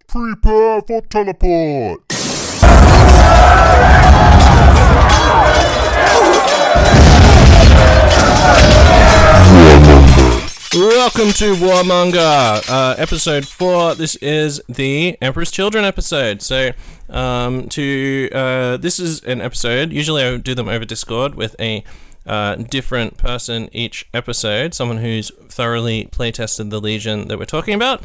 Prepare for teleport! Welcome to Warmonger, episode 4. This is the Emperor's Children episode. So, this is an episode. Usually I do them over Discord with a different person each episode, someone who's thoroughly playtested the Legion that we're talking about.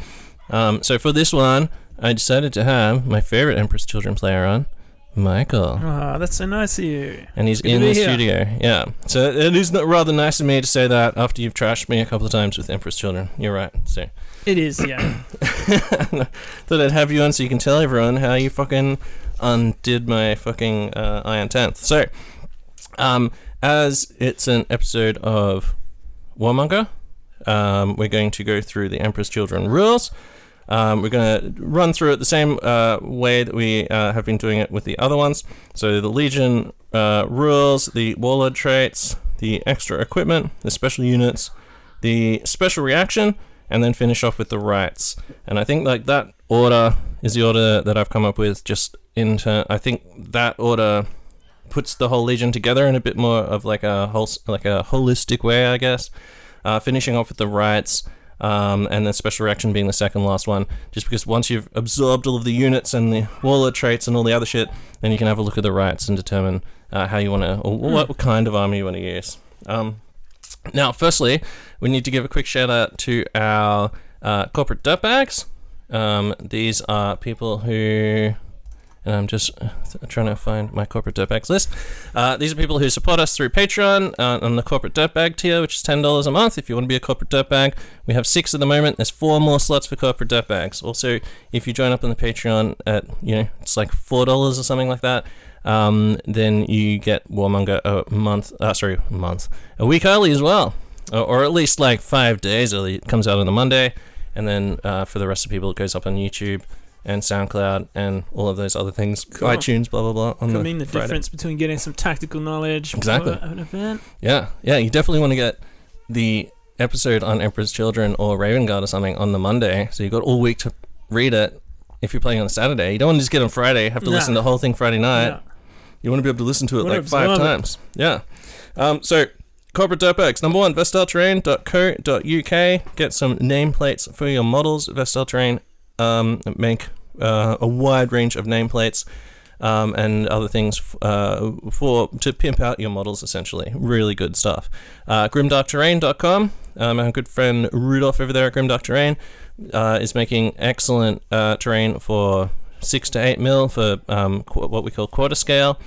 So for this one, I decided to have my favorite Emperor's Children player on, Michael. Oh, that's so nice of you. And he's in the studio. Yeah. So it is rather nice of me to say that after you've trashed me a couple of times with Emperor's Children. You're right. So it is, yeah. Thought I'd have you on so you can tell everyone how you fucking undid my fucking Iron 10th. So, as it's an episode of Warmonger, we're going to go through the Emperor's Children rules. We're going to run through it the same way that we have been doing it with the other ones. So the Legion rules, the Warlord traits, the extra equipment, the special units, the special reaction, and then finish off with the rites. And I think like that order is the order that I've come up with. I think that order puts the whole Legion together in a bit more of like a holistic way, I guess. Finishing off with the rites. And the special reaction being the second last one, just because once you've absorbed all of the units and the warlord traits and all the other shit, then you can have a look at the rights and determine how you want to, or what kind of army you want to use. Now, firstly, we need to give a quick shout out to our corporate dirtbags. These are people who, and I'm just trying to find my corporate dirtbags list. These are people who support us through Patreon on the corporate dirtbag tier, which is $10 a month. If you want to be a corporate dirtbag, we have 6 at the moment. There's 4 more slots for corporate dirtbags. Also, if you join up on the Patreon at, it's like $4 or something like that, then you get Warmonger a week early as well, or at least like 5 days early. It comes out on a Monday, and then for the rest of the people, it goes up on YouTube and SoundCloud and all of those other things, cool. iTunes, blah blah blah. Could mean the Friday. Difference between getting some tactical knowledge exactly for an event. Yeah, you definitely want to get the episode on Emperor's Children or Raven Guard or something on the Monday, so you got all week to read it. If you're playing on a Saturday, you don't want to just get on Friday, have to listen to the whole thing Friday night. No. You want to be able to listen to it like 5 times. Yeah. So corporate dirtbags. Number 1, vestalterrain.co.uk. Get some nameplates for your models. Vestal Terrain make a wide range of nameplates and other things to pimp out your models, essentially. Really good stuff. Grimdarkterrain.com. Our good friend Rudolph over there at Grimdark Terrain is making excellent terrain for 6 to 8 mil for what we call quarter scale.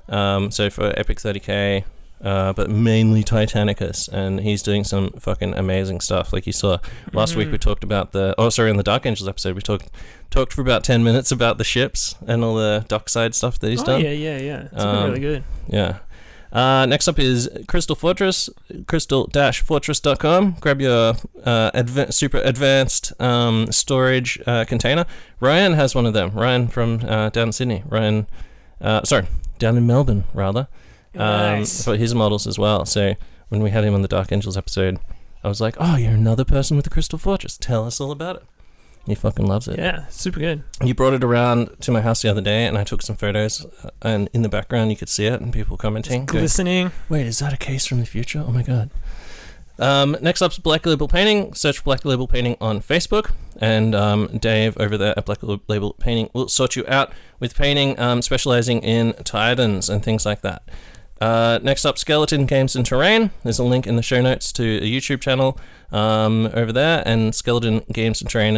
So for Epic 30k. But mainly Titanicus, and he's doing some fucking amazing stuff. Like you saw last week, we talked about in the Dark Angels episode, we talked for about 10 minutes about the ships and all the dockside stuff that he's done. Yeah. It's been really good. Yeah. Next up is Crystal Fortress, crystal-fortress.com. Grab your super advanced storage container. Ryan has one of them. Ryan from down in Sydney. Down in Melbourne, rather. Nice. For his models as well. So when we had him on the Dark Angels episode, I was like, oh, you're another person with the Crystal Fortress. Tell us all about it. He fucking loves it. Yeah, super good. He brought it around to my house the other day, and I took some photos, and in the background you could see it, and people commenting. Glistening. Wait, is that a case from the future? Oh my god. Next up's Black Label Painting. Search Black Label Painting on Facebook, and Dave over there at Black Label Painting will sort you out with painting, specializing in Titans and things like that. Next up, Skeleton Games and Terrain. There's a link in the show notes to a YouTube channel over there, and Skeleton Games and Terrain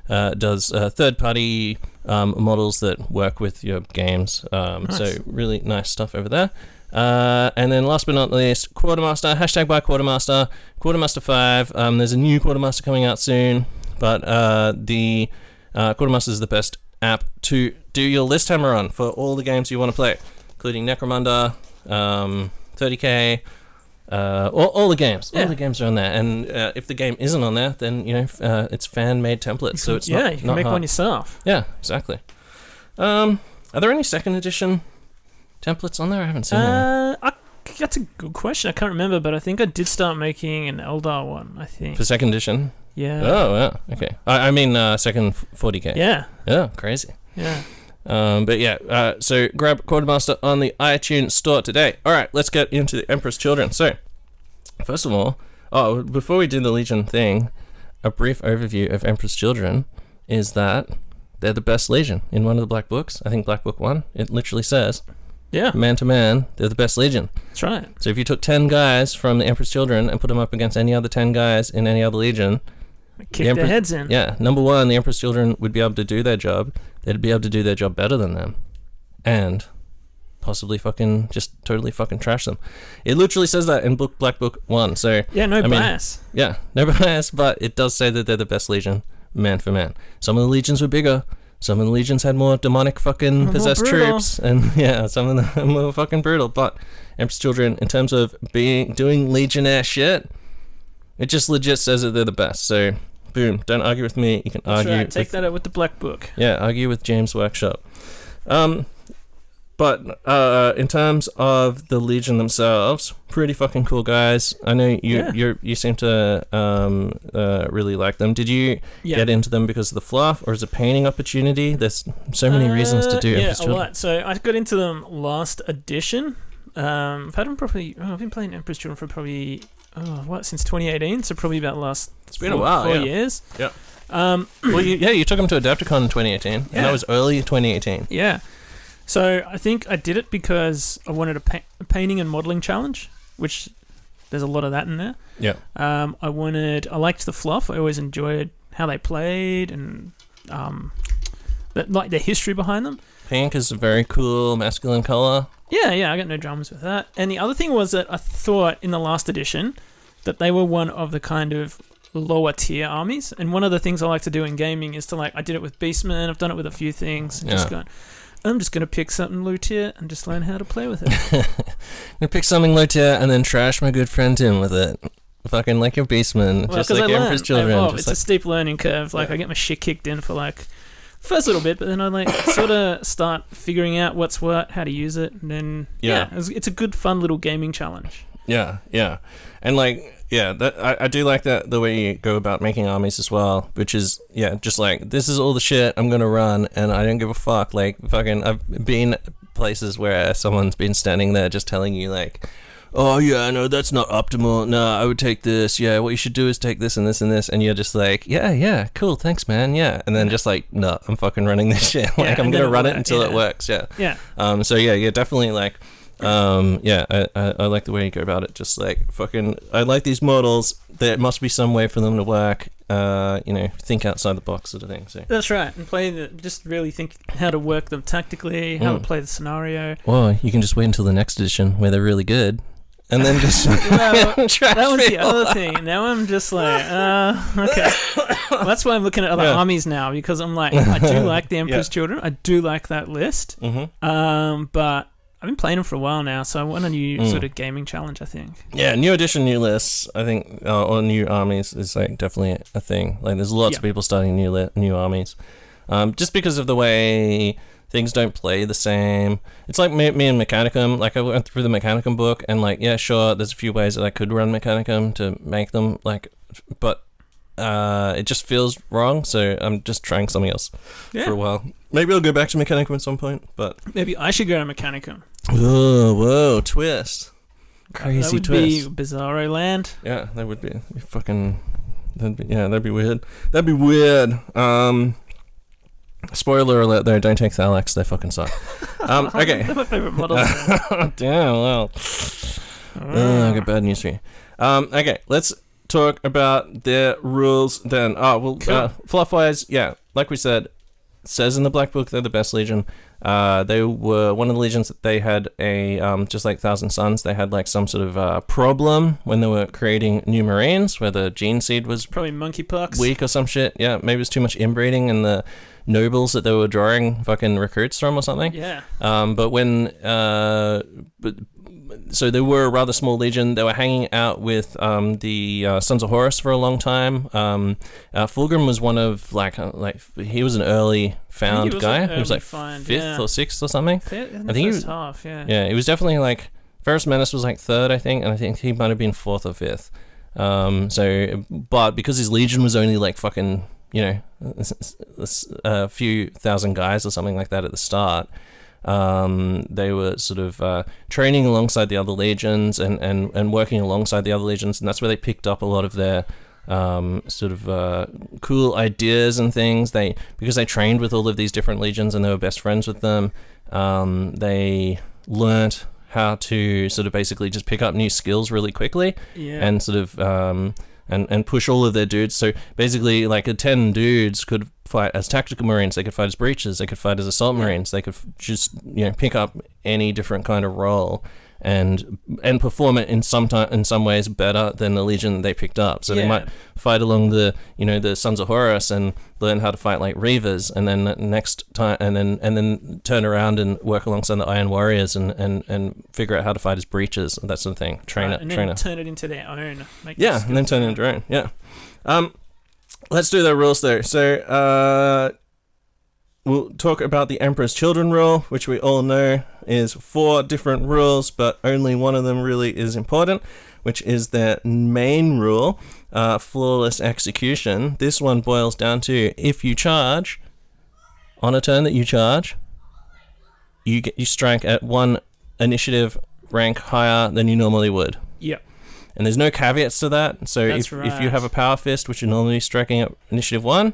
does third-party models that work with your games. Nice. So really nice stuff over there. And then last but not least, Quartermaster, #by Quartermaster, Quartermaster 5. There's a new Quartermaster coming out soon, but the Quartermaster is the best app to do your list hammer on for all the games you want to play, including Necromunda, 30k, all the games. All the games are on there, and if the game isn't on there, then it's fan-made templates, so it's not you can make hard. one yourself. Yeah, exactly. Are there any second edition templates on there? I haven't seen any. That's a good question. I can't remember, but I think I did start making an Eldar one, I think. For second edition? Yeah. Oh, wow. Okay. I mean, second 40k. Yeah. Oh, crazy. Yeah. But yeah, so grab Quartermaster on the iTunes store today. All right, let's get into the Emperor's Children. So, first of all, before we do the Legion thing, a brief overview of Emperor's Children is that they're the best Legion in one of the Black Books. I think Black Book 1, it literally says, man to man, they're the best Legion. That's right. So if you took 10 guys from the Emperor's Children and put them up against any other 10 guys in any other Legion, kick their heads in. Yeah, number one, the Emperor's Children would be able to do their job. They'd be able to do their job better than them. And possibly fucking just totally fucking trash them. It literally says that in Black Book 1. So yeah, no bias. Yeah, no bias, but it does say that they're the best Legion, man for man. Some of the Legions were bigger. Some of the Legions had more demonic fucking possessed troops. And yeah, some of them were fucking brutal. But Emperor's Children, in terms of doing Legionnaire shit, it just legit says that they're the best. So boom, don't argue with me. You can argue. Right. Take that out with the Black Book. Yeah, argue with James Workshop. But in terms of the Legion themselves, pretty fucking cool guys. I know you seem to really like them. Did you get into them because of the fluff, or is it a painting opportunity? There's so many reasons to do Emperor's Children. A lot. So I got into them last edition. I've had them I've been playing Emperor's Children for probably since 2018. So probably about the last. It's been a while. 4 years. Yeah. Well, you took them to Adepticon in 2018, and that was early 2018. Yeah. So I think I did it because I wanted a painting and modeling challenge, which there's a lot of that in there. Yeah. I liked the fluff. I always enjoyed how they played and the history behind them. Pink is a very cool masculine color. Yeah, I got no dramas with that. And the other thing was that I thought in the last edition that they were one of the kind of lower tier armies. And one of the things I like to do in gaming is I did it with Beastmen. I've done it with a few things. I'm just going to pick something low tier and just learn how to play with it. I'm going to pick something low tier and then trash my good friend Tim with it. Fucking like your Beastman. Well, just like Emperor's Children. It's a steep learning curve. I get my shit kicked in for first little bit, but then I sort of start figuring out what's what, how to use it, and then it's a good fun little gaming challenge. Yeah. And I do like that the way you go about making armies as well, which is just this is all the shit I'm gonna run and I don't give a fuck. I've been places where someone's been standing there just telling you oh yeah, no, that's not optimal. No, I would take this. Yeah, what you should do is take this and this and this, and you're just yeah, cool, thanks, man. Yeah, and then just no, I'm fucking running this shit. I'm gonna run it until it works. Yeah. Yeah. So definitely I like the way you go about it. Just I like these models. There must be some way for them to work. Think outside the box sort of thing. So that's right, and just really think how to work them tactically, how to play the scenario. Or you can just wait until the next edition where they're really good, and then just that was the other thing. Now I'm just okay. Well, that's why I'm looking at other armies now, because I'm I do like the Emperor's Children. I do like that list. Mm-hmm. But I've been playing them for a while now, so I want a new sort of gaming challenge, I think. Yeah, new edition, new lists, I think, or new armies is definitely a thing. There's lots of people starting new armies. Just because of the way things don't play the same. It's like me and Mechanicum. I went through the Mechanicum book, and sure, there's a few ways that I could run Mechanicum to make them, but it just feels wrong, so I'm just trying something else for a while. Maybe I'll go back to Mechanicum at some point, but maybe I should go to Mechanicum. Whoa, twist. Crazy twist. That would be Bizarro Land. Yeah, that would be fucking... that'd be weird. That'd be weird. Spoiler alert, though, don't take Thalax, they fucking suck. Okay. They're my favourite models. Damn, well. I got bad news for you. Okay, let's talk about their rules then. Fluff-wise, like we said, it says in the Black Book they're the best Legion. They were one of the legions that they had just like Thousand Suns, they had some sort of problem when they were creating new Marines, where the gene seed was probably monkeypox weak or some shit. Yeah, maybe it was too much inbreeding and the nobles that they were drawing fucking recruits from or something. Yeah. So they were a rather small legion. They were hanging out with the Sons of Horus for a long time. Fulgrim was one of he was an early found guy. He was fifth or sixth or something. I think he was half. Yeah, he was definitely Ferrus Menace was third, I think, and I think he might have been fourth or fifth. But because his legion was only like fucking, a few thousand guys or something like that at the start, they were sort of training alongside the other legions and working alongside the other legions, and that's where they picked up a lot of their cool ideas and things. Because they trained with all of these different legions and they were best friends with them, they learnt how to sort of basically just pick up new skills really quickly, and sort of and push all of their dudes. So basically, like 10 dudes could fight as tactical marines, they could fight as breaches, they could fight as assault marines, they could just pick up any different kind of role and perform it in some ways better than the legion they picked up. So they might fight along the the Sons of Horus and learn how to fight like Reavers, and then next time and then turn around and work alongside the Iron Warriors and figure out how to fight as breaches and that sort of thing. Train turn it into their own. And then turn it into their own. Yeah. Let's do the rules though. So we'll talk about the Emperor's Children rule, which we all know is 4 different rules, but only one of them really is important, which is their main rule, flawless execution. This one boils down to, if you charge, on a turn that you charge, you strike at 1 initiative rank higher than you normally would. Yep. And there's no caveats to that, so if you have a Power Fist, which you're normally striking at initiative 1,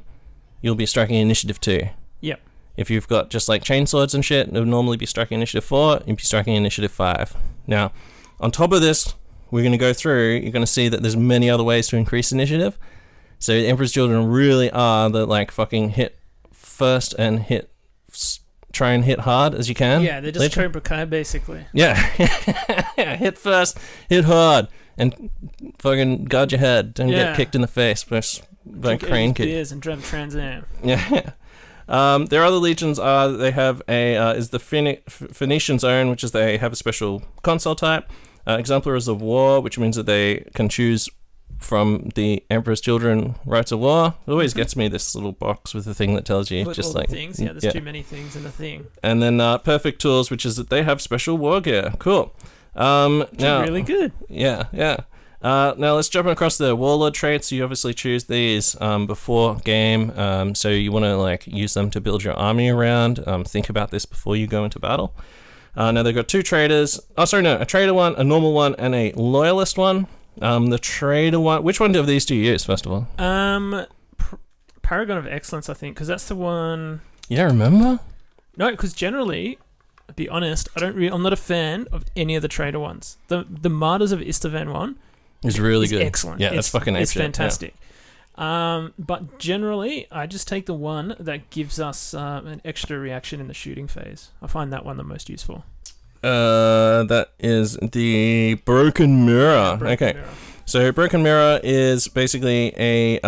you'll be striking initiative 2. Yep. If you've got just like chainswords and shit, it would normally be striking initiative 4, you'd be striking initiative 5. Now, on top of this, we're going to go through, you're going to see that there's many other ways to increase initiative. So the Emperor's Children really are the like fucking hit first and try and hit hard as you can. Yeah, they're just Cobra Kai basically. Yeah. Hit first, hit hard, and fucking guard your head. Don't get kicked in the face by Crane Kid. Beers and drum Trans Am. Yeah. Their other legions are, they have is the Phoenician Zone, which is they have a special console type. Exemplars of War, which means that they can choose from the Emperor's Children Rites of War. It always gets me, this little box with the thing that tells you. With just all like the things. There's too many things in the thing. And then Perfect Tools, which is that they have special war gear. Cool. Now, really good. Yeah. Now let's jump across the Warlord traits. You obviously choose these before game, so you want to like use them to build your army around. Think about this before you go into battle. Now they've got 2 traders. A trader one, a normal one, and a loyalist one. The trader one. Which one of these do you use first of all? Paragon of Excellence, I think, because that's the one. You don't remember? No, because generally, to be honest, I'm not a fan of any of the trader ones. The Martyrs of Istvan one. It's really good. Excellent. Yeah, that's fucking It's shit. fantastic. Yeah. But generally, I just take the one that gives us an extra reaction in the shooting phase. I find that one the most useful. That is the Broken Mirror. Mirror. So Broken Mirror is basically a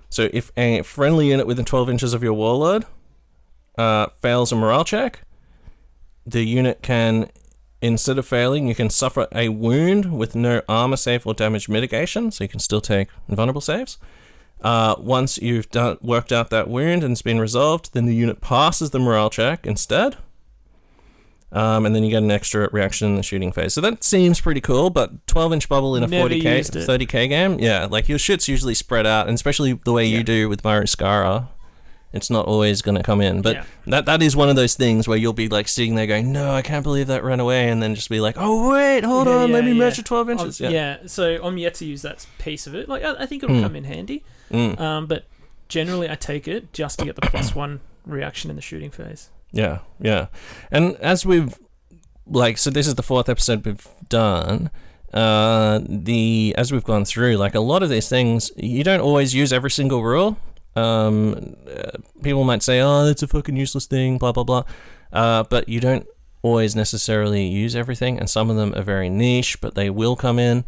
so if a friendly unit within 12 inches of your Warlord fails a morale check, the unit can, instead of failing, you can suffer a wound with no armor save or damage mitigation, so you can still take invulnerable saves. Once you've worked out that wound and it's been resolved, then the unit passes the morale check instead. And then you get an extra reaction in the shooting phase. So that seems pretty cool, but 12-inch bubble in a 30k game, yeah, like your shit's usually spread out, and especially the way you do with Maruskara, it's not always going to come in. But that is one of those things where you'll be like sitting there going, no, I can't believe that ran away, and then just be like, oh wait, hold on, let me measure 12 inches. So I'm yet to use that piece of it. Like I think it'll come in handy. But generally I take it just to get the +1 reaction in the shooting phase. Yeah. And as we've so this is the 4th episode we've done. As we've gone through, like a lot of these things, you don't always use every single rule. People might say, oh, that's a fucking useless thing, blah blah blah. But you don't always necessarily use everything, and some of them are very niche, but they will come in.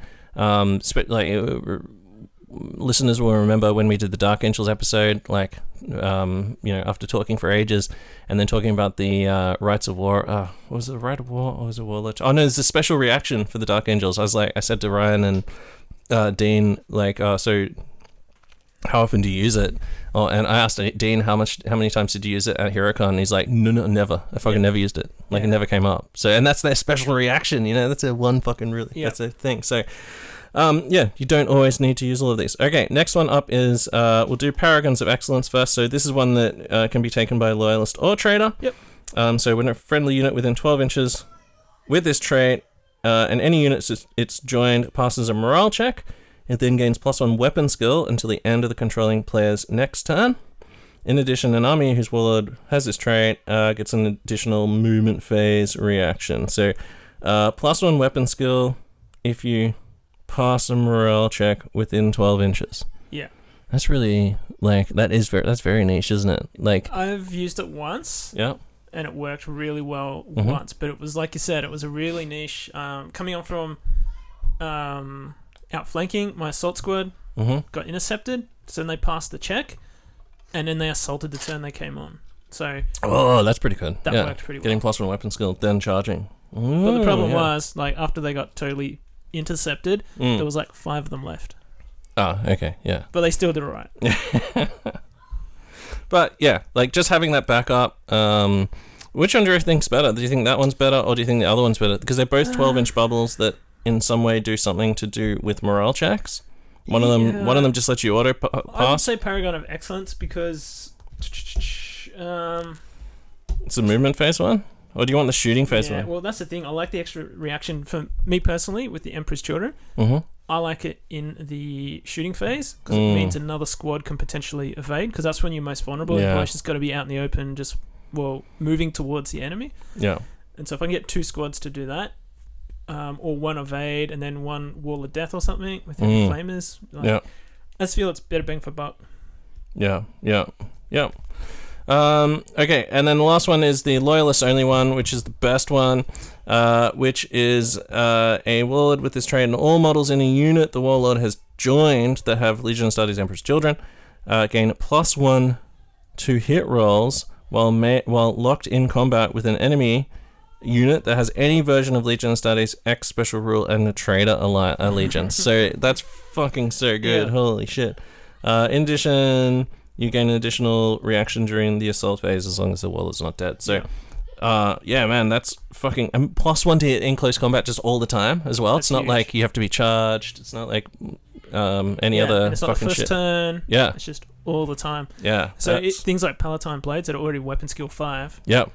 Listeners will remember when we did the Dark Angels episode, after talking for ages and then talking about the Rites of War. Was it a Rite of War or was it Warlord? Oh no, there's a special reaction for the Dark Angels. I said to Ryan and Dean, so how often do you use it? Oh, and I asked Dean how many times did you use it at HeroCon? And he's like, no, never. I fucking never used it. It never came up. So, and that's their special reaction. That's a one fucking really. That's a thing. So. Yeah, you don't always need to use all of these. Okay, next one up is we'll do Paragons of Excellence first. So this is one that can be taken by a Loyalist or Traitor. Yep. So when a friendly unit within 12 inches with this trait, and any unit it's joined passes a morale check, it then gains +1 weapon skill until the end of the controlling player's next turn. In addition, an army whose Warlord has this trait gets an additional movement phase reaction. So +1 weapon skill if you pass a morale check within 12 inches. Yeah. That's really, that's very niche, isn't it? Like, I've used it once. Yeah. And it worked really well once, but it was, like you said, it was a really niche. Coming on from outflanking, my assault squad got intercepted, so then they passed the check, and then they assaulted the turn they came on. So that's pretty good. That worked pretty well. Getting +1 weapon skill, then charging. But the problem was, like, after they got totally intercepted, there was like 5 of them left. Oh, okay, yeah. But they still did it right. But yeah, like just having that backup. Which one do you think's better? Do you think that one's better, or do you think the other one's better? Because they're both 12-inch bubbles that, in some way, do something to do with morale checks. One of them just lets you auto pass. I would say Paragon of Excellence because it's a movement phase one, or do you want the shooting phase one? Well, that's the thing. I like the extra reaction for me personally with the Emperor's Children. I like it in the shooting phase because it means another squad can potentially evade, because that's when you're most vulnerable. You've just got to be out in the open, just moving towards the enemy. Yeah. And so if I can get 2 squads to do that, or 1 evade and then 1 Wall of Death or something with the flamers, I just feel it's better bang for buck. Yeah. Okay, and then the last one is the Loyalist only one, which is the best one, which is a Warlord with this trait, and all models in a unit the Warlord has joined that have Legion Studies Emperor's Children gain +1 to hit rolls while locked in combat with an enemy unit that has any version of Legion Studies, X Special Rule, and the Traitor Allegiance. So that's fucking so good. Yeah. Holy shit. In addition, you gain an additional reaction during the assault phase as long as the Warlord's not dead. So, man, that's fucking... +1 to hit in close combat just all the time as well. That's it's not huge. Like you have to be charged. It's not like any other it's fucking not the first shit. Turn. Yeah. It's just all the time. Yeah. So things like Palatine Blades that are already weapon skill 5. Yep.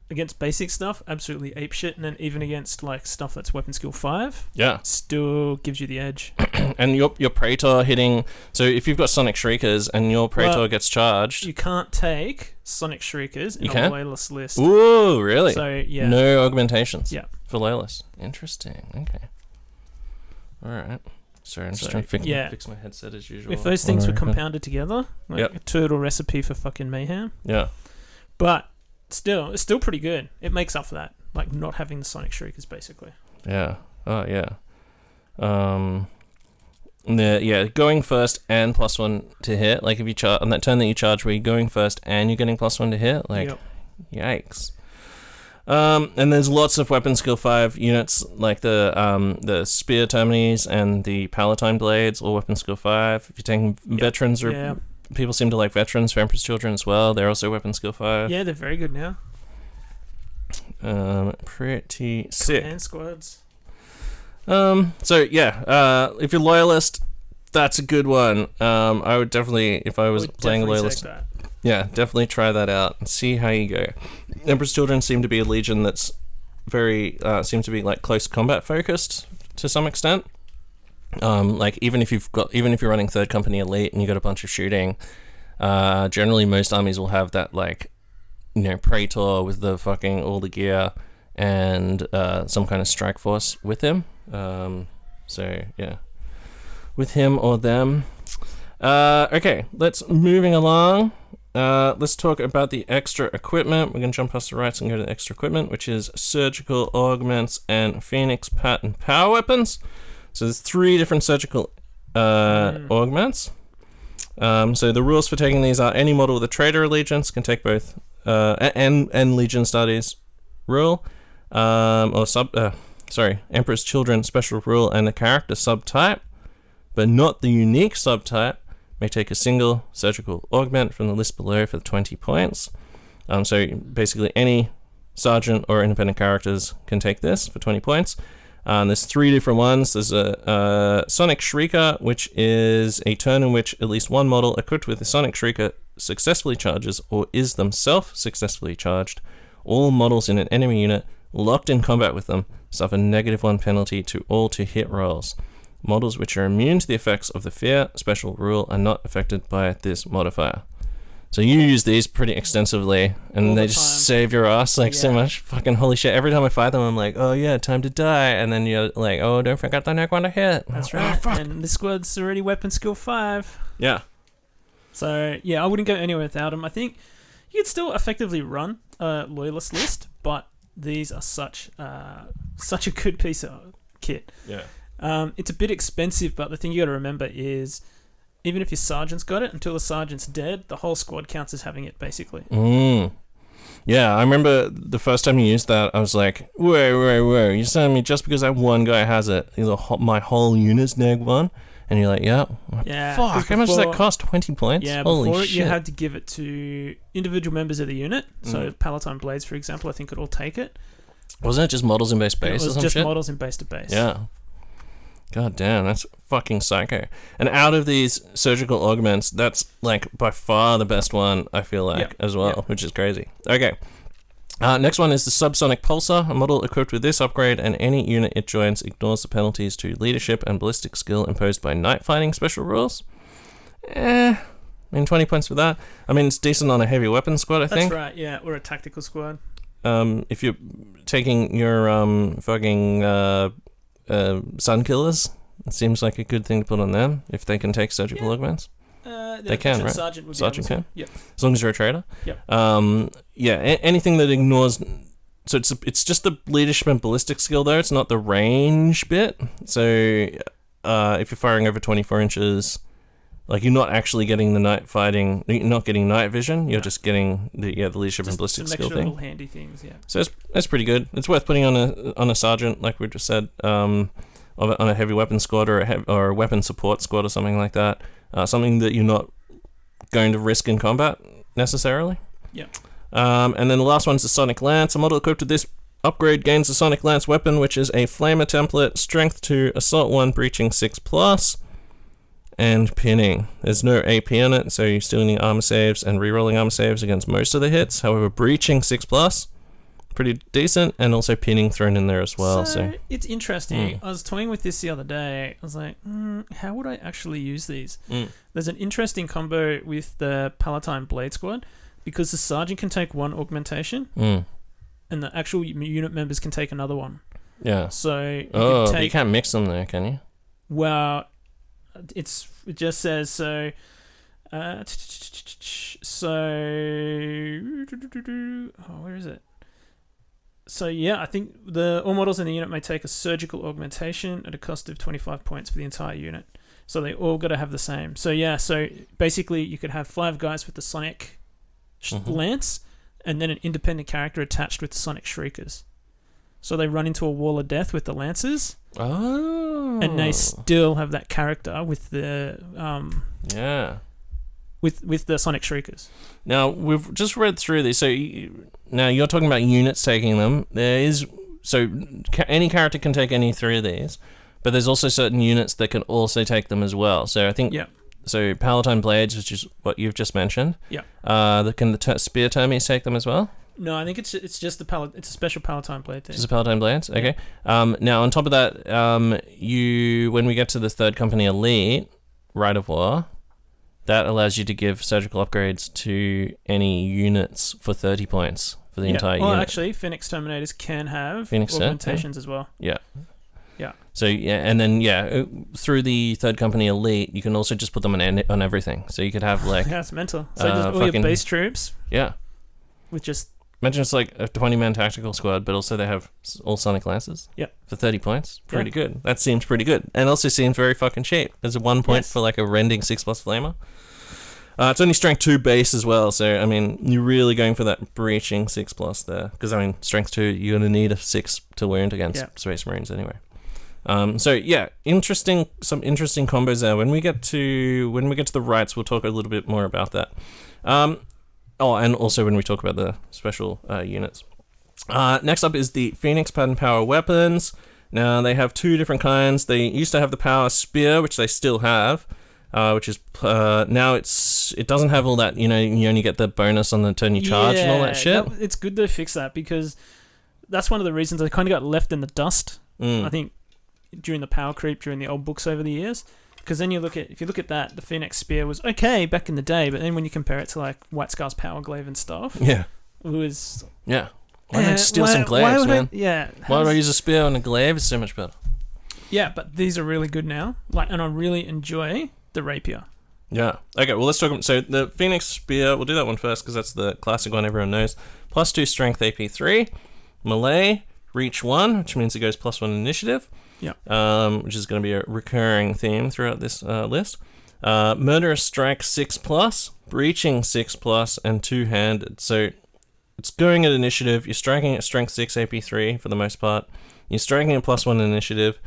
Against basic stuff, absolutely ape shit, and then even against like stuff that's weapon skill 5, still gives you the edge. And your Praetor hitting, so if you've got Sonic Shriekers and your Praetor gets charged, you can't take Sonic Shriekers in a Loyalist list. Ooh, really? So yeah, no augmentations. Yeah, for Loyalist. Interesting. Okay. All right. Sorry, I'm just trying to fix my headset as usual. If those things were compounded together, like a turtle recipe for fucking mayhem. Yeah. But still, it's still pretty good. It makes up for that, like not having the Sonic Shriekers, basically. Yeah. Oh, yeah. Going first and +1 to hit. Like if you charge on that turn that you charge, where you're going first and you're getting +1 to hit. Like, yikes. And there's lots of weapon skill 5 units, like the Spear Terminis and the Palatine Blades, all weapon skill 5. If you're taking veterans or people seem to like veterans for Emperor's Children as well. They're also weapon skill 5. Yeah, they're very good now. Pretty sick. Command squads. If you're Loyalist, that's a good one. I would definitely, if I was playing a Loyalist, definitely try that out and see how you go. Emperor's Children seem to be a legion that's very seem to be like close combat focused to some extent. Like even if you're running Third Company Elite and you got a bunch of shooting, generally most armies will have that, like, you know, Praetor with the fucking all the gear and some kind of strike force with him. With him or them. Okay, let's moving along. Let's talk about the extra equipment. We're gonna jump past the rights and go to the extra equipment, which is surgical augments and Phoenix pattern power weapons. So there's 3 different surgical augments. So the rules for taking these are any model with a Traitor Allegiance can take both and Legion Studies rule, Emperor's Children special rule and the character subtype, but not the unique subtype, may take a single surgical augment from the list below for 20 points. So basically any sergeant or independent characters can take this for 20 points. There's 3 different ones. There's a Sonic Shrieker, which is a turn in which at least one model equipped with the Sonic Shrieker successfully charges or is themselves successfully charged. All models in an enemy unit locked in combat with them suffer -1 penalty to all 2 hit rolls. Models which are immune to the effects of the Fear special rule are not affected by this modifier. So you use these pretty extensively, and they just save your ass so much. Fucking holy shit. Every time I fight them, I'm like, oh yeah, time to die. And then you're like, oh, don't forget the next one to hit. That's right. Oh, and this squad's already weapon skill 5. Yeah. So, yeah, I wouldn't go anywhere without them. I think you could still effectively run a loyalist list, but these are such a good piece of kit. Yeah. It's a bit expensive, but the thing you got to remember is even if your sergeant's got it, until the sergeant's dead, the whole squad counts as having it, basically. Yeah, I remember the first time you used that, I was like, whoa, you're telling me just because that one guy has it, my whole unit's neg 1? And you're like, yeah. Fuck, how much does that cost? 20 points? Yeah, holy before shit. You had to give it to individual members of the unit. So Palatine Blades, for example, I think could all take it. Wasn't it just models in base base or some shit? It was just models in base to base. Yeah. God damn, that's fucking psycho. And out of these surgical augments, that's like by far the best one, I feel like, as well, which is crazy. Okay. Next one is the Subsonic Pulsar. A model equipped with this upgrade and any unit it joins ignores the penalties to leadership and ballistic skill imposed by night fighting special rules. 20 points for that. I mean, it's decent on a heavy weapon squad, I think. That's right, yeah, or a tactical squad. If you're taking your fucking sun killers, it seems like a good thing to put on them if they can take surgical augments. They can, right? Sergeant can. Yep. As long as you're a trader. Yep. Anything that ignores. So it's just the leadership and ballistic skill though. It's not the range bit. So if you're firing over 24 inches, like you're not actually getting the night fighting. You're not getting night vision. You're just getting the leadership and ballistic skill thing. Little handy things. Yeah. So that's pretty good. It's worth putting on a sergeant, like we just said. On a heavy weapon squad or a weapon support squad or something like that. Something that you're not going to risk in combat necessarily. Yeah. And then the last one's the Sonic Lance. A model equipped with this upgrade gains the Sonic Lance weapon, which is a Flamer template, strength 2, assault 1, breaching 6+, and pinning. There's no AP on it, so you're still needing armor saves and rerolling armor saves against most of the hits. However, breaching 6+, pretty decent, and also pinning thrown in there as well. So it's interesting. I was toying with this the other day. I was like, how would I actually use these? There's an interesting combo with the Palatine Blade Squad because the sergeant can take one augmentation and the actual unit members can take another one. Yeah. So but you can't mix them there, can you? Well, it just says so. Where is it? So yeah, I think all models in the unit may take a surgical augmentation at a cost of 25 points for the entire unit. So they all got to have the same. So yeah, so basically you could have 5 guys with the Sonic Lance and then an independent character attached with the Sonic Shriekers. So they run into a wall of death with the Lancers. Oh. And they still have that character with the with the Sonic Shriekers. Now, we've just read through these. So now you're talking about units taking them. Any character can take any 3 of these, but there's also certain units that can also take them as well. So I think so Palatine Blades, which is what you've just mentioned. Yeah. Can the Spear Termies take them as well? No, I think it's just it's a special Palatine Blade thing. Just a Palatine Blades? Okay. Now on top of that, when we get to the Third Company Elite, Rite of War, that allows you to give surgical upgrades to any units for 30 points for the entire unit. Well, actually, Phoenix Terminators can have augmentations as well. Yeah. Yeah. So, and then, through the Third Company Elite, you can also just put them on everything. So you could have, like... yeah, it's mental. So just all your base troops. Yeah. With just... Imagine it's like a 20-man tactical squad, but also they have all Sonic Lances. Yep. For 30 points. Pretty good. That seems pretty good. And also seems very fucking cheap. There's a 1 point for like a rending 6+ flamer. It's only strength 2 base as well, so I mean, you're really going for that breaching 6+ there. Because I mean, strength 2, you're going to need a 6 to wound against Space Marines anyway. So yeah, some interesting combos there. When we get to the rights, we'll talk a little bit more about that. And also when we talk about the special units. Next up is the Phoenix Pattern Power Weapons. Now, they have two different kinds. They used to have the Power Spear, which they still have, which is, now it doesn't have all that, you only get the bonus on the turn you charge and all that shit. It's good to fix that, because that's one of the reasons I kind of got left in the dust, I think, during the power creep, during the old books over the years. Because then if you look at that, the Phoenix Spear was okay back in the day, but then when you compare it to like White Scar's Power Glaive and stuff, it was... Yeah. Why don't I steal some glaives, man? Why would I use a spear on a glaive? It's so much better. Yeah, but these are really good now. And I really enjoy the rapier. Yeah. Okay, well, let's talk... So, the Phoenix Spear, we'll do that one first, because that's the classic one everyone knows. +2 Strength AP 3. Melee, Reach 1, which means it goes +1 Initiative. Yeah. Which is going to be a recurring theme throughout this list. Murderous Strike 6+, Breaching 6+, and Two-Handed. So... It's going at initiative. You're striking at strength 6 AP 3 for the most part. You're striking at +1 initiative.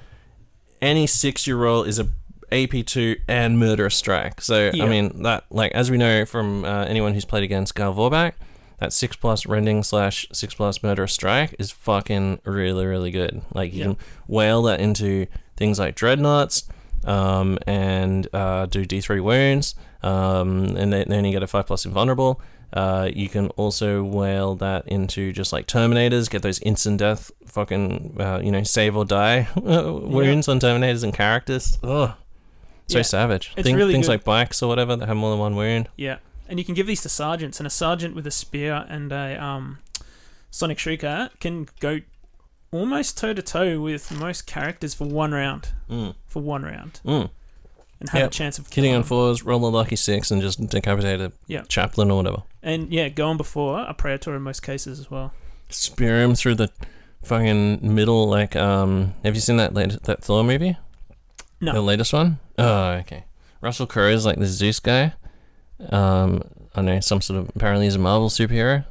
Any 6 you roll is a AP 2 and murderous strike. So I mean that, like, as we know from anyone who's played against Gal Vorbak, that 6+ rending / 6+ murderous strike is fucking really, really good. Like you can whale that into things like dreadnoughts, and do D3 wounds, and then you get a 5+ invulnerable. You can also whale that into just like Terminators, get those instant death fucking, save or die wounds on Terminators and characters. Oh, so savage. It's really things good. like bikes or whatever that have more than one wound. Yeah, and you can give these to sergeants, and a sergeant with a spear and a Sonic Shrieker can go almost toe-to-toe with most characters for one round. And have a chance of hitting on 4s, roll a lucky 6, and just decapitate a chaplain or whatever. And go on before a Praetor in most cases as well. Spear him through the fucking middle, like, have you seen that Thor movie? No. The latest one? Oh, okay. Russell Crowe is like the Zeus guy. I know, some sort of, apparently he's a Marvel superhero.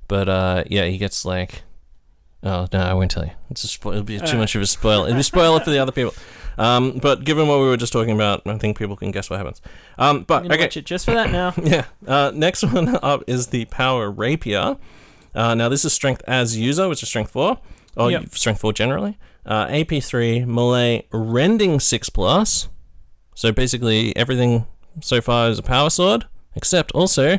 But he gets like, oh, no, I won't tell you. It'll be too much of a spoil. It'll be a spoiler for the other people. But given what we were just talking about, I think people can guess what happens. But I'm gonna watch it just for that now. Next one up is the Power Rapier. Now this is strength as user, which is strength 4, or strength 4 generally. AP 3, melee, rending 6+. So basically everything so far is a power sword, except also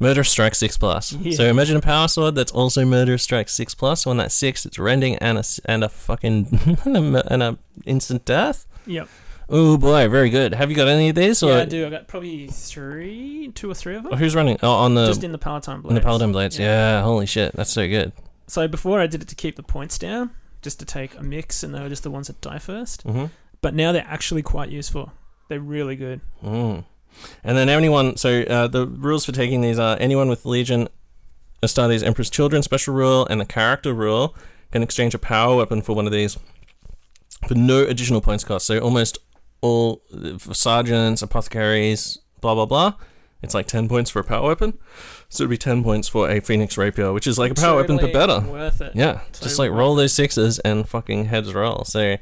Murder Strike 6+. Yeah. So imagine a power sword that's also Murder Strike 6+. On that 6, it's rending and a fucking and a instant death. Yep. Oh boy, very good. Have you got any of these? Yeah, I do. I got probably 2 or 3 of them. Who's running? Oh, on the just in the Palatine Blades. In the Paladin Blades. Yeah. Holy shit, that's so good. So before I did it to keep the points down, just to take a mix, and they were just the ones that die first. Mm-hmm. But now they're actually quite useful. They're really good. Mm. And then anyone, so the rules for taking these are anyone with Legion, Astartes, Emperor's Children special rule, and the character rule can exchange a power weapon for one of these for no additional points cost. So almost all for sergeants, apothecaries, blah blah blah, it's like 10 points for a power weapon. So it'd be 10 points for a Phoenix Rapier, which is like a power weapon but better. Worth it. Yeah, just like roll those 6s and fucking heads roll. So,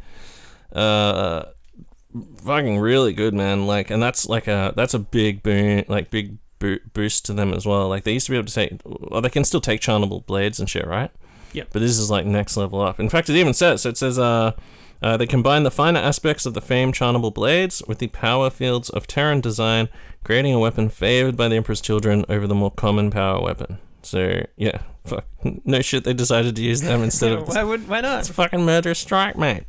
fucking really good, man. Like, and that's a big boon, like big boost to them as well. Like they used to be able to take, well, they can still take charnable blades and shit, right? Yeah. But this is like next level up. In fact, it even says, so it says, they combine the finer aspects of the famed charnable blades with the power fields of Terran design, creating a weapon favored by the Emperor's Children over the more common power weapon. So yeah, fuck, no shit, they decided to use them instead of. Why not? It's a fucking Murderous Strike, mate.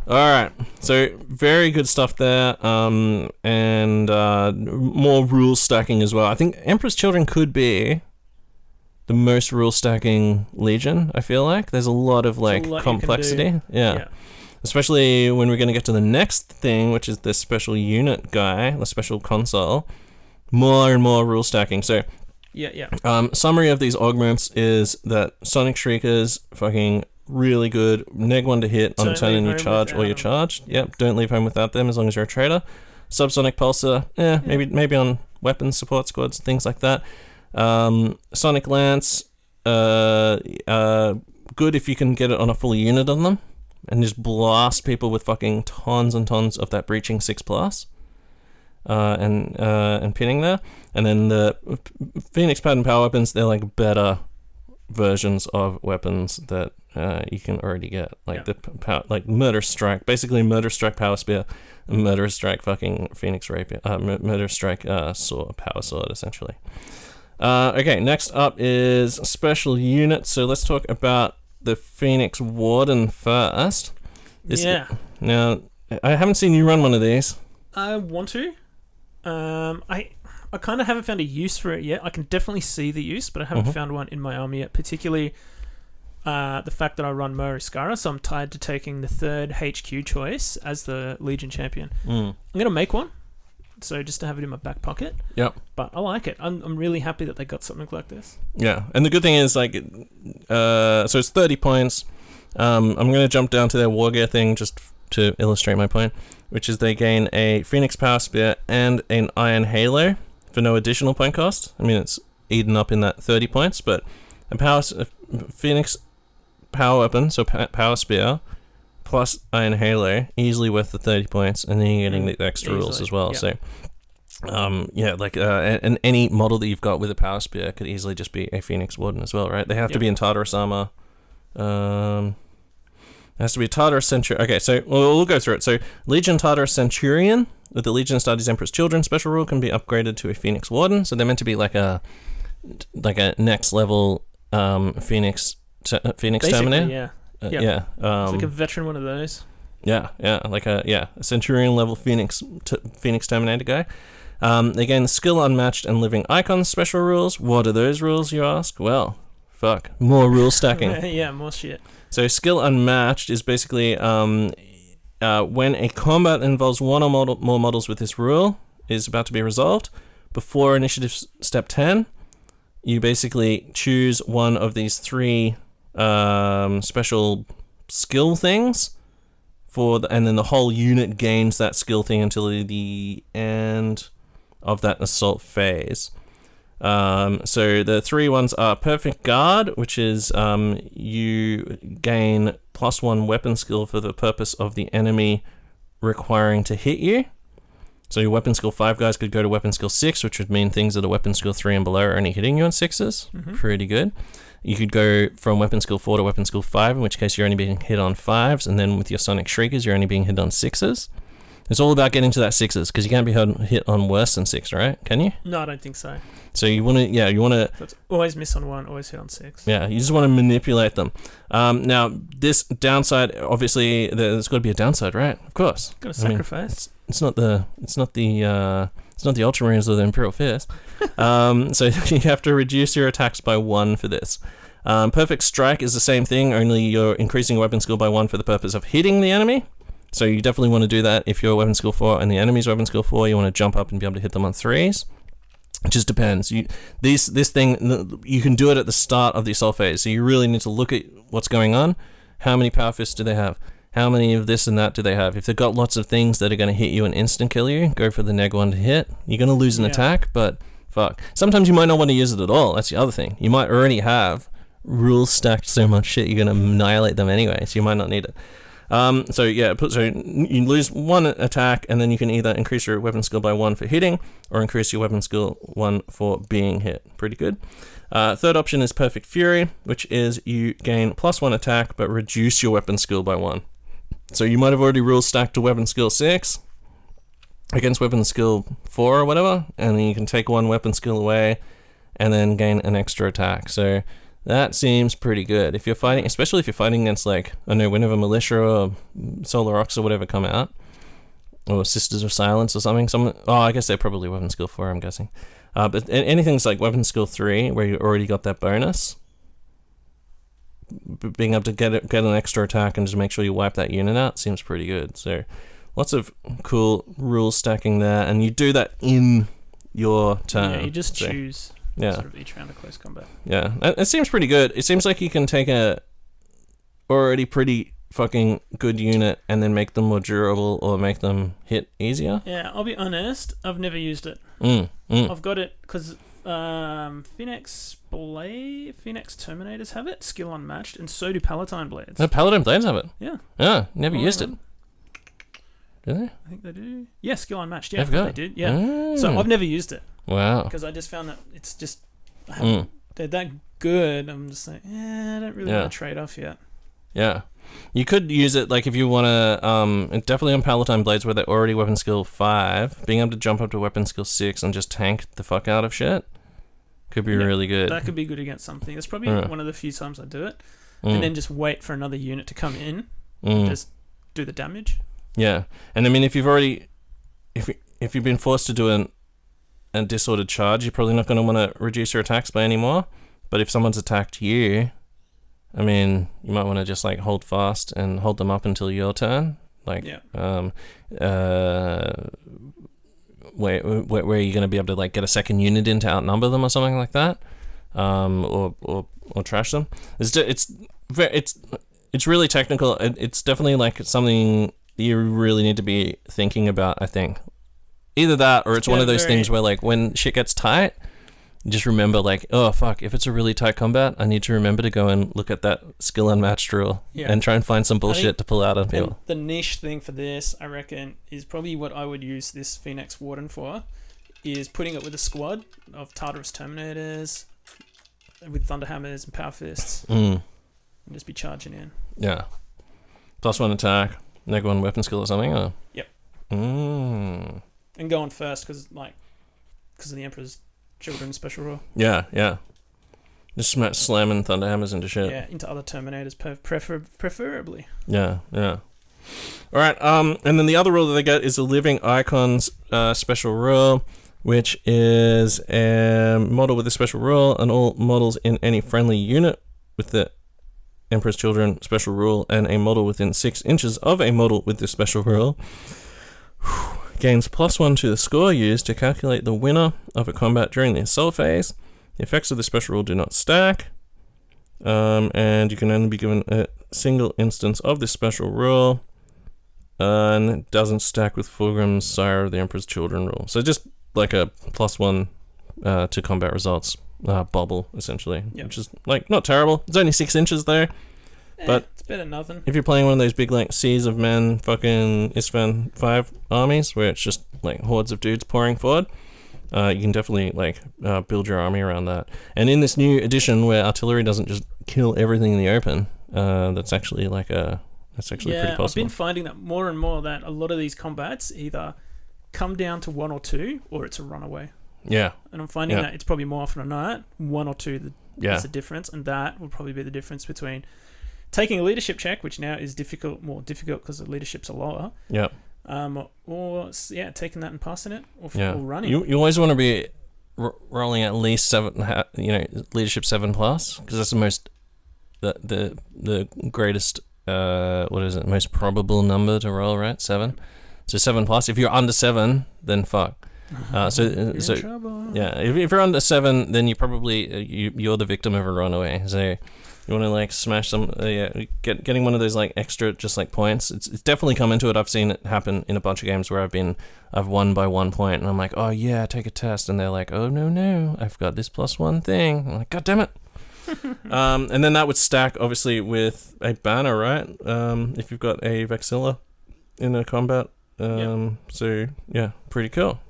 Alright, so very good stuff there, and more rule stacking as well. I think Emperor's Children could be the most rule stacking Legion, I feel like. There's a lot of like complexity. Yeah. Especially when we're going to get to the next thing, which is the special unit guy, the special console. More and more rule stacking. So, summary of these augments is that Sonic Shriekers fucking really good. Neg 1 to hit on a turn and you charge or you're charged. Yep, don't leave home without them as long as you're a traitor. Subsonic Pulsar, maybe on weapons, support squads, things like that. Sonic Lance, good if you can get it on a full unit on them and just blast people with fucking tons and tons of that breaching 6+. And pinning there. And then the Phoenix pattern power weapons, they're like better versions of weapons that you can already get. Like like Murder Strike, basically Murder Strike Power Spear, and Murder Strike fucking Phoenix Rapier, Murder Strike sword, Power Sword, essentially. Okay, next up is special units. So let's talk about the Phoenix Warden first. Now, I haven't seen you run one of these. I want to. I kind of haven't found a use for it yet. I can definitely see the use, but I haven't found one in my army yet. Particularly the fact that I run Moriscara, so I'm tied to taking the third HQ choice as the Legion champion. I'm gonna make one, so just to have it in my back pocket. Yep. But I like it. I'm really happy that they got something like this. Yeah, and the good thing is like, so it's 30 points. I'm gonna jump down to their war gear thing just to illustrate my point, which is they gain a Phoenix Power Spear and an Iron Halo for no additional point cost. I mean, it's eaten up in that 30 points, but a Phoenix Power Weapon, so Power Spear, plus Iron Halo, easily worth the 30 points, and then you're getting the extra rules as well. Yeah. So, and any model that you've got with a Power Spear could easily just be a Phoenix Warden as well, right? They have to be in Tartarus armor. It has to be Tartarus Centurion. Okay, so we'll go through it. So Legion Tartarus Centurion with the Legion Astartes Emperor's Children special rule can be upgraded to a Phoenix Warden. So they're meant to be like a next level Phoenix Terminator. Yeah. It's like a veteran one of those. Yeah, like a Centurion level Phoenix Terminator guy. They gain Skill Unmatched and Living Icons special rules. What are those rules, you ask? Well, fuck, more rule stacking. Yeah, more shit. So Skill Unmatched is basically when a combat involves one or more models with this rule is about to be resolved, before Initiative Step 10, you basically choose one of these three special skill things, and then the whole unit gains that skill thing until the end of that assault phase. So the three ones are Perfect Guard, which is you gain +1 weapon skill for the purpose of the enemy requiring to hit you. So your weapon skill 5 guys could go to weapon skill 6, which would mean things that are weapon skill 3 and below are only hitting you on 6s. Pretty good. You could go from weapon skill 4 to weapon skill 5, in which case you're only being hit on 5s, and then with your Sonic Shriekers, you're only being hit on 6s. It's all about getting to that 6s, because you can't be hit on worse than 6, right? Can you? No, I don't think so. So you want to... So it's always miss on 1, always hit on 6. Yeah, you just want to manipulate them. Now, this downside, obviously, there's got to be a downside, right? Of course. Got to sacrifice. It's not the Ultramarines or the Imperial Fist. So you have to reduce your attacks by 1 for this. Perfect Strike is the same thing, only you're increasing weapon skill by 1 for the purpose of hitting the enemy. So you definitely want to do that if you're weapon skill 4 and the enemy's weapon skill 4. You want to jump up and be able to hit them on 3s. It just depends. This thing, you can do it at the start of the assault phase. So you really need to look at what's going on. How many power fists do they have? How many of this and that do they have? If they've got lots of things that are going to hit you and instant kill you, go for the neg 1 to hit. You're going to lose an attack, but fuck. Sometimes you might not want to use it at all. That's the other thing. You might already have rules stacked so much shit you're going to annihilate them anyway, so you might not need it. So you lose 1 attack, and then you can either increase your weapon skill by 1 for hitting, or increase your weapon skill 1 for being hit. Pretty good. Third option is Perfect Fury, which is you gain +1 attack, but reduce your weapon skill by 1. So you might have already rule stacked to weapon skill 6 against weapon skill 4 or whatever, and then you can take 1 weapon skill away, and then gain an extra attack. So that seems pretty good. If you're fighting, especially if you're fighting against, like, I don't know, whenever Militia or Solar Ox or whatever come out, or Sisters of Silence or something. I guess they're probably weapon skill 4, I'm guessing. But anything's like weapon skill 3, where you already got that bonus, being able to get an extra attack and just make sure you wipe that unit out seems pretty good. So lots of cool rule stacking there, and you do that in your turn. Yeah, you just choose. Yeah. Sort of each round of close combat. Yeah, it seems pretty good. It seems like you can take a already pretty fucking good unit and then make them more durable or make them hit easier. Yeah, I'll be honest, I've never used it. I've got it because Phoenix Terminators have it, skill unmatched, and so do Palatine Blades. No, Paladin Blades have it. Yeah. Yeah, never used it. Do they? I think they do. Yeah, skill unmatched. Yeah, they did. Yeah. So I've never used it. Wow. Because I just found that it's just they're that good. I'm just like, I don't really want to trade off yet. Yeah. You could use it, like, if you want to, definitely on Palatine Blades where they're already weapon skill 5, being able to jump up to weapon skill 6 and just tank the fuck out of shit could be really good. That could be good against something. That's probably one of the few times I do it. And then just wait for another unit to come in and just do the damage. Yeah. And I mean, if you've been forced to do a disordered charge, you're probably not going to want to reduce your attacks by any more. But if someone's attacked you, I mean, you might want to just like hold fast and hold them up until your turn. Like, where you're going to be able to like get a second unit in to outnumber them or something like that, or trash them. It's really technical. It's definitely like something you really need to be thinking about. I think either that or it's one of those things where like when shit gets tight, just remember, like, oh, fuck, if it's a really tight combat, I need to remember to go and look at that skill unmatched rule and try and find some bullshit to pull out on people. The niche thing for this, I reckon, is probably what I would use this Phoenix Warden for, is putting it with a squad of Tartarus Terminators with Thunderhammers and Power Fists and just be charging in. Yeah. +1 attack, -1 weapon skill or something? Or? Yep. And going first because of the Emperor's Children special rule. Yeah. Just slamming Thunderhammers into shit. Yeah, into other Terminators preferably. Yeah. Alright, and then the other rule that they get is a Living Icons special rule, which is a model with a special rule, and all models in any friendly unit with the Emperor's Children special rule, and a model within 6 inches of a model with this special rule gains +1 to the score used to calculate the winner of a combat during the assault phase. The effects of the special rule do not stack, and you can only be given a single instance of this special rule, and it doesn't stack with Fulgrim's Sire of the Emperor's Children rule. So just like a +1 to combat results bubble, essentially, which is like not terrible. It's only 6 inches though. But it's better than nothing. If you're playing one of those big like Seas of Men fucking Isfan 5 armies where it's just like hordes of dudes pouring forward, you can definitely like build your army around that. And in this new edition where artillery doesn't just kill everything in the open, that's actually pretty possible. I've been finding that more and more that a lot of these combats either come down to 1 or 2 or it's a runaway. Yeah. And I'm finding that it's probably more often than not 1 or 2 is the difference, and that will probably be the difference between taking a leadership check, which now is more difficult because the leaderships are lower. Yeah. Or taking that and passing it, or running. You always want to be rolling at least 7, leadership 7+, because that's the most the greatest most probable number to roll, right? 7. So 7+. If you're under 7, then fuck. If you're under 7, then you probably you're the victim of a runaway. So you want to like smash some, getting one of those like extra just like points. It's definitely come into it. I've seen it happen in a bunch of games where I've won by 1 point, and I'm like, oh yeah, take a test, and they're like, oh no, I've got this +1 thing. I'm like, god damn it. And then that would stack obviously with a banner, right? If you've got a Vexilla in a combat. So yeah, pretty cool.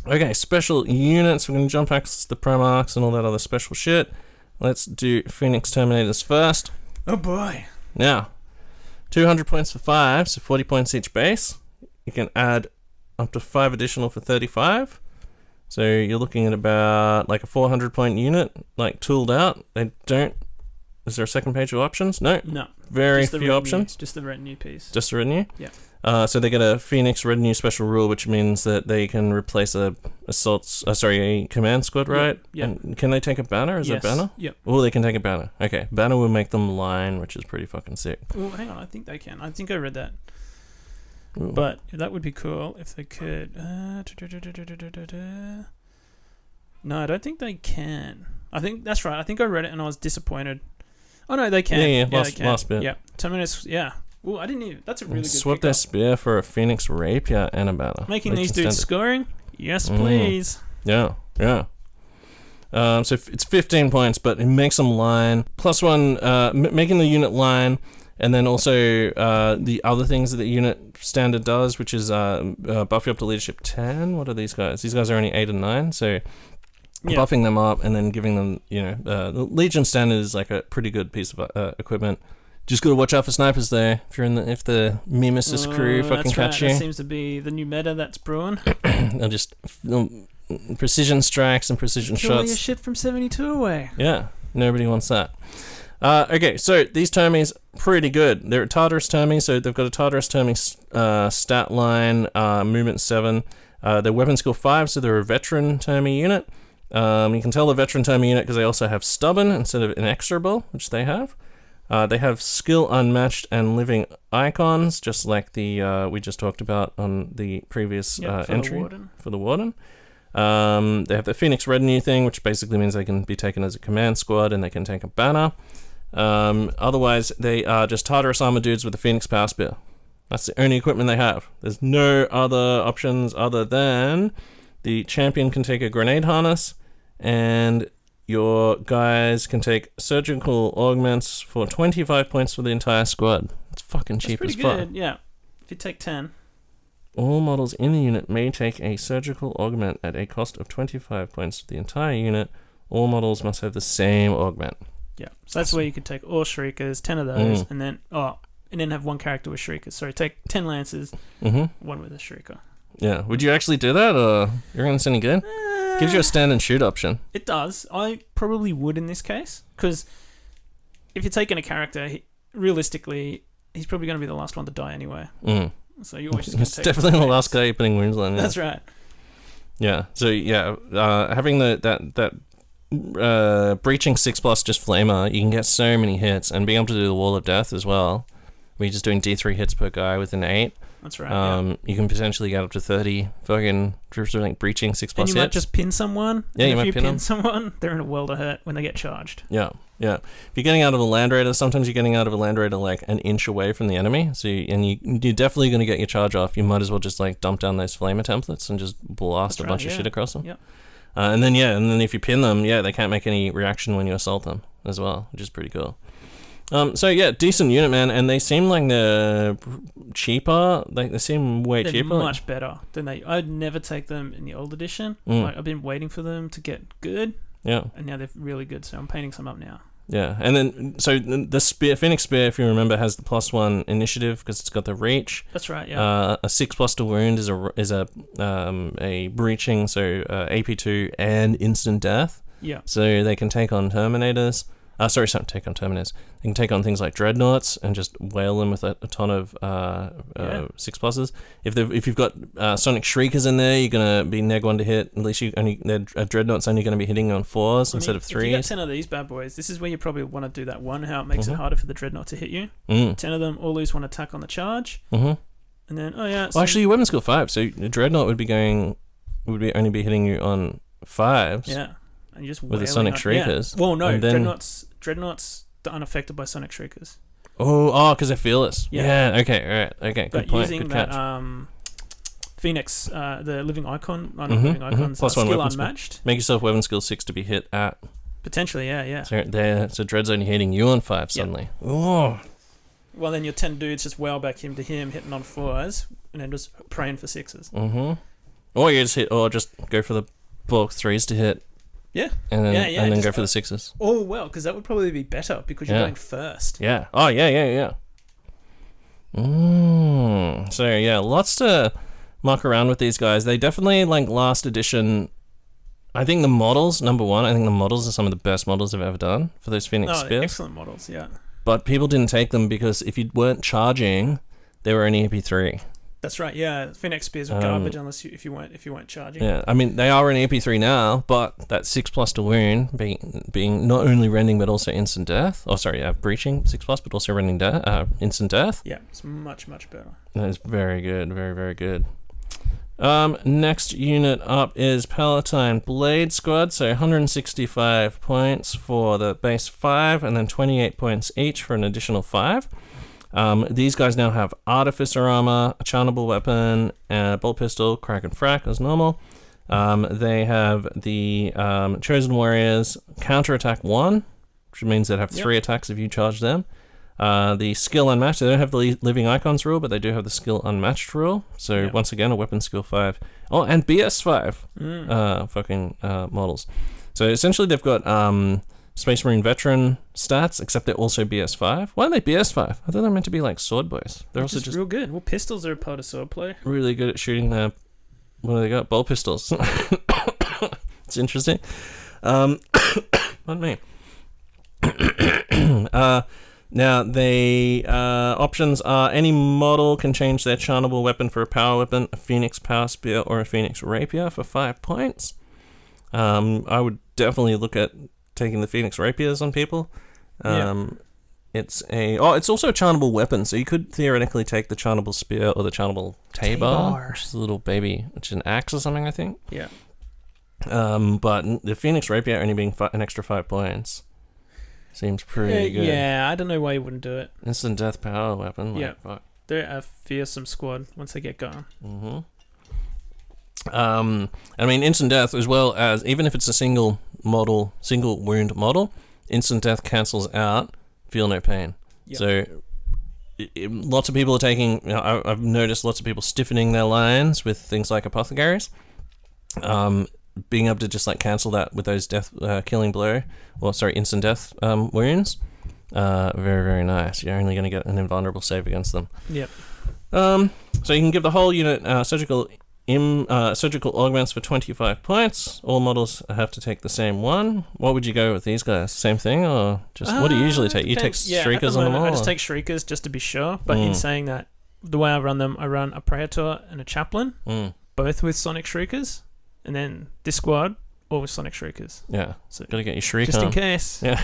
Okay, special units. We're gonna jump past the Primarchs and all that other special shit. Let's do Phoenix Terminators first. Oh boy. Now, 200 points for 5, so 40 points each base. You can add up to 5 additional for 35. So you're looking at about like a 400 point unit, like tooled out. They don't. Is there a second page of options? No. Very few options. Just the retinue piece. Just the retinue? Yeah. So they get a Phoenix retinue special rule, which means that they can replace a command squad, right? Yeah. And can they take a banner? Is it a banner? Yep. Oh, they can take a banner. Okay. Banner will make them line, which is pretty fucking sick. Oh, hang on. I think they can. I think I read that. Ooh. But that would be cool if they could. No, I don't think they can. I think that's right. I think I read it and I was disappointed. Oh no, they can. Yeah. They can. Last bit. Yeah. Terminus. Yeah. Oh, I didn't even. That's a really good. Swap their spear for a Phoenix rapier and a banner. Making these dudes scoring. Yes, please. Yeah. So it's 15 points, but it makes them line. +1, making the unit line, and then also the other things that the unit standard does, which is buff you up to leadership 10. What are these guys? These guys are only 8 and 9, so Yeah. buffing them up, and then giving them, the Legion standard is like a pretty good piece of equipment. Just gotta watch out for snipers there. If the Mimesis crew fucking catch you, that seems to be the new meta that's brewing. they'll just precision strikes and precision Kill all your shots. shit from 72 away. Yeah, nobody wants that. Okay, so these Termies, pretty good. They're a Tartarus Termi, so they've got a Tartarus Termi stat line, movement 7. They're weapon skill 5, so they're a veteran Termi unit. You can tell the veteran Termi unit because they also have stubborn instead of inexorable, which they have. They have skill unmatched and living icons, just like the we just talked about on the previous entry for the Warden. They have the Phoenix Retinue thing, which basically means they can be taken as a command squad and they can take a banner. Otherwise, they are just Tartarus armor dudes with the Phoenix Power Spear. That's the only equipment they have. There's no other options other than the champion can take a grenade harness, and your guys can take surgical augments for 25 points for the entire squad. It's fucking cheap as fuck. That's pretty good, yeah. If you take 10. All models in the unit may take a surgical augment at a cost of 25 points for the entire unit. All models must have the same augment. Yeah, so that's where you could take all Shriekers, 10 of those, and then have one character with Shriekers. Sorry, take 10 Lancers, one with a Shrieker. Yeah, would you actually do that, or you reckon it's any good? Gives you a stand and shoot option. It does. I probably would in this case, because if you're taking a character, realistically, he's probably going to be the last one to die anyway. So you always just it's definitely the last guy putting wounds on. Yeah. That's right. Yeah. So yeah, having that breaching 6+ just flamer, you can get so many hits, and being able to do the Wall of Death as well, where you're just doing D3 hits per guy with an 8. That's right. You can potentially get up to 30 fucking breaching 6+ and you hits. might just pin someone. Yeah, and you if might pin them. someone, they're in a world of hurt when they get charged. Yeah. If you're getting out of a Land Raider, sometimes you're getting out of a Land Raider like an inch away from the enemy, so you're definitely going to get your charge off. You might as well just like dump down those flamer templates and just blast a bunch of shit across them. Yep. And then if you pin them, they can't make any reaction when you assault them as well, which is pretty cool. So yeah, decent unit, man, and they seem like they're cheaper. They seem way cheaper. They're much better than they. I'd never take them in the old edition. Like I've been waiting for them to get good. Yeah. And now they're really good, so I'm painting some up now. Yeah, and then so the spear, Phoenix Spear, if you remember, has the +1 initiative because it's got the reach. That's right. Yeah. A 6+ to wound is a breaching, so AP2 and instant death. Yeah. So they can take on Terminators. Take on Terminators. They can take on things like Dreadnoughts and just whale them with a ton of 6+s. If you've got Sonic Shriekers in there, you're gonna be neg 1 to hit. At least Dreadnought's only gonna be hitting on 4s instead of 3s. If you got 10 of these bad boys, this is where you probably want to do that one. How it makes it harder for the Dreadnought to hit you. 10 of them all lose 1 attack on the charge. And then actually, your weapon skill 5, so Dreadnought would only be hitting you on 5s. Yeah. And you just with the Sonic Shriekers. Yeah. Well, no, Dreadnoughts are unaffected by Sonic Shriekers. Because they're fearless. Yeah. Okay. All right. Okay. But Good point. using Good that catch. Phoenix, the living icon, living icons, +1 skill weapon unmatched. Skill. Make yourself weapon skill 6 to be hit at. Potentially, yeah. So Dread's only hitting you on 5 suddenly. Yep. Oh. Well, then your 10 dudes just whale back him to him, hitting on 4s, and then just praying for 6s. Or you just go for the bulk 3s to hit. Yeah. And then go for the 6s. Oh, well, because that would probably be better because you're going first. Yeah. Oh, yeah. So, yeah, lots to muck around with these guys. They definitely, like, last edition, I think the models, number one, are some of the best models I've ever done for those Phoenix Spears. Excellent models, yeah. But people didn't take them because if you weren't charging, they were only EP3. That's right, yeah. Phoenix Spears were garbage if you weren't charging. Yeah, I mean they are an EP3 now, but that 6+ to wound being not only rending but also instant death. Oh, sorry, breaching 6+, but also rending instant death. Yeah, it's much better. That is very good, very very good. Next unit up is Palatine Blade Squad, so 165 points for the base 5, and then 28 points each for an additional 5. These guys now have Artificer armor, a charnable weapon, a bolt pistol, crack and frack as normal. They have the Chosen Warriors counterattack 1, which means they have 3 attacks if you charge them. The skill unmatched, they don't have the living icons rule, but they do have the skill unmatched rule. So once again, a weapon skill 5. Oh, and BS 5 models. So essentially they've got Space Marine veteran stats, except they're also BS 5. Why are they BS 5? I thought they were meant to be like sword boys. They're also just real good. Well, pistols are a part of sword play. Really good at shooting their, what do they got? Bolt pistols. It's interesting. Pardon me. Now, the options are any model can change their charnable weapon for a power weapon, a Phoenix Power Spear, or a Phoenix Rapier for 5 points. I would definitely look at taking the Phoenix Rapiers on people. It's also a charnable weapon, so you could theoretically take the charnable spear or the charnable Tabor, which is a little baby, which is an axe or something, I think. Yeah. But the Phoenix Rapier only being an extra 5 points seems pretty good. Yeah, I don't know why you wouldn't do it. Instant death power weapon. Fuck. They're a fearsome squad once they get going. Mm-hmm. I mean, instant death, as well as, even if it's a single wound model, instant death cancels out feel no pain. Yep. So lots of people are taking, I've noticed lots of people stiffening their lines with things like apothecaries. Being able to just like cancel that with those instant death wounds. Very, very nice. You're only going to get an invulnerable save against them. Yep. So you can give the whole unit surgical augments for 25 points. All models have to take the same one. What would you go with these guys? Same thing, or just what do you usually take? You take Shriekers on them all? I just take Shriekers just to be sure. But in saying that, the way I run them, I run a Praetor and a Chaplain, both with Sonic Shriekers, and then this squad all with Sonic Shriekers. Yeah, so gotta get your Shriek just on. in case. Yeah.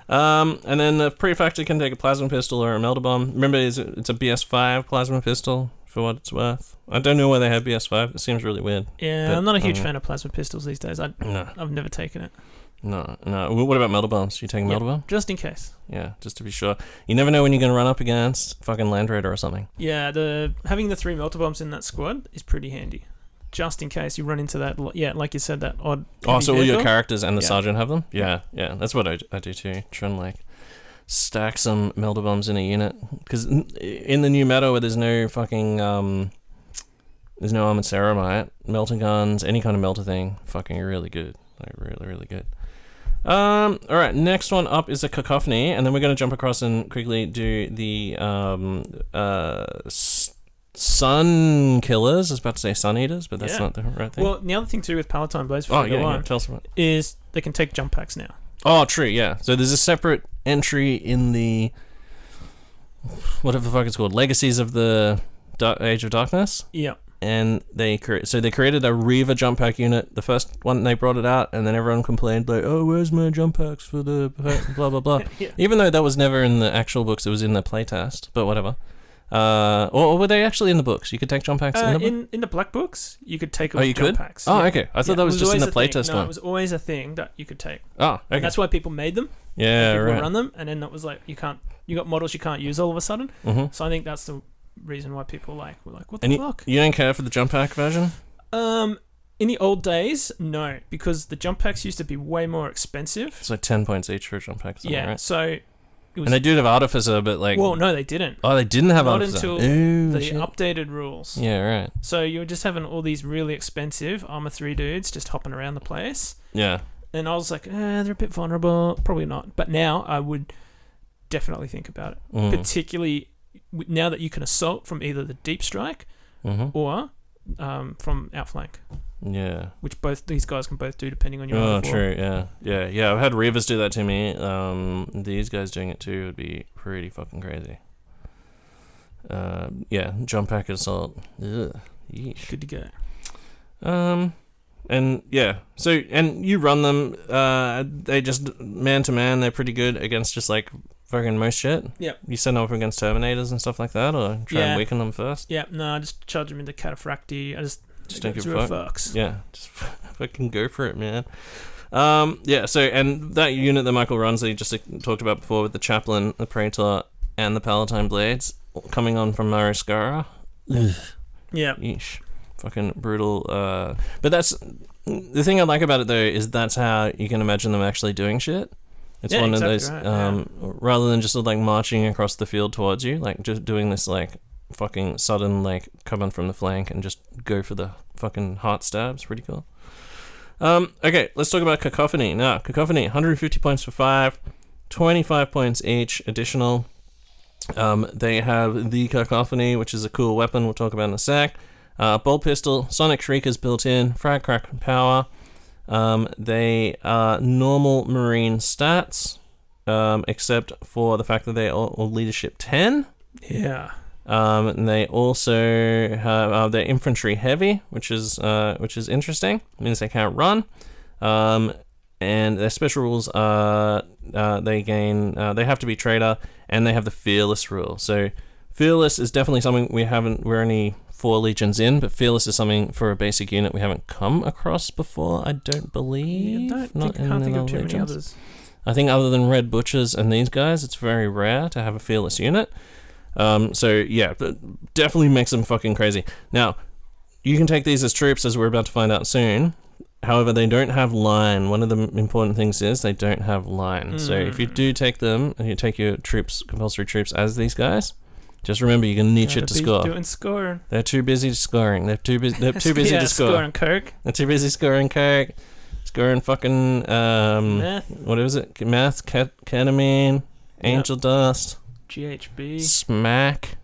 And then the prefecture can take a plasma pistol or a melter bomb. Remember, it's a BS5 plasma pistol for what it's worth. I don't know why they have BS5. It seems really weird. Yeah, but I'm not a huge fan of plasma pistols these days. I've never taken it. No. What about melter bombs? You taking melter bomb? Just in case. Yeah, just to be sure. You never know when you're going to run up against fucking Land Raider or something. Yeah, having the 3 melter bombs in that squad is pretty handy. Just in case you run into that, like you said, that odd. So all your characters and the sergeant have them? Yeah. That's what I do too. Try and like stack some melter bombs in a unit, because in the new meta where there's no fucking there's no armored ceramite, melter guns, any kind of melter thing, fucking really good, like really, really good. All right, next one up is a Cacophony, and then we're going to jump across and quickly do the Sun Killers. I was about to say Sun Eaters, but that's not the right thing. Well, the other thing too with Palatine Blades tell us about it. Is they can take jump packs now. Oh, true, yeah. So there's a separate entry in the whatever the fuck it's called, Legacies of the Age of Darkness. Yeah. And they created a Reaver jump pack unit. The first one they brought it out, and then everyone complained like, "Oh, where's my jump packs for the blah blah blah?" Even though that was never in the actual books, it was in the playtest. But whatever. Or were they actually in the books? You could take jump packs in the book? In the black books, you could take jump packs. Oh, okay. I thought that was just in the playtest one. No, it was always a thing that you could take. Oh, okay. And that's why people made them. Yeah, people right. run them, and then that was like, you got models you can't use all of a sudden. Mm-hmm. So I think that's the reason why people were like, what the fuck? You don't care for the jump pack version? In the old days, no, because the jump packs used to be way more expensive. It's like 10 points each for a jump pack. Right? So. And they do have Artificer, but like... Well, no, they didn't. Oh, they didn't have Not Artificer? Not until the updated rules. Yeah, right. So you were just having all these really expensive Armor 3 dudes just hopping around the place. Yeah. And I was like, they're a bit vulnerable. Probably not. But now I would definitely think about it. Particularly now that you can assault from either the deep strike or from outflank. Yeah. Which both these guys can both do depending on your Oh, true, yeah. I've had Reavers do that to me. These guys doing it too would be pretty fucking crazy. Jump pack assault. Ugh. Yeesh. Good to go. And yeah, so, and you run them, they just, man to man, they're pretty good against just like fucking most shit. Yep. You send them up against Terminators and stuff like that, or try and weaken them first? Yeah, no, I just charge them into Cataphracti. I just don't give a fuck. Fucks. Yeah, just fucking go for it, man. So, and that unit that Michael runs that you just talked about before with the Chaplain, the Praetor, and the Palatine Blades coming on from Mariscara. Yeah. Yeesh. Fucking brutal. But that's the thing I like about it though, is that's how you can imagine them actually doing shit. It's Yeah, one exactly of those, right, yeah. rather than just like marching across the field towards you, like just doing this like fucking sudden like come on from the flank and just go for the fucking heart stabs. Pretty cool. Okay, let's talk about Cacophony. Now, Cacophony, 150 points for 5, 25 points each additional. They have the Cacophony, which is a cool weapon we'll talk about in a sec. Bolt pistol, sonic shriekers built in, frag crack power. They are normal marine stats, except for the fact that they are all leadership 10. Yeah. And they also have their infantry heavy, which is interesting. It means they can't run. And their special rules are they have to be traitor, and they have the fearless rule. So fearless is definitely something we're only 4 legions in, but fearless is something for a basic unit we haven't come across before, I don't believe. I can't think of too many others. I think other than Red Butchers and these guys, it's very rare to have a fearless unit. So yeah, definitely makes them fucking crazy. Now, you can take these as troops, as we're about to find out soon. However, they don't have line. One of the important things is they don't have line. So if you do take them, and you take your troops, compulsory troops, as these guys, just remember you're gonna need shit to score. Doing scoring. They're too busy scoring. They're too busy to score. Scoring Kirk. They're too busy scoring Kirk. Scoring fucking Meth. What is it? Meth, ketamine, angel dust, GHB. smack.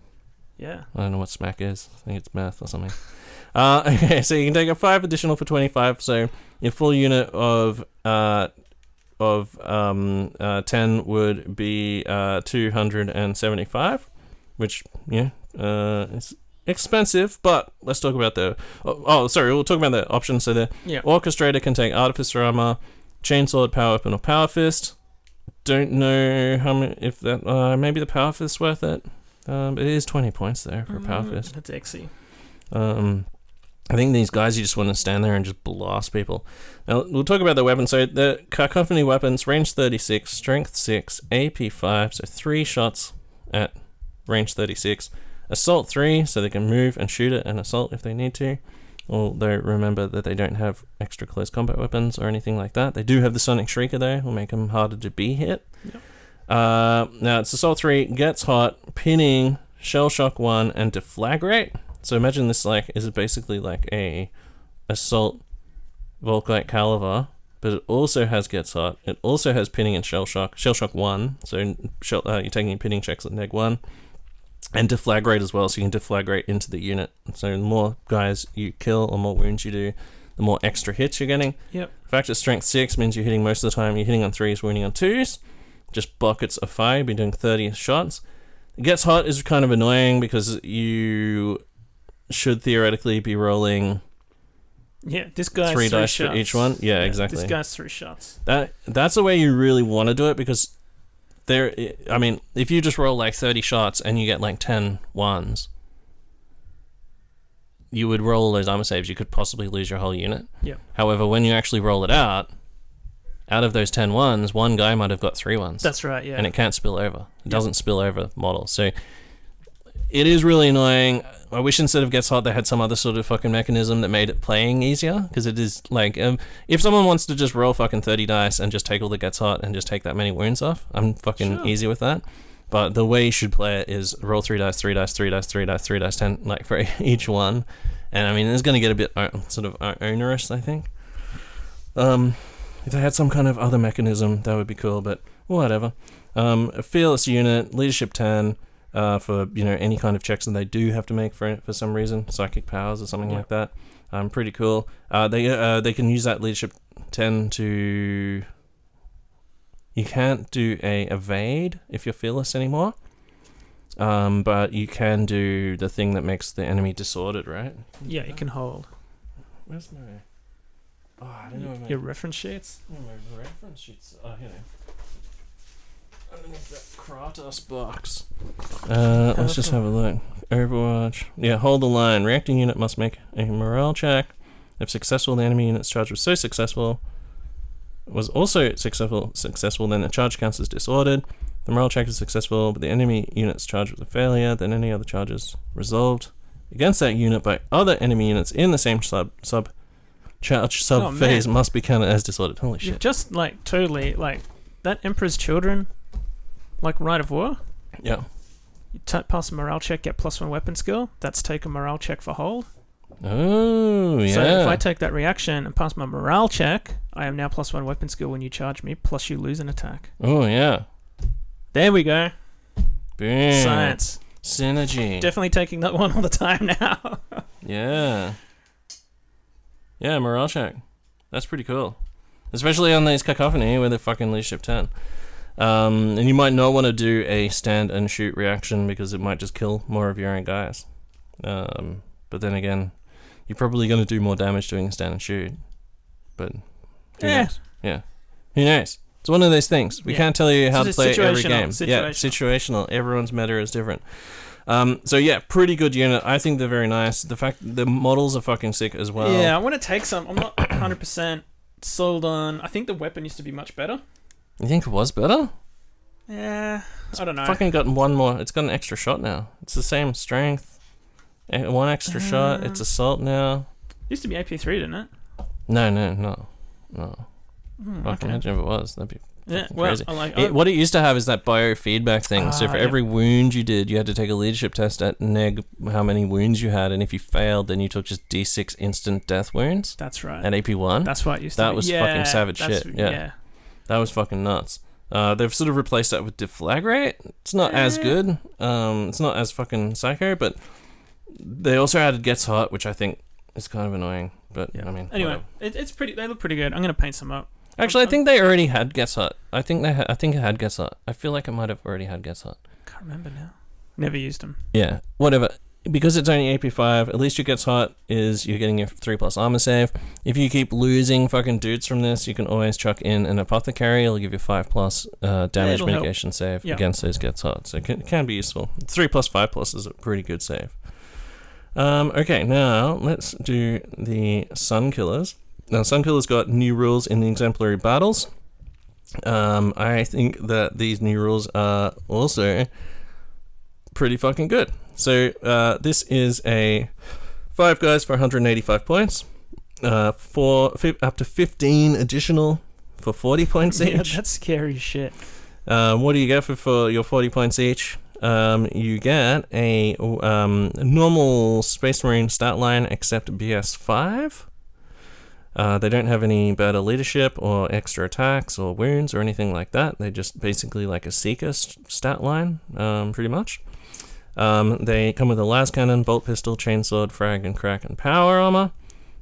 Yeah. I don't know what smack is. I think it's meth or something. Okay, so you can take a 5 additional for 25. So your full unit of 10 would be 275, which is expensive. But let's talk about we'll talk about the options. So the Orchestrator can take Artificer Armor, Chainsword, Power Weapon, or Power Fist. Don't know how many, if that maybe the Power Fist's worth it. It is 20 points there for a Power Fist. That's XC. I think these guys, you just want to stand there and just blast people. Now, we'll talk about the weapons. So the Cacophony weapons, range 36, strength 6, AP 5, so 3 shots at range 36. Assault 3, so they can move and shoot it and assault if they need to. Although, remember that they don't have extra close combat weapons or anything like that. They do have the Sonic Shrieker, though, will make them harder to be hit. Yep. Now, it's Assault 3, Gets Hot, Pinning, Shell Shock 1, and Deflagrate. So imagine this is basically like a Assault Volkite Caliber, but it also has Gets Hot. It also has Pinning and Shell Shock 1, so you're taking your pinning checks at neg 1. And Deflagrate as well, so you can deflagrate into the unit. So the more guys you kill or more wounds you do, the more extra hits you're getting. Yep. The fact that strength 6 means you're hitting most of the time. You're hitting on 3s, wounding on 2s. Just buckets of fire, you'll be doing 30 shots. It Gets Hot is kind of annoying because you should theoretically be rolling this guy's 3 dice shots. for each one. Yeah, exactly. This guy's 3 shots. That's the way you really want to do it, because if you just roll like 30 shots and you get like 10 ones, you would roll all those armor saves. You could possibly lose your whole unit. Yeah. However, when you actually roll it out of those 10 ones, one guy might have got 3 ones. That's right, yeah. And it can't spill over. It doesn't spill over models. So it is really annoying. I wish instead of Gets Hot they had some other sort of fucking mechanism that made it playing easier, because it is like, if someone wants to just roll fucking 30 dice and just take all the Gets Hot and just take that many wounds off, I'm fucking easy with that. But the way you should play it is roll 3 dice, 3 dice, 3 dice, 3 dice, 3 dice, 10, like for each one. And I mean, it's going to get a bit sort of onerous, I think. If they had some kind of other mechanism, that would be cool, but whatever. A fearless unit, leadership 10, for any kind of checks that they do have to make for some reason, psychic powers or something like that. Pretty cool. They can use that leadership 10 to. You can't do a evade if you're fearless anymore, but you can do the thing that makes the enemy disordered, right? Yeah, you can hold. Where's my? Oh, I don't know. Your reference sheets. Oh, my reference sheets. Oh, here. Underneath that Kratos box. Let's just have a look. Overwatch. Yeah, hold the line. Reacting unit must make a morale check. If successful, the enemy unit's charge was also successful, then the charge counts as disordered. The morale check is successful, but the enemy unit's charge was a failure, then any other charges resolved against that unit by other enemy units in the same phase must be counted as disordered. Holy shit. You've just totally that Emperor's Children, like Rite of War, Yeah. you pass a morale check, get +1 weapon skill. That's take a morale check for hold. Oh, yeah. So if I take that reaction and pass my morale check, I am now +1 weapon skill when you charge me, plus you lose an attack. Oh, yeah. There we go. Boom. Science. Synergy. Definitely taking that one all the time now. Yeah. Yeah, morale check. That's pretty cool. Especially on these Cacophony where they're fucking leadership 10. And you might not want to do a stand and shoot reaction because it might just kill more of your own guys. But then again, you're probably going to do more damage doing a stand and shoot. But who knows? Yeah. Who knows? It's one of those things. We can't tell you how to play every game. Yeah, situational. Everyone's meta is different. So yeah, pretty good unit. I think they're very nice. The fact the models are fucking sick as well. Yeah, I want to take some. I'm not 100% sold on. I think the weapon used to be much better. You think it was better? Yeah, I don't know. Fucking got one more. It's got an extra shot now. It's the same strength. One extra shot. It's assault now. Used to be AP3, didn't it? No. Okay. Imagine if it was. That'd be crazy. What it used to have is that biofeedback thing. So for every wound you did, you had to take a leadership test at neg how many wounds you had, and if you failed, then you took just D6 instant death wounds. That's right. At AP1. That's what it used to be. That was fucking savage shit. Yeah. That was fucking nuts. They've sort of replaced that with deflagrate. It's not as good. It's not as fucking psycho, but they also added Gets Hot, which I think is kind of annoying. But I mean, anyway, it's pretty. They look pretty good. I'm gonna paint some up. Actually, I think they already had Gets Hot. I think it had Gets Hot. I feel like it might have already had Gets Hot. Can't remember now. Never used them. Yeah, whatever. Because it's only AP5, at least your Gets Hot is you're getting your 3+ armor save. If you keep losing fucking dudes from this, you can always chuck in an Apothecary. It'll give you 5+ damage mitigation save against those Gets Hot. So it can be useful. 3+, 5+ is a pretty good save. Okay, now let's do the Sun Killers. Now, Sun Killers got new rules in the exemplary battles. I think that these new rules are also pretty fucking good. So this is a 5 guys for 185 points, for up to 15 additional for 40 points each. That's scary shit. What do you get for your 40 points each? You get a normal Space Marine stat line except BS5. They don't have any better leadership or extra attacks or wounds or anything like that. They're just basically like a Seeker stat line, pretty much. They come with a las cannon, bolt pistol, chainsword, frag and crack, and power armor.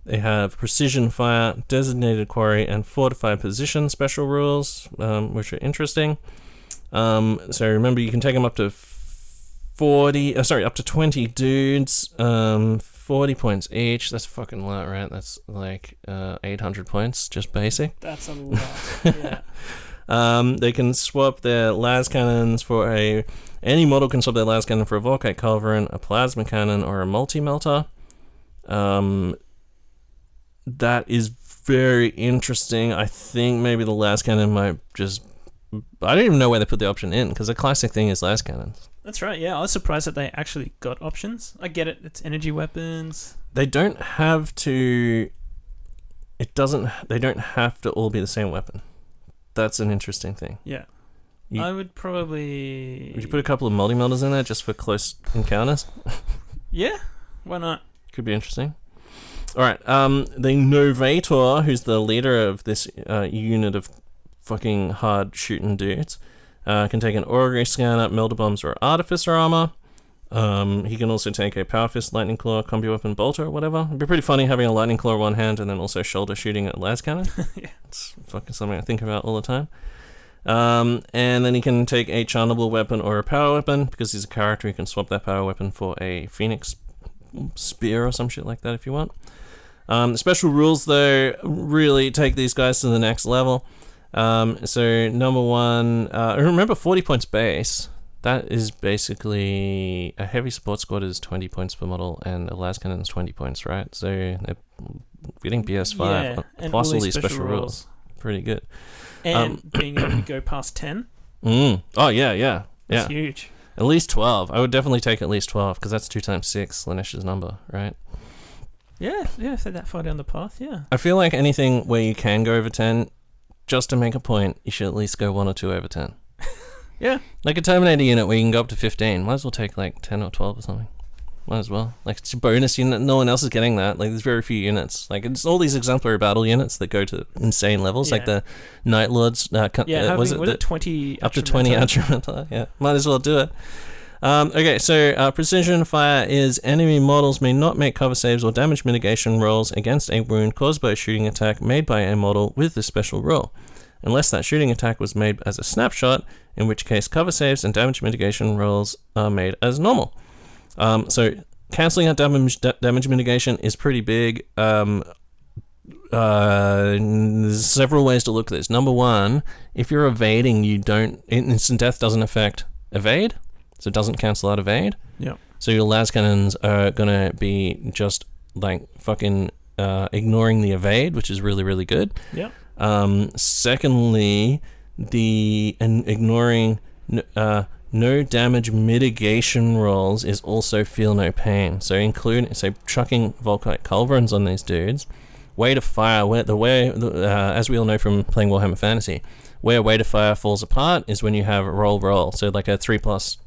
They have precision fire, designated quarry, and fortified position special rules, which are interesting. So remember, you can take them up to 20 dudes, 40 points each. That's fucking a lot, right? That's like 800 points, just basic. That's a lot, yeah. They can swap their las cannons for any model can swap their las cannon for a Volkite Culverin, a plasma cannon, or a multi-melter. That is very interesting. I think maybe the las cannon might just... I don't even know where they put the option in, because the classic thing is las cannons. That's right, yeah. I was surprised that they actually got options. I get it, it's energy weapons. They don't have to... They don't have to all be the same weapon. That's an interesting thing. Yeah. I would probably... Would you put a couple of multi-melters in there just for close encounters? Yeah, why not? Could be interesting. Alright, the Novator, who's the leader of this unit of fucking hard shooting dudes, can take an Augury Scanner, Melter Bombs, or Artificer Armor. He can also take a Power Fist, Lightning Claw, Combi Weapon, Bolter, or whatever. It'd be pretty funny having a Lightning Claw in one hand and then also shoulder shooting a las cannon. Yeah. It's fucking something I think about all the time. And then he can take a Charnable Weapon or a Power Weapon. Because he's a character, he can swap that Power Weapon for a Phoenix Spear or some shit like that if you want. The special rules, though, really take these guys to the next level. So, number one, remember 40 points base. That is basically a heavy support squad is 20 points per model, and a las cannon is 20 points, right? So, they're getting BS5 plus all these special rules. Pretty good. And being able to go past 10. Oh, yeah. That's huge. At least 12. I would definitely take at least 12, because that's 2 times 6, Lanesh's number, right? Yeah, so that far down the path, yeah. I feel like anything where you can go over 10, just to make a point, you should at least go 1 or 2 over 10. Yeah. Like a Terminator unit where you can go up to 15. Might as well take like 10 or 12 or something. Might as well. Like, it's a bonus unit. No one else is getting that. Like, there's very few units. Like, it's all these exemplary battle units that go to insane levels. Like the Night Lords. Was it 20? Up to 20 Attramentar. Yeah. Might as well do it. Okay, so precision fire is enemy models may not make cover saves or damage mitigation rolls against a wound caused by a shooting attack made by a model with this special roll, unless that shooting attack was made as a snapshot, in which case cover saves and damage mitigation rolls are made as normal. So cancelling out damage mitigation is pretty big. There's several ways to look at this. Number one, if you're evading, instant death doesn't affect evade, so it doesn't cancel out evade. Yeah. So your las cannons are gonna be just like fucking ignoring the evade, which is really, really good. Yeah. Secondly, ignoring no damage mitigation rolls is also feel no pain. So chucking Volkite Culverins on these dudes. Way to fire, as we all know from playing Warhammer Fantasy, where way to fire falls apart is when you have roll. So like a 3+,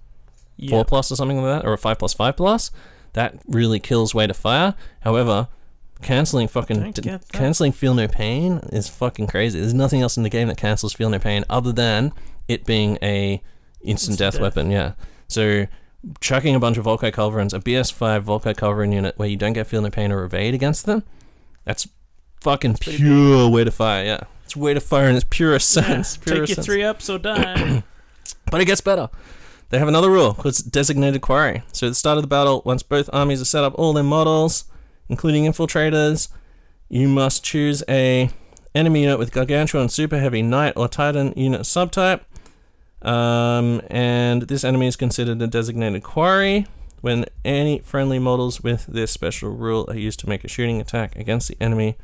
4+ or something like that, or a 5+, 5+. That really kills way to fire. However, cancelling feel no pain is fucking crazy. There's nothing else in the game that cancels feel no pain other than it being a instant death weapon. Yeah. So chucking a bunch of Volkite Culverins, a BS5 Volkite Culverin unit where you don't get feel no pain or evade against them, that's fucking pure way to fire. Yeah. It's way to fire in its purest sense. Take your 3 ups or die. But it gets better. They have another rule called designated quarry. So at the start of the battle, once both armies have set up all their models, including infiltrators, you must choose a enemy unit with Gargantuan, Super Heavy, Knight, or Titan unit subtype. And this enemy is considered a designated quarry when any friendly models with this special rule are used to make a shooting attack against the enemy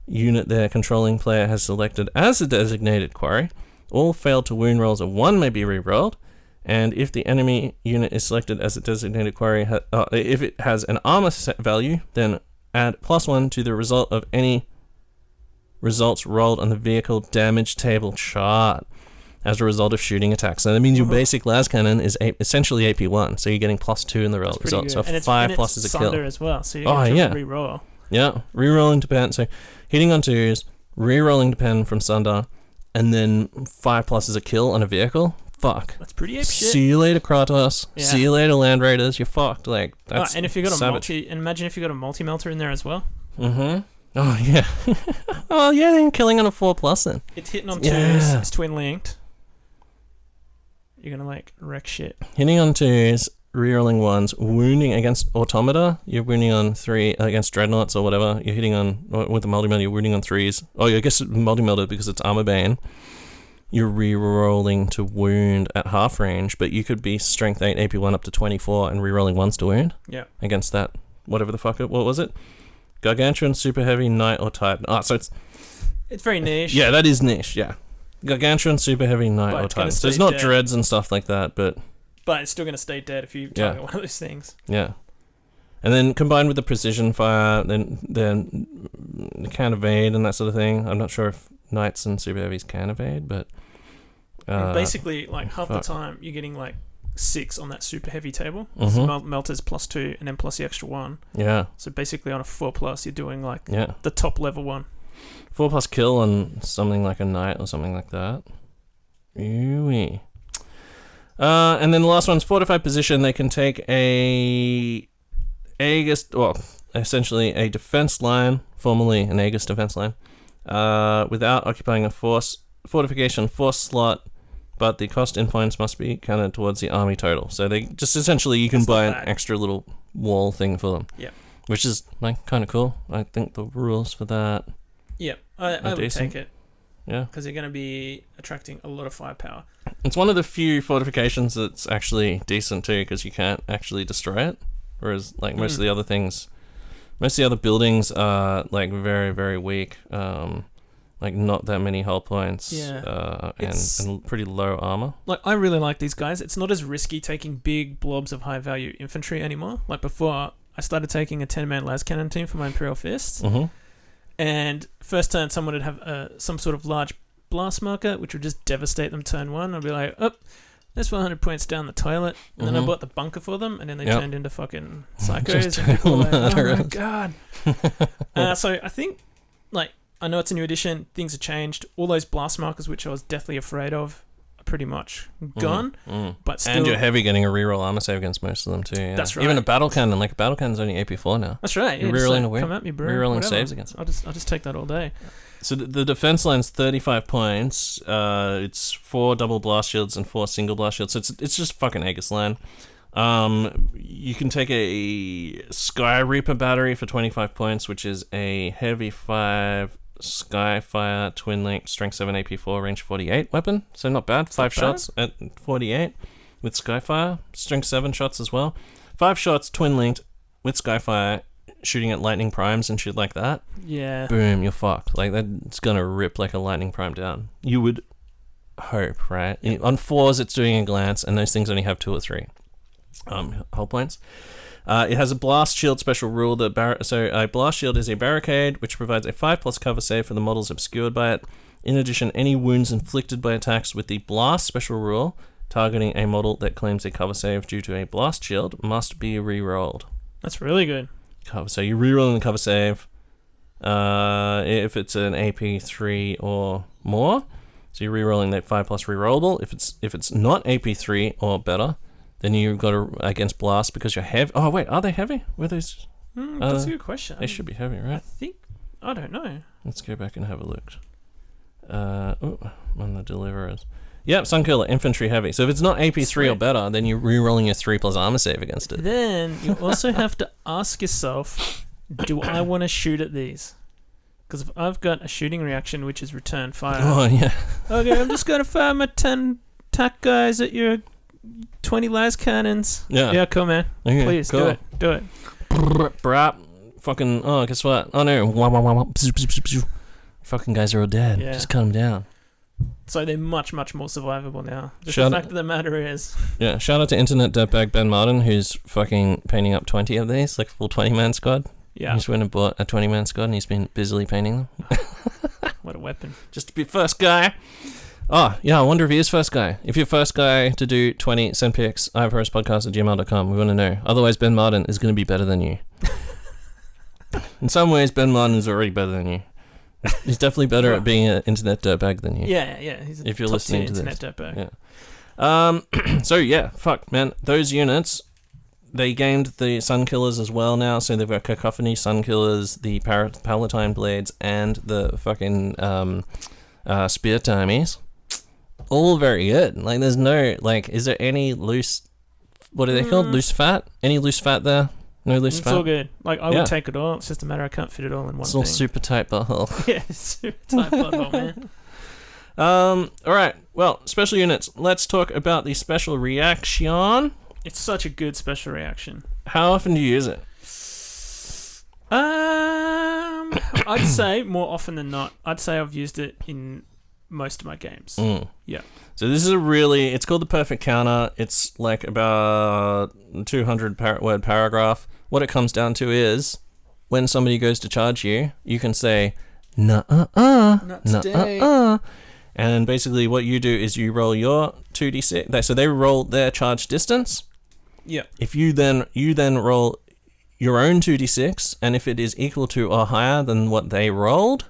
unit their controlling player has selected as a designated quarry. All failed to wound rolls of 1 may be re-rolled, and if the enemy unit is selected as a designated quarry, if it has an armor set value, then add +1 to the result of any results rolled on the vehicle damage table chart as a result of shooting attacks. So that means your basic las cannon is essentially AP1, so you're getting +2 in the result. So 5+ is a kill. As well, so you can re-roll. Yeah, re-rolling to pen. So hitting on 2s, re-rolling to pen from Sunder, and then 5+ is a kill on a vehicle. Fuck. That's pretty ape shit. See you later, Kratos. Yeah. See you later, Land Raiders. You're fucked. Like, that's and if you got savage. imagine if you got a multi-melter in there as well. Mm-hmm. Oh yeah. Oh yeah, then killing on a 4+ then. It's hitting on 2s. It's twin linked. You're gonna like wreck shit. Hitting on 2s, rerolling 1s, wounding against automata. You're wounding on 3 against dreadnoughts or whatever. You're hitting on with the multi-melter. You're wounding on 3s. Oh, I guess multi-melter because it's armor bane. You're re-rolling to wound at half range, but you could be strength 8 AP1 up to 24 and re-rolling 1s to wound. Yeah. Against that, whatever the fuck what was it? Gargantuan, Super Heavy, Knight, or Titan. Oh, so it's very niche. Yeah, that is niche. Yeah. Gargantuan, Super Heavy, Knight, or Titan. So it's not dead. Dreads and stuff like that, but it's still gonna stay dead if you target one of those things. Yeah. And then combined with the precision fire, then the can evade and that sort of thing. I'm not sure if Knights and Super Heavies can evade, but basically, like half the time you're getting like 6 on that Super Heavy table. Mm-hmm. Melters +2 and then plus the extra 1. Yeah. So basically on a 4+, you're doing like the top level one. 4+ kill on something like a Knight or something like that. Ooh-wee. And then the last one's fortified position. They can take essentially a defense line, formerly an Aegis defense line, without occupying a fortification force slot, but the cost in points must be counted towards the army total. So they just essentially you can buy an extra little wall thing for them. Yeah. Which is like kind of cool. I think the rules for that. Yeah, I would take it. Yeah. Because they're going to be attracting a lot of firepower. It's one of the few fortifications that's actually decent too, because you can't actually destroy it. Whereas like most of the other things, most of the other buildings are like very, very weak. Like not that many hull points. Yeah. And pretty low armor. Like I really like these guys. It's not as risky taking big blobs of high value infantry anymore. Like before, I started taking a 10-man las cannon team for my Imperial Fists. Mm-hmm. And first turn, someone would have some sort of large blast marker, which would just devastate them turn one. I'd be like, oh, there's 400 points down the toilet. And then I bought the bunker for them, and then they turned into fucking psychos. And people were like, oh my god. So I think, like, I know it's a new edition, things have changed. All those blast markers, which I was deathly afraid of, are pretty much gone. But still, and you're heavy getting a reroll armor save against most of them too. Yeah. That's right. Even a battle cannon, like a battle cannon's only AP4 now. That's right. You're Yeah, rerolling like, away. come at me, bro. Rerolling Whatever. saves against. I'll just take that all day. So the defense line's 35 points. It's 4 double blast shields and 4 single blast shields. So it's just fucking Aegis line. You can take a Sky Reaper battery for 25 points, which is a heavy 5 Skyfire twin link strength 7 AP4 range 48 weapon. So not bad. 5 shots at 48 with Skyfire. Strength 7 shots as well. 5 shots twin linked with Skyfire, shooting at lightning primes and shit like that. Yeah. Boom, you're fucked. Like, that's gonna rip like a lightning prime down. You would hope, right? On 4s, it's doing a glance, and those things only have 2 or 3 hull points. It has a blast shield special rule. So a blast shield is a barricade which provides a 5+ cover save for the models obscured by it. In addition, any wounds inflicted by attacks with the blast special rule targeting a model that claims a cover save due to a blast shield must be re-rolled. That's really good. So you're re-rolling the cover save if it's an AP3 or more. So you're re-rolling that 5+ re-rollable. If it's not AP3 or better, then you've got to against blast because you're heavy. Oh wait, are they heavy? Were those? That's a good question. They should be heavy, right? I don't know. Let's go back and have a look. On the deliverers. Yep, Sunkiller, infantry heavy. So if it's not AP3 or better, then you're re-rolling your 3+ armor save against it. Then you also have to ask yourself, do I want to shoot at these? Because if I've got a shooting reaction, which is return fire. Oh yeah. Okay, I'm just going to fire my 10 tack guys at your 20 las cannons. Yeah, cool, man. Okay, please, cool. do it. Brap. Fucking, oh, guess what? Oh no. Fucking guys are all dead. Yeah. Just cut them down. So they're much, much more survivable now. Just Shout the fact of the matter is. Yeah, shout out to Internet Dirtbag Ben Martin, who's fucking painting up 20 of these, like a full 20-man squad. Yeah. He's went and bought a 20-man squad and he's been busily painting them. What a weapon. Just to be first guy. Oh, yeah, I wonder if he is first guy. If you're first guy to do 20, send pics, IIIrd@gmail.com. We want to know. Otherwise, Ben Martin is going to be better than you. In some ways, Ben Martin is already better than you. He's definitely better at being an internet dirtbag than you. Yeah. He's a if you're top listening to tier this. internet dirtbag. Yeah. So yeah, fuck, man. Those units, they gained the Sun Killers as well now. So they've got Cacophony, Sun Killers, the Palatine Blades, and the fucking Spear Timies. All very good. Like, there's no, like, is there any loose, what are they called? Loose fat? Any loose fat there? No loose fat? It's all good. Like, I would take it all. It's just a matter I can't fit it all in one It's thing. all super tight butthole. Yeah, super tight butthole, man. Alright. Well, special units. Let's talk about the special reaction. It's such a good special reaction. How often do you use it? I'd say more often than not. I'd say I've used it in most of my games. Yeah. So this is it's called the perfect counter. It's like about 200 word paragraph. What it comes down to is when somebody goes to charge you, you can say, not today. And basically what you do is you roll your 2d6. So they roll their charge distance. Yeah. If you then roll your own 2d6, and if it is equal to or higher than what they rolled,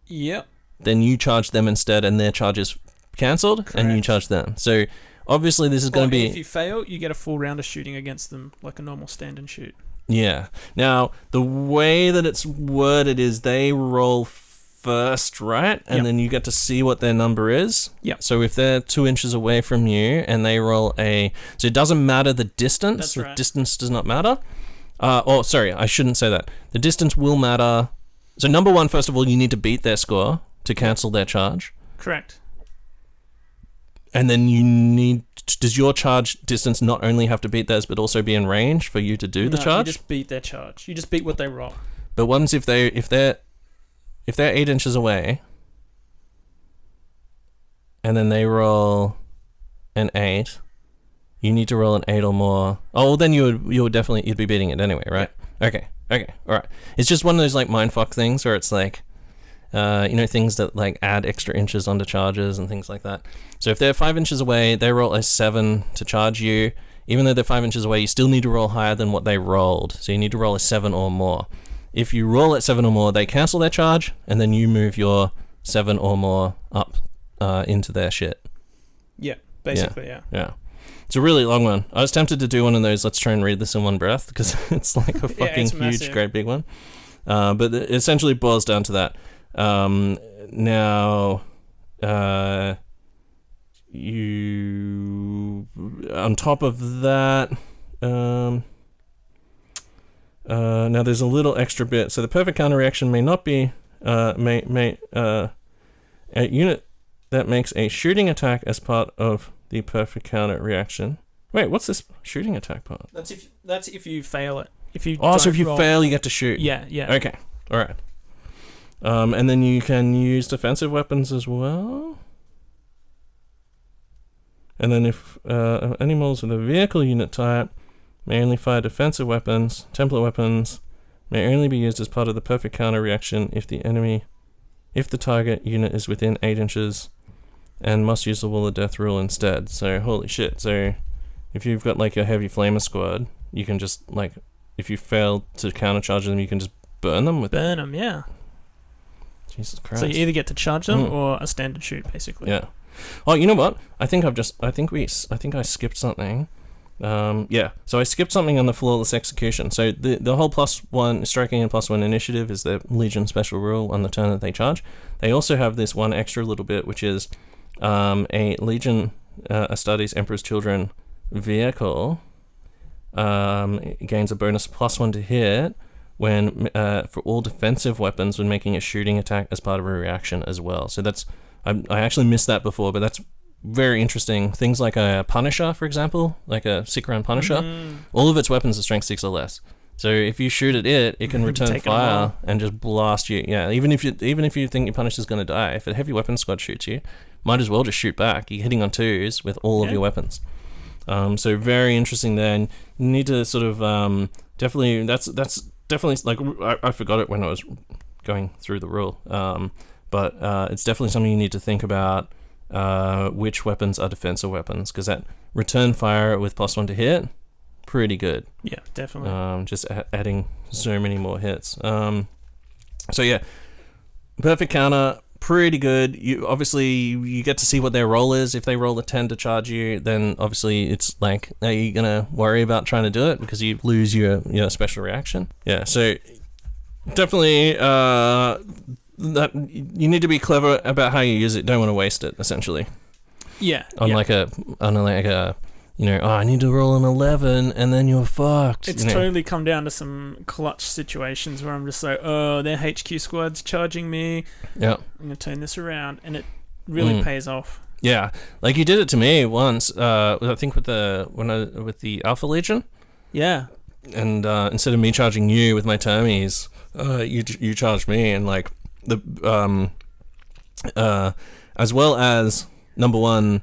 yep, then you charge them instead, and their charge is cancelled, and you charge them. So obviously this is going to be... If you fail, you get a full round of shooting against them, like a normal stand and shoot. Yeah. Now, the way that it's worded is they roll first, right? And then you get to see what their number is. Yeah. So if they're 2 inches away from you and they roll so it doesn't matter the distance. That's right. The distance does not matter. Sorry, I shouldn't say that. The distance will matter. So number one, first of all, you need to beat their score to cancel their charge. Correct. And then does your charge distance not only have to beat theirs, but also be in range for you to do the charge? You just beat their charge. You just beat what they roll. But once if they're 8 inches away, and then they roll an 8, you need to roll an 8 or more. Oh, well, then you'd be beating it anyway, right? Yeah. Okay, all right. It's just one of those like mindfuck things where it's like, things that like add extra inches onto charges and things like that. So if they're 5 inches away, they roll a 7 to charge you. Even though they're 5 inches away, you still need to roll higher than what they rolled. So you need to roll a 7 or more. If you roll at 7 or more, they cancel their charge, and then you move your 7 or more up into their shit. Yeah, basically, yeah. Yeah. It's a really long one. I was tempted to do one of those, let's try and read this in one breath, because it's like a fucking huge, massive. great big one. But it essentially boils down to that. Now, you, on top of that, now there's a little extra bit. So the perfect counter reaction may not be, a unit that makes a shooting attack as part of the perfect counter reaction. Wait, what's this shooting attack part? That's if you fail it. If you so if you fail, you get to shoot. Yeah. Okay, all right. And then you can use defensive weapons as well. And then if animals with a vehicle unit type may only fire defensive weapons, template weapons may only be used as part of the perfect counter reaction if the target unit is within 8 inches and must use the Wall of Death rule instead. So, holy shit. So, if you've got like your heavy flamer squad, you can just like, if you fail to countercharge them, you can just burn them with Burn them, yeah. Jesus Christ. So you either get to charge them or a standard shoot, basically. Yeah. Oh, you know what? I think I skipped something. So I skipped something on the flawless execution. So the whole +1 striking and +1 initiative is the Legion special rule on the turn that they charge. They also have this one extra little bit, which is a Legion Astartes Emperor's Children vehicle gains a bonus +1 to hit when for all defensive weapons when making a shooting attack as part of a reaction as well. So that's I actually missed that before, but that's very interesting. Things like a Punisher, for example, like a Sick-Round Punisher, all of its weapons are strength 6 or less. So if you shoot at it, it can return fire and just blast you. Yeah, even if you think your Punisher's going to die, if a heavy weapon squad shoots you, might as well just shoot back. You're hitting on 2s with all of your weapons. So very interesting there. And you need to sort of definitely, that's definitely, like, I forgot it when I was going through the rule. But it's definitely something you need to think about, which weapons are defensive weapons, because that return fire with +1 to hit, pretty good. Yeah, definitely. Just adding so many more hits. So yeah, perfect counter, pretty good. You get to see what their roll is. If they roll a 10 to charge you, then obviously it's like, are you gonna worry about trying to do it because you lose your special reaction? Yeah, so definitely that you need to be clever about how you use it. Don't want to waste it, essentially. Yeah. On like a I need to roll an 11 and then you're fucked. It's totally come down to some clutch situations where I'm just like, oh, their HQ squad's charging me. Yeah. I'm going to turn this around, and it really pays off. Yeah. Like you did it to me once, I think with the Alpha Legion. Yeah. And instead of me charging you with my termies, you charged me, and like the as well as number one,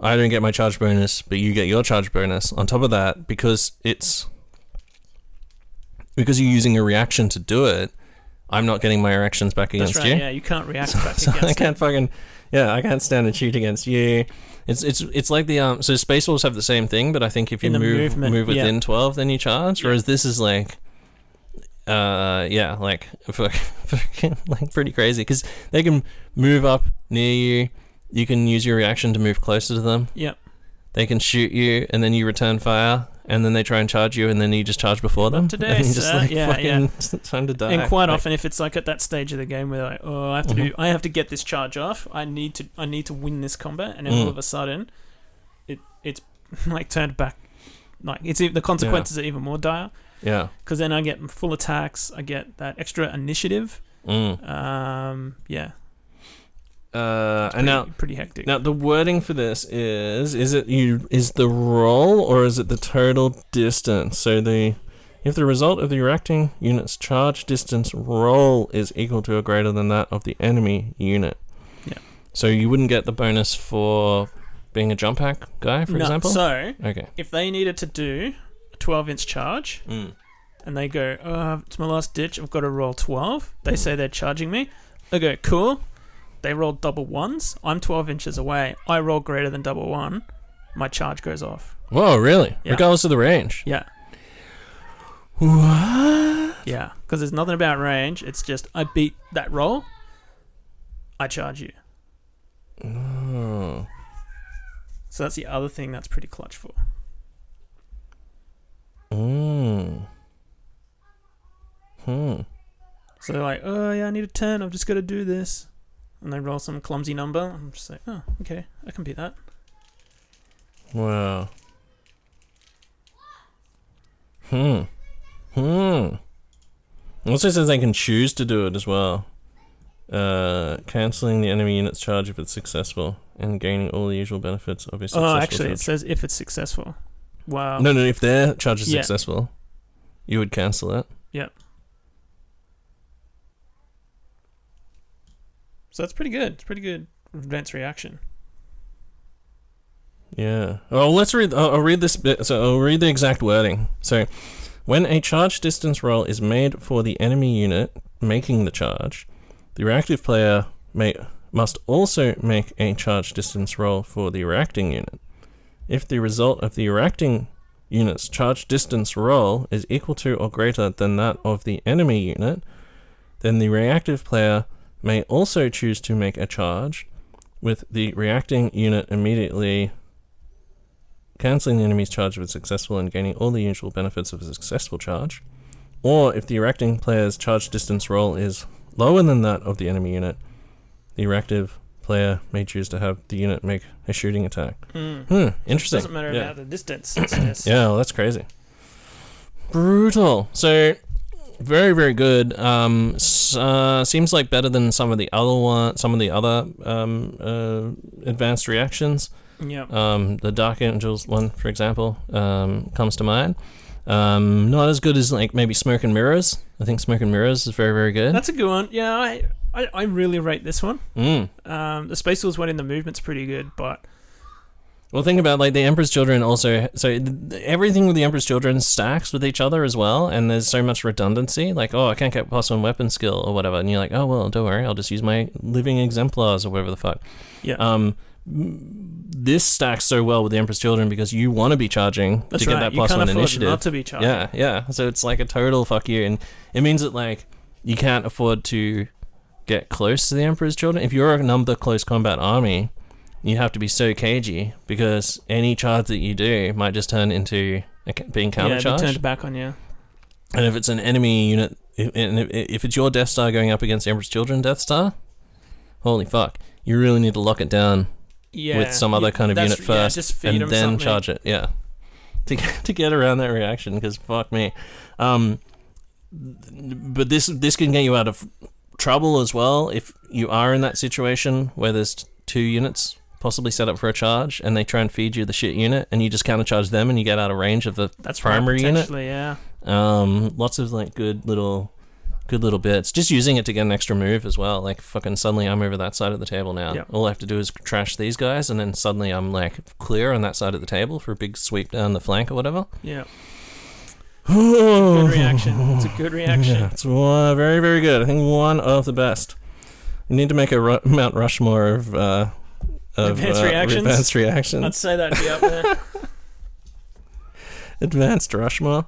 I don't get my charge bonus, but you get your charge bonus. On top of that, because you're using a reaction to do it, I'm not getting my reactions back against you. Yeah, you can't react back so against I can't stand and shoot against you. It's like the so Space Wolves have the same thing, but I think if you move within 12, then you charge. Whereas this is like, like pretty crazy, because they can move up near you. You can use your reaction to move closer to them. Yep. They can shoot you, and then you return fire, and then they try and charge you, and then you just charge before them. Today, and just time to die. And quite often, if it's like at that stage of the game where like, oh, I have to get this charge off. I need to win this combat, and then all of a sudden, it's like turned back. Like the consequences are even more dire. Yeah. Because then I get full attacks. I get that extra initiative. Yeah. Pretty hectic. Now the wording for this is the roll or is it the total distance? So if the result of the reacting unit's charge distance roll is equal to or greater than that of the enemy unit. Yeah. So you wouldn't get the bonus for being a jump hack guy, for example? So okay. If they needed to do a 12-inch charge and they go, it's my last ditch, I've got to roll 12. They say they're charging me. okay, cool. They rolled double ones. I'm 12 inches away. I roll greater than double one. My charge goes off. Whoa, really? Yeah. Regardless of the range? Yeah. What? Yeah, because there's nothing about range. It's just I beat that roll. I charge you. Oh. So that's the other thing that's pretty clutch for. Mm. So they're like, oh yeah, I need a 10. I've just got to do this. And they roll some clumsy number. I'm just like, oh, okay, I can beat that. Wow. Also says they can choose to do it as well. Cancelling the enemy unit's charge if it's successful, and gaining all the usual benefits of a successful Oh, actually, charge. it says if it's successful. Wow. No, if their charge is Yeah. successful, you would cancel it. Yep. So that's pretty good. It's pretty good advanced reaction. Yeah. Oh, let's read. I'll read this bit. So I'll read the exact wording. So, when a charge distance roll is made for the enemy unit making the charge, the reactive player must also make a charge distance roll for the reacting unit. If the result of the reacting unit's charge distance roll is equal to or greater than that of the enemy unit, then the reactive player may also choose to make a charge, with the reacting unit immediately cancelling the enemy's charge if it's successful and gaining all the usual benefits of a successful charge. Or if the reacting player's charge distance roll is lower than that of the enemy unit, the reactive player may choose to have the unit make a shooting attack. Interesting. Doesn't matter about the distance. It's just Yeah, well, that's crazy. Brutal. So, very, very good. Seems like better than some of the other advanced reactions. Yep. The Dark Angels one, for example, comes to mind. Not as good as like maybe Smoke and Mirrors. I think Smoke and Mirrors is very, very good. That's a good one. Yeah, I really rate this one. The Space Tools one in the movement's pretty good, but well, think about like the Emperor's Children also. So everything with the Emperor's Children stacks with each other as well, and there's so much redundancy. Like, oh, I can't get +1 weapon skill or whatever, and you're like, oh well, don't worry, I'll just use my living exemplars or whatever the fuck. yeah. This stacks so well with the Emperor's Children because you want to be charging That's to get right. that You can't +1 afford initiative. not to be charging. Yeah. So it's like a total fuck you, and it means that like you can't afford to get close to the Emperor's Children. If you're another close combat army, you have to be so cagey because any charge that you do might just turn into being countercharged. Yeah, turned back on you. And if it's an enemy unit, if it's your Death Star going up against the Emperor's Children Death Star, holy fuck, you really need to lock it down. Yeah, with some other kind of unit first, just feed and them then something. charge it. Yeah, to get around that reaction, because fuck me. But this can get you out of trouble as well if you are in that situation where there's 2 units possibly set up for a charge, and they try and feed you the shit unit, and you just countercharge them, and you get out of range of the primary unit. Yeah. Lots of like good little bits. Just using it to get an extra move as well. Like fucking suddenly I'm over that side of the table now. Yep. All I have to do is trash these guys, and then suddenly I'm like clear on that side of the table for a big sweep down the flank or whatever. Yeah. Good reaction. It's a good reaction. Yeah, it's very, very good. I think one of the best. You need to make a Mount Rushmore of Advanced reactions? Advanced reactions. I'd say that'd be up there. Advanced Rushmore.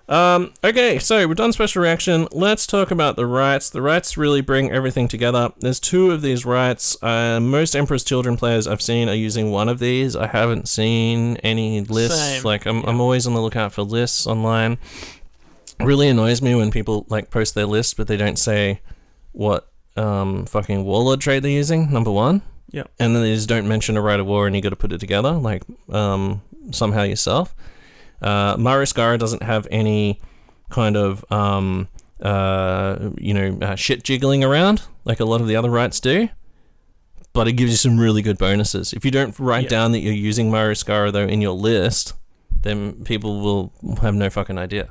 Okay, so we've done special reaction. Let's talk about the rites. The rites really bring everything together. There's 2 of these rites. Most Emperor's Children players I've seen are using one of these. I haven't seen any lists. Same. I'm always on the lookout for lists online. It really annoys me when people like post their lists, but they don't say what fucking Warlord trait they're using, number 1. Yeah. And then they just don't mention a Rite of War, and you got to put it together like somehow yourself. Mariskara doesn't have any kind of shit jiggling around like a lot of the other rites do, but it gives you some really good bonuses. If you don't write down that you're using Mariskara though in your list, then people will have no fucking idea.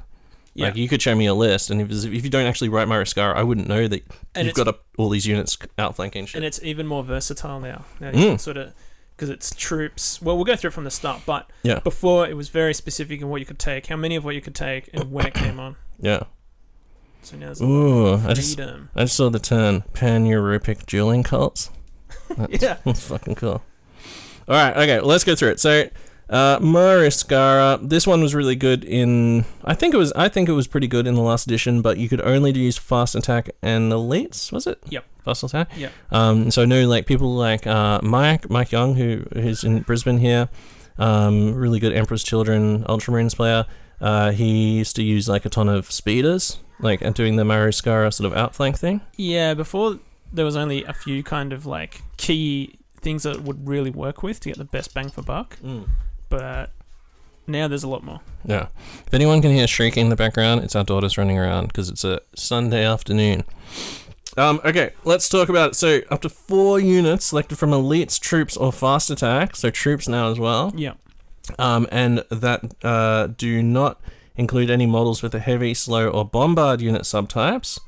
Like you could show me a list, and if you don't actually write Mariskara, I wouldn't know that you've got all these units outflanking shit. And it's even more versatile now. Now you can sort of, because it's troops. Well, we'll go through it from the start, but before it was very specific in what you could take, how many of what you could take, and when it came on. Yeah. So now there's a lot of freedom. I just saw the term pan-Europic dueling cults. Yeah. That's fucking cool. Alright, okay, let's go through it. So, Mariskara, this one was really good in... I think it was pretty good in the last edition, but you could only use fast attack and elites, was it? Yep. Fast attack? Yep. So I know like people like Mike Young, who's in Brisbane here, really good Emperor's Children Ultramarines player. He used to use like a ton of speeders, like and doing the Mariskara sort of outflank thing. Yeah, before there was only a few kind of like key things that it would really work with to get the best bang for buck. But now there's a lot more. Yeah. If anyone can hear shrieking in the background, it's our daughters running around because it's a Sunday afternoon. Okay, let's talk about it. So, up to 4 units selected from elites, troops, or fast attack. So, troops now as well. Yeah. And that do not include any models with the heavy, slow, or bombard unit subtypes.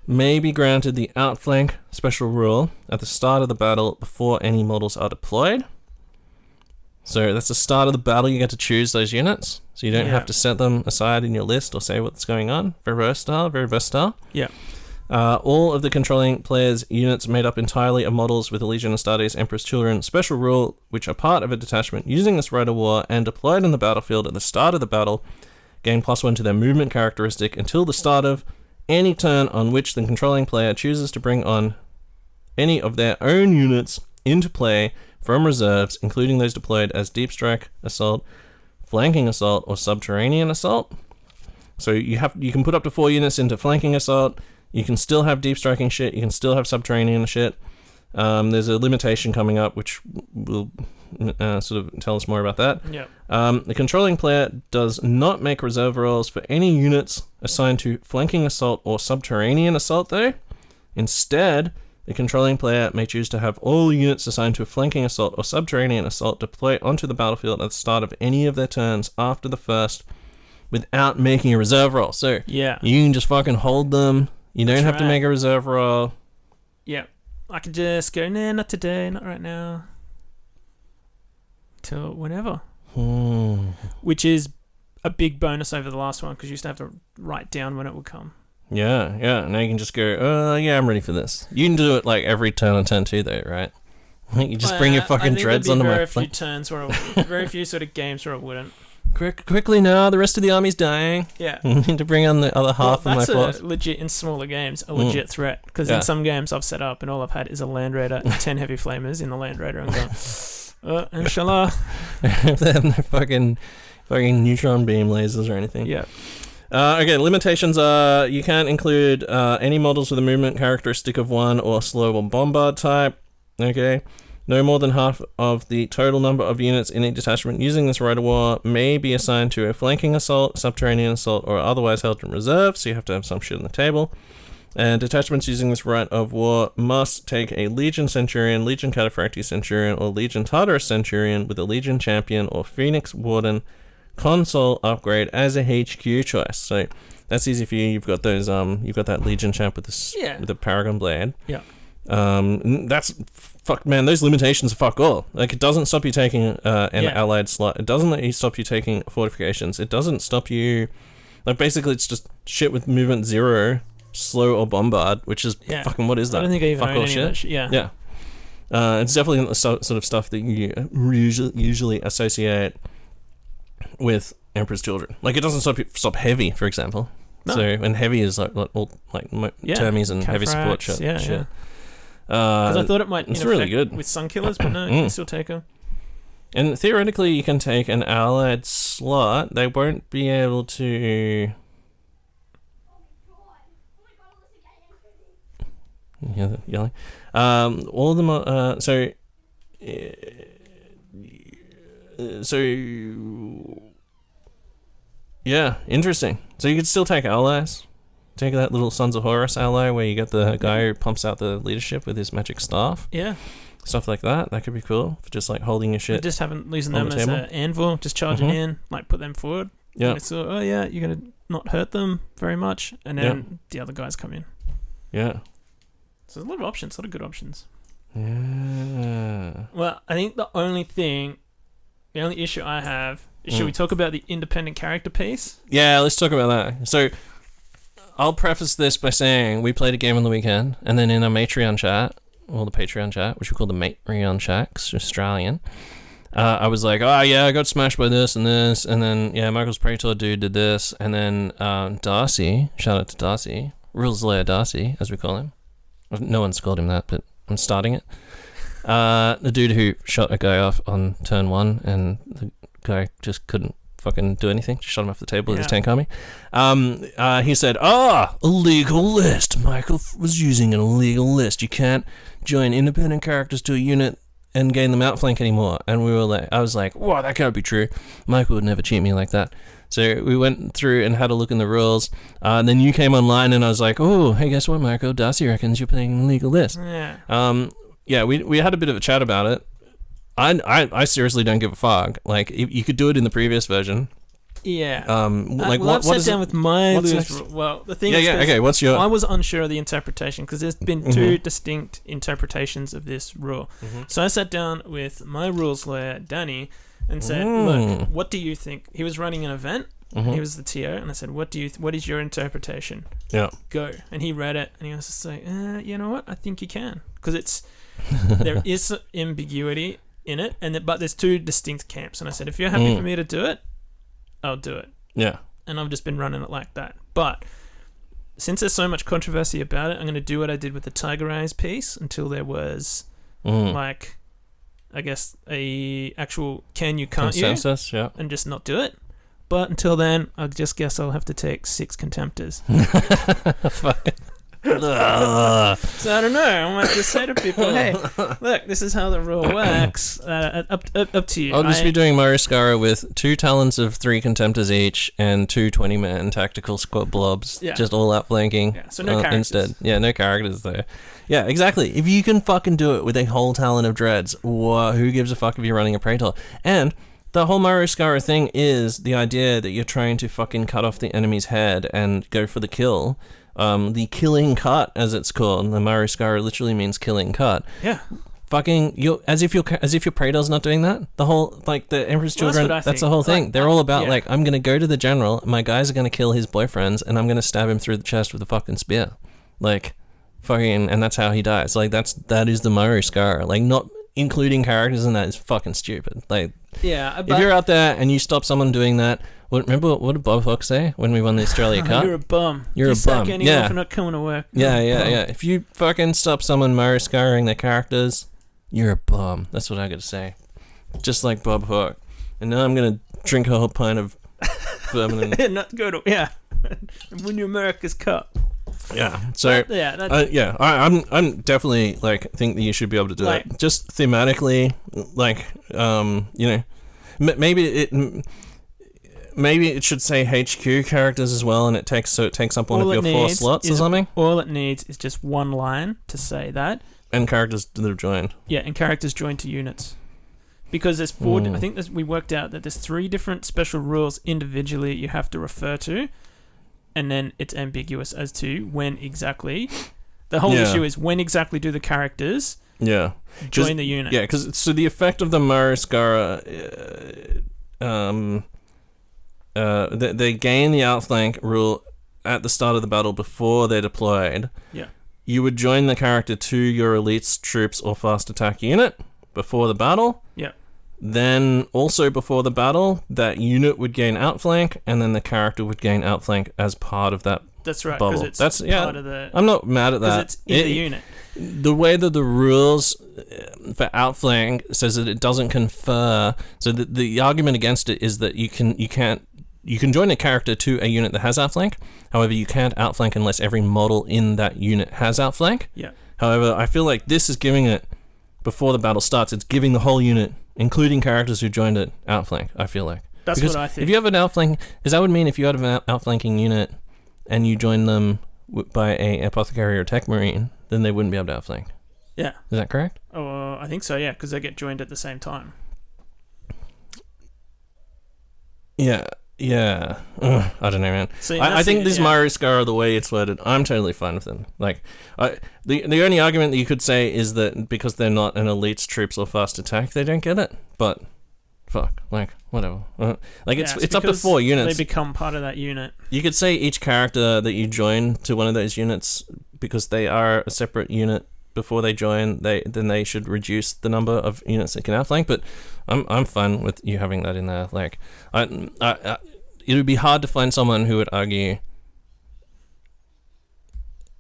May be granted the outflank special rule at the start of the battle before any models are deployed. So that's the start of the battle, you get to choose those units. So you don't have to set them aside in your list or say what's going on. Very versatile. Yeah. All of the controlling players' units made up entirely of models with the Legion Astartes Emperor's Children special rule, which are part of a detachment using this Rite of War and deployed in the battlefield at the start of the battle, gain +1 to their movement characteristic until the start of any turn on which the controlling player chooses to bring on any of their own units into play from reserves, including those deployed as Deep Strike Assault, Flanking Assault, or Subterranean Assault. So you can put up to 4 units into Flanking Assault. You can still have Deep Striking shit. You can still have Subterranean shit. There's a limitation coming up, which will sort of tell us more about that. Yeah. The controlling player does not make reserve rolls for any units assigned to Flanking Assault or Subterranean Assault, though. Instead, the controlling player may choose to have all units assigned to a Flanking Assault or Subterranean Assault deploy onto the battlefield at the start of any of their turns after the first without making a reserve roll. So you can just fucking hold them. You don't have to make a reserve roll. Yeah. I could just go, nah, not today, not right now. Till whenever. Which is a big bonus over the last one because you used to have to write down when it would come. Yeah. Now you can just go, yeah, I'm ready for this. You can do it like every turn on turn 2 though, right? You just bring your fucking dreads onto my flank. Very few sort of games where it wouldn't. Quickly now, the rest of the army's dying. Yeah. You need to bring on the other half of my force. That's legit, in smaller games, a legit threat. Because in some games I've set up and all I've had is a Land Raider and 10 Heavy Flamers in the Land Raider and gone, inshallah. If they have no fucking neutron beam lasers or anything. Yeah. Okay, limitations are you can't include any models with a movement characteristic of 1 or slow or bombard type. Okay. No more than half of the total number of units in a detachment using this Rite of War may be assigned to a Flanking Assault, Subterranean Assault, or otherwise held in reserve, so you have to have some shit on the table. And detachments using this Rite of War must take a Legion Centurion, Legion Cataphractii Centurion, or Legion Tartarus Centurion with a Legion Champion or Phoenix Warden console upgrade as a HQ choice. So that's easy for you. You've got those. You've got that Legion Champ with the Paragon Blade. Yeah. That's fuck, man. Those limitations are fuck all. Like, it doesn't stop you taking an allied slot. It doesn't let you stop you taking fortifications. It doesn't stop you. Like, basically, it's just shit with movement 0, slow or bombard, which is fucking what is that? I don't think I even fuck own all any shit. of that shit. Yeah. It's definitely not the sort of stuff that you usually associate with Emperor's Children. Like, it doesn't stop heavy, for example. No. So, and heavy is like all termies and heavy support shit. Yeah. Because I thought it might it's really good with Sunkillers, but no, you can still take them. And theoretically, you can take an allied slot. They won't be able to. Yeah, yelling. All of them are. So. Yeah, interesting. So you could still take allies. Take that little Sons of Horus ally where you get the guy who pumps out the leadership with his magic staff. Yeah. Stuff like that. That could be cool. For just like holding your shit. Just using them as an anvil, just charging in, like put them forward. Yeah. So, you're going to not hurt them very much. And then the other guys come in. Yeah. So there's a lot of options, a lot of good options. Yeah. Well, I think the only issue I have is should we talk about the independent character piece? Yeah, let's talk about that. So, I'll preface this by saying we played a game on the weekend, and then in our Matreon chat, or the Patreon chat, which we call the Matreon chat, 'cause it's Australian, I was like, oh yeah, I got smashed by this, and then yeah, Michael's Praetor dude did this, and then Darcy, shout out to Darcy, Rules Layer Darcy, as we call him. No one's called him that, but I'm starting it. The dude who shot a guy off on turn 1, and the guy just couldn't fucking do anything, just shot him off the table with his tank army. He said, illegal list. Michael was using an illegal list. You can't join independent characters to a unit and gain them outflank anymore. And I was like, whoa, that can't be true. Michael would never cheat me like that. So we went through and had a look in the rules. And then you came online, and I was like, oh, hey, guess what, Michael? Darcy reckons you're playing an illegal list. Yeah. We had a bit of a chat about it. I seriously don't give a fuck. Like, you could do it in the previous version. Yeah. I've sat down with my list. Well, the thing is, okay. What's your? I was unsure of the interpretation because there's been two distinct interpretations of this rule. So I sat down with my rules lawyer, Danny, and said, "Look, what do you think?" He was running an event. He was the TO, and I said, "What is your interpretation?" Yeah. Go. And he read it, and he was just like, "You know what? I think you can, because there is ambiguity in it, but there's two distinct camps." And I said, if you're happy for me to do it, I'll do it. Yeah. And I've just been running it like that. But since there's so much controversy about it, I'm going to do what I did with the Tiger Eyes piece until there was like, I guess, a actual can't you consensus, yeah, and just not do it. But until then, I just guess I'll have to take 6 contemptors. So I don't know. I might just say to people, "Hey, look, this is how the rule works. Up to you." I'll just be doing Mariskara with 2 talents of 3 contemptors each and 2 20-man tactical squad blobs, just all outflanking. Yeah, so no characters. Instead. Yeah, no characters there. Yeah, exactly. If you can fucking do it with a whole talent of dreads, who gives a fuck if you're running a Praetor? And the whole Mariskara thing is the idea that you're trying to fucking cut off the enemy's head and go for the kill. The killing cut, as it's called. The Mariskara literally means killing cut. Yeah. Fucking, as if your Praetor's not doing that. The whole, like, the Emperor's Children, that's the whole thing. Like, they're all about, like, I'm gonna go to the general, my guys are gonna kill his boyfriends, and I'm gonna stab him through the chest with a fucking spear. Like, fucking, and that's how he dies. Like, that is the Mariskara. Like, not including characters in that is fucking stupid. Like, yeah, if you're out there and you stop someone doing that, remember what did Bob Fox say when we won the Australia Cup? You're a bum. You're you a bum. For not coming to work. Yeah. If you fucking stop someone Mariskaring their characters, you're a bum. That's what I gotta say. Just like Bob Hawke. And now I'm gonna drink a whole pint of bourbon and not go to and win you America's Cup. Yeah. So I'm definitely like think that you should be able to do it. Just thematically, like maybe it should say HQ characters as well, and it takes up one of your 4 slots or something. All it needs is just one line to say that. And characters that have joined. Yeah, and characters joined to units. Because there's 4. I think we worked out that there's 3 different special rules individually you have to refer to. And then it's ambiguous as to when exactly. The whole issue is when exactly do the characters join the unit. Yeah, because so the effect of the Mariskara, they gain the outflank rule at the start of the battle before they're deployed. Yeah. You would join the character to your elite's troops or fast attack unit before the battle. Yeah. Then, also before the battle, that unit would gain outflank, and then the character would gain outflank as part of that. That's right, because it's part of the. I'm not mad at that. Because it's in the unit. The way that the rules for outflank says that it doesn't confer. So the argument against it is that you can join a character to a unit that has outflank. However, you can't outflank unless every model in that unit has outflank. Yeah. However, I feel like this is giving it before the battle starts. It's giving the whole unit, including characters who joined it, outflank. I feel like that's because what I think. If you have an outflank, because that would mean if you had an outflanking unit and you join them by a apothecary or tech marine, then they wouldn't be able to outflank. Yeah. Is that correct? Oh, I think so. Yeah, because they get joined at the same time. Yeah. Ugh, I don't know, man. See, I think this Mariskara, the way it's worded, I'm totally fine with them. Like, the only argument that you could say is that because they're not an elite's troops or fast attack, they don't get it. But fuck, like, whatever. Like, it's up to because 4 units. They become part of that unit. You could say each character that you join to one of those units, because they are a separate unit before they join, then they should reduce the number of units they can outflank, but I'm fine with you having that in there. Like, it would be hard to find someone who would argue,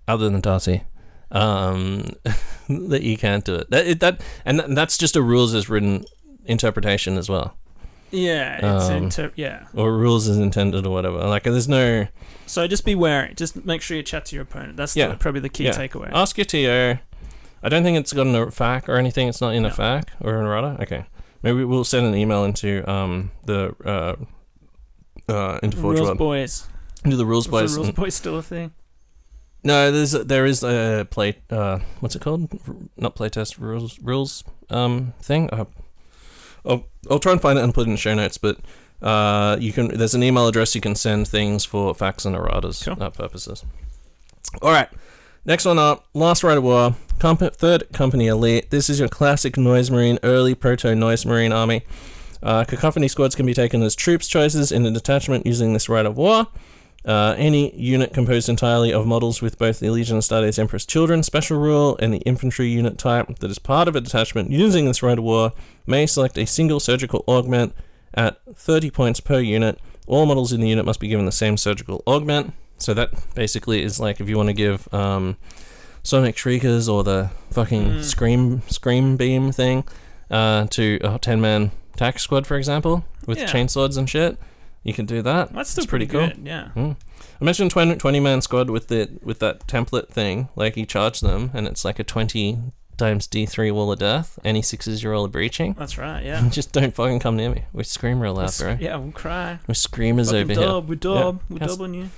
other than Darcy, that you can't do it. And that's just a rules as written interpretation as well. Yeah, it's or rules as intended or whatever. Like, there's no. So just be wary. Just make sure you chat to your opponent. That's probably the key takeaway. Ask your TO. I don't think it's got a FAQ or anything. It's not in a FAQ or an errata. Okay, maybe we'll send an email into into Forge Rules Web. Boys. Into the Rules Boys. Is the Rules Boys still a thing? No, there is a play. What's it called? Not playtest rules thing. I'll try and find it and put it in the show notes. But you can. There's an email address you can send things for facts and erratas purposes. All right, next one up. Last Rite of War. Third Company Elite. This is your classic Noise Marine, early proto Noise Marine army. Cacophony squads can be taken as troops choices in a detachment using this Rite of War. Any unit composed entirely of models with both the Legion Astartes Empress Children special rule and the infantry unit type that is part of a detachment using this Rite of War may select a single surgical augment at 30 points per unit. All models in the unit must be given the same surgical augment. So that basically is like if you want to give Sonic Shriekers or the fucking Scream Beam thing to a 10-man attack squad, for example, with chainswords and shit. You can do that. That's still pretty cool. Good, yeah. Imagine 20-man squad with that template thing. Like, you charge them, and it's like a 20 times D3 wall of death. Any 6s you roll a breaching. That's right, yeah. Just don't fucking come near me. We scream real loud, bro. Yeah, we'll cry. We're screamers fucking over here. We're dub on you.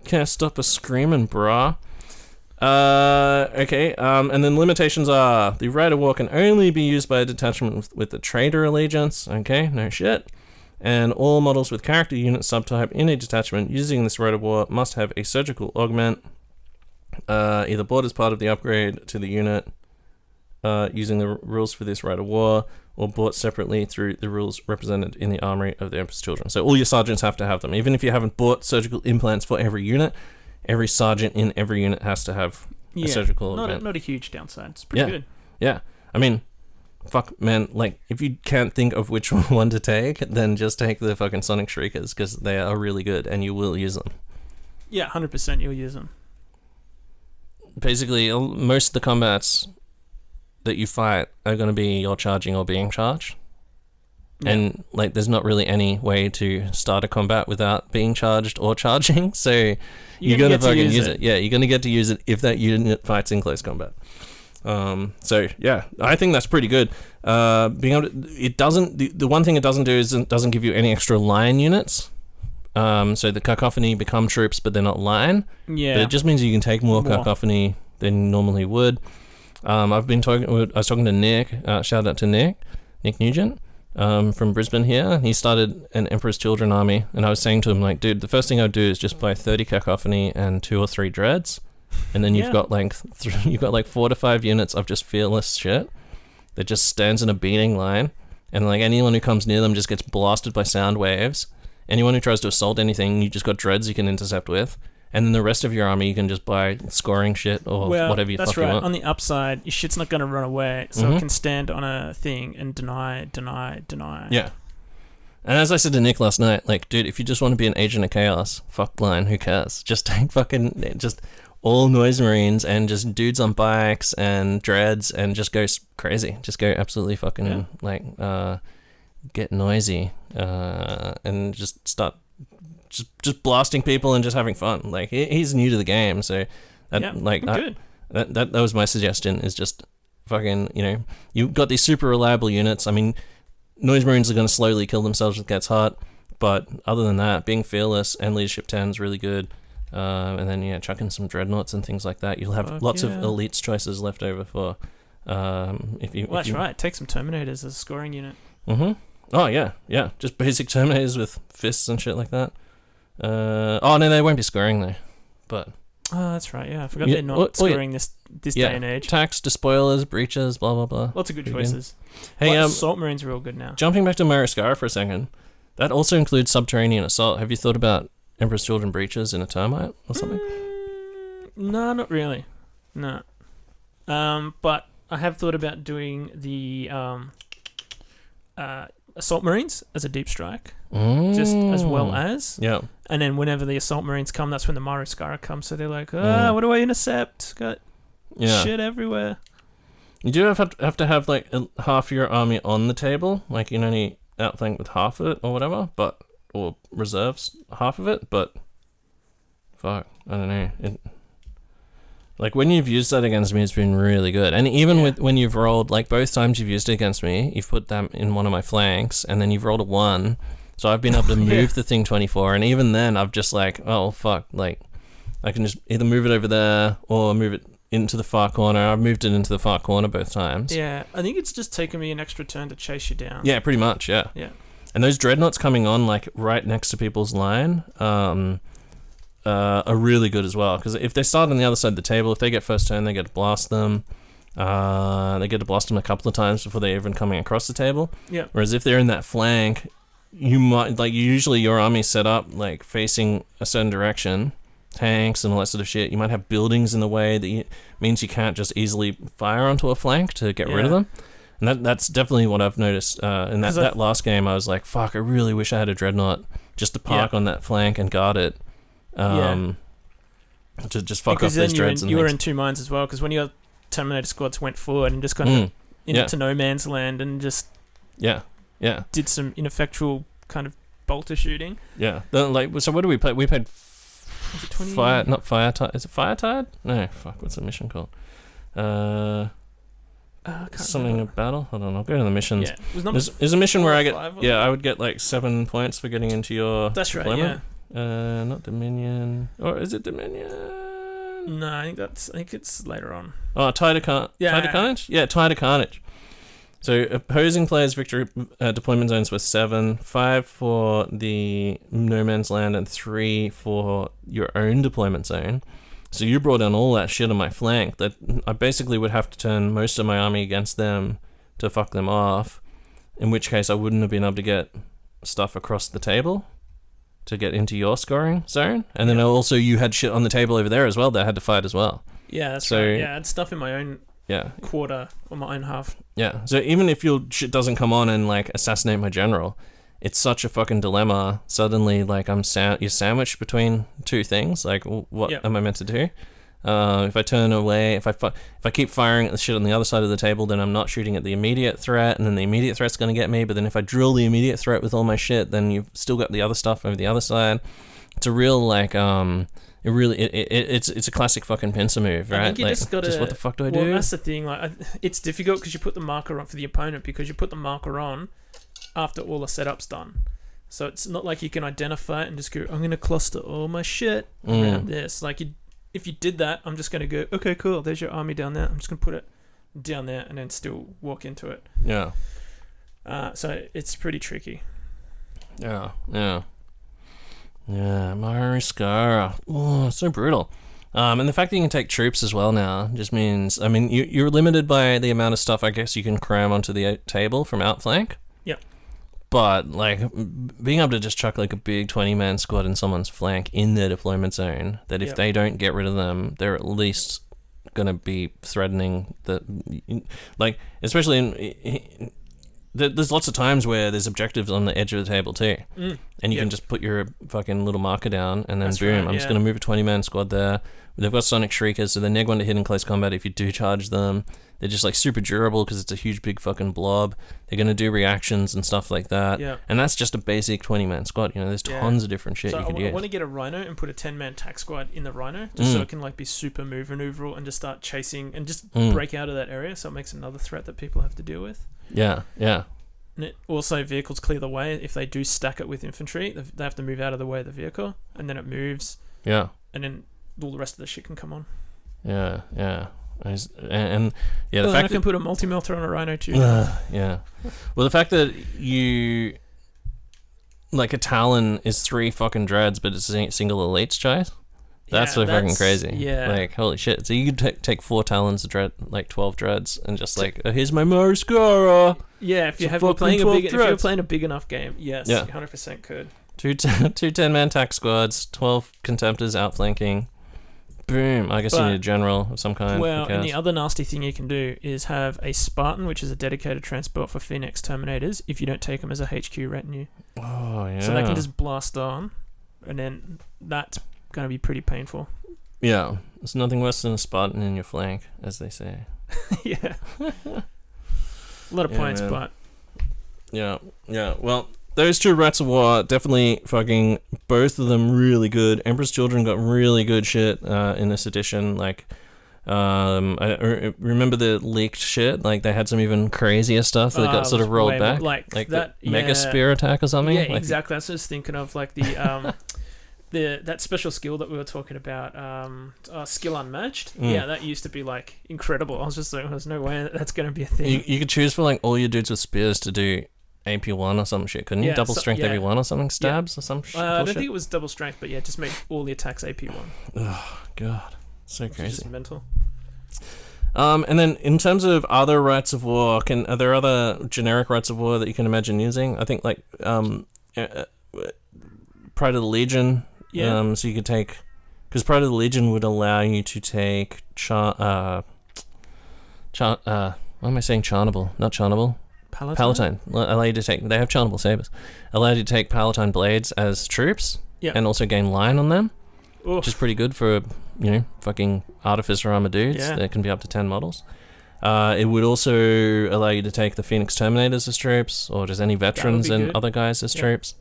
Can't stop us screaming, brah. Okay, and then limitations are the Rite of War can only be used by a detachment with the Trader Allegiance. Okay, no shit. And all models with character unit subtype in a detachment using this Rite of War must have a surgical augment, either bought as part of the upgrade to the unit using the rules for this Rite of War, or bought separately through the rules represented in the Armory of the Empress Children. So all your sergeants have to have them. Even if you haven't bought surgical implants for every unit, every sergeant in every unit has to have a surgical augment. Not a huge downside. It's pretty good. Yeah, I mean, fuck, man, like, if you can't think of which one to take, then just take the fucking Sonic Shriekers, because they are really good, and you will use them. Yeah, 100% you'll use them. Basically, most of the combats that you fight are going to be you're charging or being charged. Yeah. And, like, there's not really any way to start a combat without being charged or charging, so you're going to fucking use it. Yeah, you're going to get to use it if that unit fights in close combat. So yeah, I think that's pretty good. Being able to, it doesn't. The one thing it doesn't do is it doesn't give you any extra line units. So the Cacophony become troops, but they're not line. Yeah. But it just means you can take more Cacophony than you normally would. I was talking to Nick. Shout out to Nick Nugent, from Brisbane here. He started an Emperor's Children army, and I was saying to him, like, dude, the first thing I'd do is just buy 30 Cacophony and 2 or 3 dreads. And then you've got like 4 to 5 units of just fearless shit that just stands in a beating line, and like anyone who comes near them just gets blasted by sound waves. Anyone who tries to assault anything, you just got dreads you can intercept with, and then the rest of your army you can just buy scoring shit or whatever you fuck you want. That's right. On the upside, your shit's not going to run away, so it can stand on a thing and deny. Yeah. And as I said to Nick last night, like, dude, if you just want to be an agent of chaos, fuck line, who cares? Just take all Noise Marines and just dudes on bikes and dreads and just go crazy. Just go absolutely fucking get noisy and just start just blasting people and just having fun. Like, he's new to the game, so that was my suggestion, is just fucking, you know, you've got these super reliable units. I mean, Noise Marines are going to slowly kill themselves if it gets hot, but other than that, being fearless and leadership 10 is really good. And then chucking some dreadnoughts and things like that. You'll have lots of elites choices left over for if you. Well, that's right. Take some Terminators as a scoring unit. Oh yeah. Just basic Terminators with fists and shit like that. Oh no, they won't be scoring though. But Oh, that's right. Yeah, I forgot Yeah, they're not well, yeah. scoring this day and age. Tax, despoilers, breaches, blah blah blah. Lots of good Good choices. Hey, Assault Marines are all good now. jumping back to Mariskara for a second, that also includes subterranean assault. Have you thought about Emperor's Children breaches in a termite or something? No, not really. No. But I have thought about doing the Assault Marines as a deep strike, just as well as. Yeah. And then whenever the Assault Marines come, that's when the Mariskara comes. So they're like, what do I intercept? Got shit everywhere. You do have to have like half your army on the table. Like you can only outflank with half of it or whatever, or reserves half of it. But fuck, I don't know. Like when you've used that against me, it's been really good. And even with when you've rolled, like both times you've used it against me, you've put them in one of my flanks, and then you've rolled a 1. So I've been able to move the thing 24, and even then I've just like, oh fuck, like I can just either move it over there or move it into the far corner. I've moved it into the far corner both times. Yeah, I think it's just taken me an extra turn to chase you down. Yeah, pretty much, yeah. Yeah. And those dreadnoughts coming on like right next to people's line are really good as well, because if they start on the other side of the table, if they get first turn, they get to blast them. They get to blast them a couple of times before they're even coming across the table. Yeah. Whereas if they're in that flank, you might usually your army's set up like facing a certain direction, tanks and all that sort of shit. You might have buildings in the way that means you can't just easily fire onto a flank to get rid of them. And that's definitely what I've noticed in that last game. I was like, fuck, I really wish I had a dreadnought just to park on that flank and guard it. To just fuck off those dreads. You were in two minds as well, because when your Terminator squads went forward and just kind of into no man's land and just did some ineffectual kind of bolter shooting. Yeah. So what do we play? We played Fire, not Fire Tide. Is it Fire Tide? No, fuck. What's the mission called? Something remember. of battle. Hold on, I'll go to the missions. Yeah. There's a mission where I get I would get like 7 points for getting into your That's right. deployment. Yeah. Not Dominion, or is it Dominion? No, I think it's later on. Oh, Tide of Carnage. Yeah, Tide of Carnage. So opposing players' victory deployment zones were 7, 5 for the no man's land, and 3 for your own deployment zone. So you brought down all that shit on my flank that I basically would have to turn most of my army against them to fuck them off, in which case I wouldn't have been able to get stuff across the table to get into your scoring zone. And then also you had shit on the table over there as well that had to fight as well. Yeah, that's right. Yeah, I had stuff in my own Yeah. quarter or my own half. Yeah. So even if your shit doesn't come on and like assassinate my general, it's such a fucking dilemma. Suddenly, like you're sandwiched between two things. Like, what am I meant to do? If I turn away, if I keep firing at the shit on the other side of the table, then I'm not shooting at the immediate threat, and then the immediate threat's going to get me. But then if I drill the immediate threat with all my shit, then you've still got the other stuff over the other side. It's a real like it's a classic fucking pincer move, right? I think you like, just gotta. what the fuck do I Well, do? that's the thing. Like, it's difficult because you put the marker on for the opponent, because you put the marker on after all the setup's done. So it's not like you can identify it and just go, I'm going to cluster all my shit around this. Like, if you did that, I'm just going to go, okay, cool, there's your army down there. I'm just going to put it down there and then still walk into it. Yeah. So it's pretty tricky. Yeah. Mariskara. Oh, so brutal. And the fact that you can take troops as well now just means, I mean, you're limited by the amount of stuff I guess you can cram onto the table from outflank. Yeah. But, like, being able to just chuck, like, a big 20-man squad in someone's flank in their deployment zone, that if they don't get rid of them, they're at least going to be threatening the... Like, especially in... There's lots of times where there's objectives on the edge of the table, too. And you can just put your fucking little marker down, and then boom, I'm just going to move a 20-man squad there. They've got Sonic Shriekers, so they're neg 1 to hit in close combat if you do charge them. They're just like super durable because it's a huge big fucking blob. They're going to do reactions and stuff like that. Yeah. And that's just a basic 20-man squad. You know, there's tons of different shit so you could use. I want to get a Rhino and put a 10-man tack squad in the Rhino, just so it can like be super maneuverable and just start chasing and just break out of that area, so it makes another threat that people have to deal with. Yeah. And it also, vehicles clear the way. If they do stack it with infantry, they have to move out of the way of the vehicle, and then it moves. Yeah. And then all the rest of the shit can come on. Yeah. The fact I can put a multi-melter on a Rhino too. Yeah. Well, the fact that you... Like, a Talon is 3 fucking dreads, but it's a single elites choice. That's so fucking crazy. Yeah. Like, holy shit. So you could take 4 Talons of Dread, like 12 Dreads, and just like, here's my Mascara. Yeah, if you're playing a big enough game, yes, Yeah. 100% could. Two 10-man tack squads, 12 Contemptors outflanking. Boom. I guess you need a general of some kind. Well, and the other nasty thing you can do is have a Spartan, which is a dedicated transport for Phoenix Terminators, if you don't take them as a HQ retinue. Oh, yeah. So they can just blast on, and then that's going to be pretty painful. Yeah. There's nothing worse than a Spartan in your flank, as they say. Yeah. A lot of points, man. but... Yeah. Well, those 2 Rites of War, definitely fucking both of them really good. Emperor's Children got really good shit in this edition. Like, I remember the leaked shit. Like, they had some even crazier stuff that got sort of rolled back. Like that, the Mega Spear attack or something. Yeah, like, exactly. That's what I was thinking of. Like the that special skill that we were talking about, skill unmatched. Yeah, that used to be like incredible. I was just like, there's no way that's going to be a thing. You could choose for like all your dudes with spears to do AP1 or some shit, couldn't you? Double strength every one or something, stabs or some shit. I don't think it was double strength, but yeah, just make all the attacks AP1. Oh god, so crazy. Just mental. And then in terms of other Rites of War, are there other generic Rites of War that you can imagine using? I think like Pride of the Legion. Yeah. So you could take, because Pride of the Legion would allow you to take what am I saying? Charnable, not Charnable. Palatine. Allow you to take. They have Charnable sabers. Allow you to take Palatine blades as troops. Yeah. And also gain line on them. Oof. Which is pretty good for fucking artificer armor dudes. Yeah. There can be up to 10 models. It would also allow you to take the Phoenix Terminators as troops, or just any veterans and other guys as troops.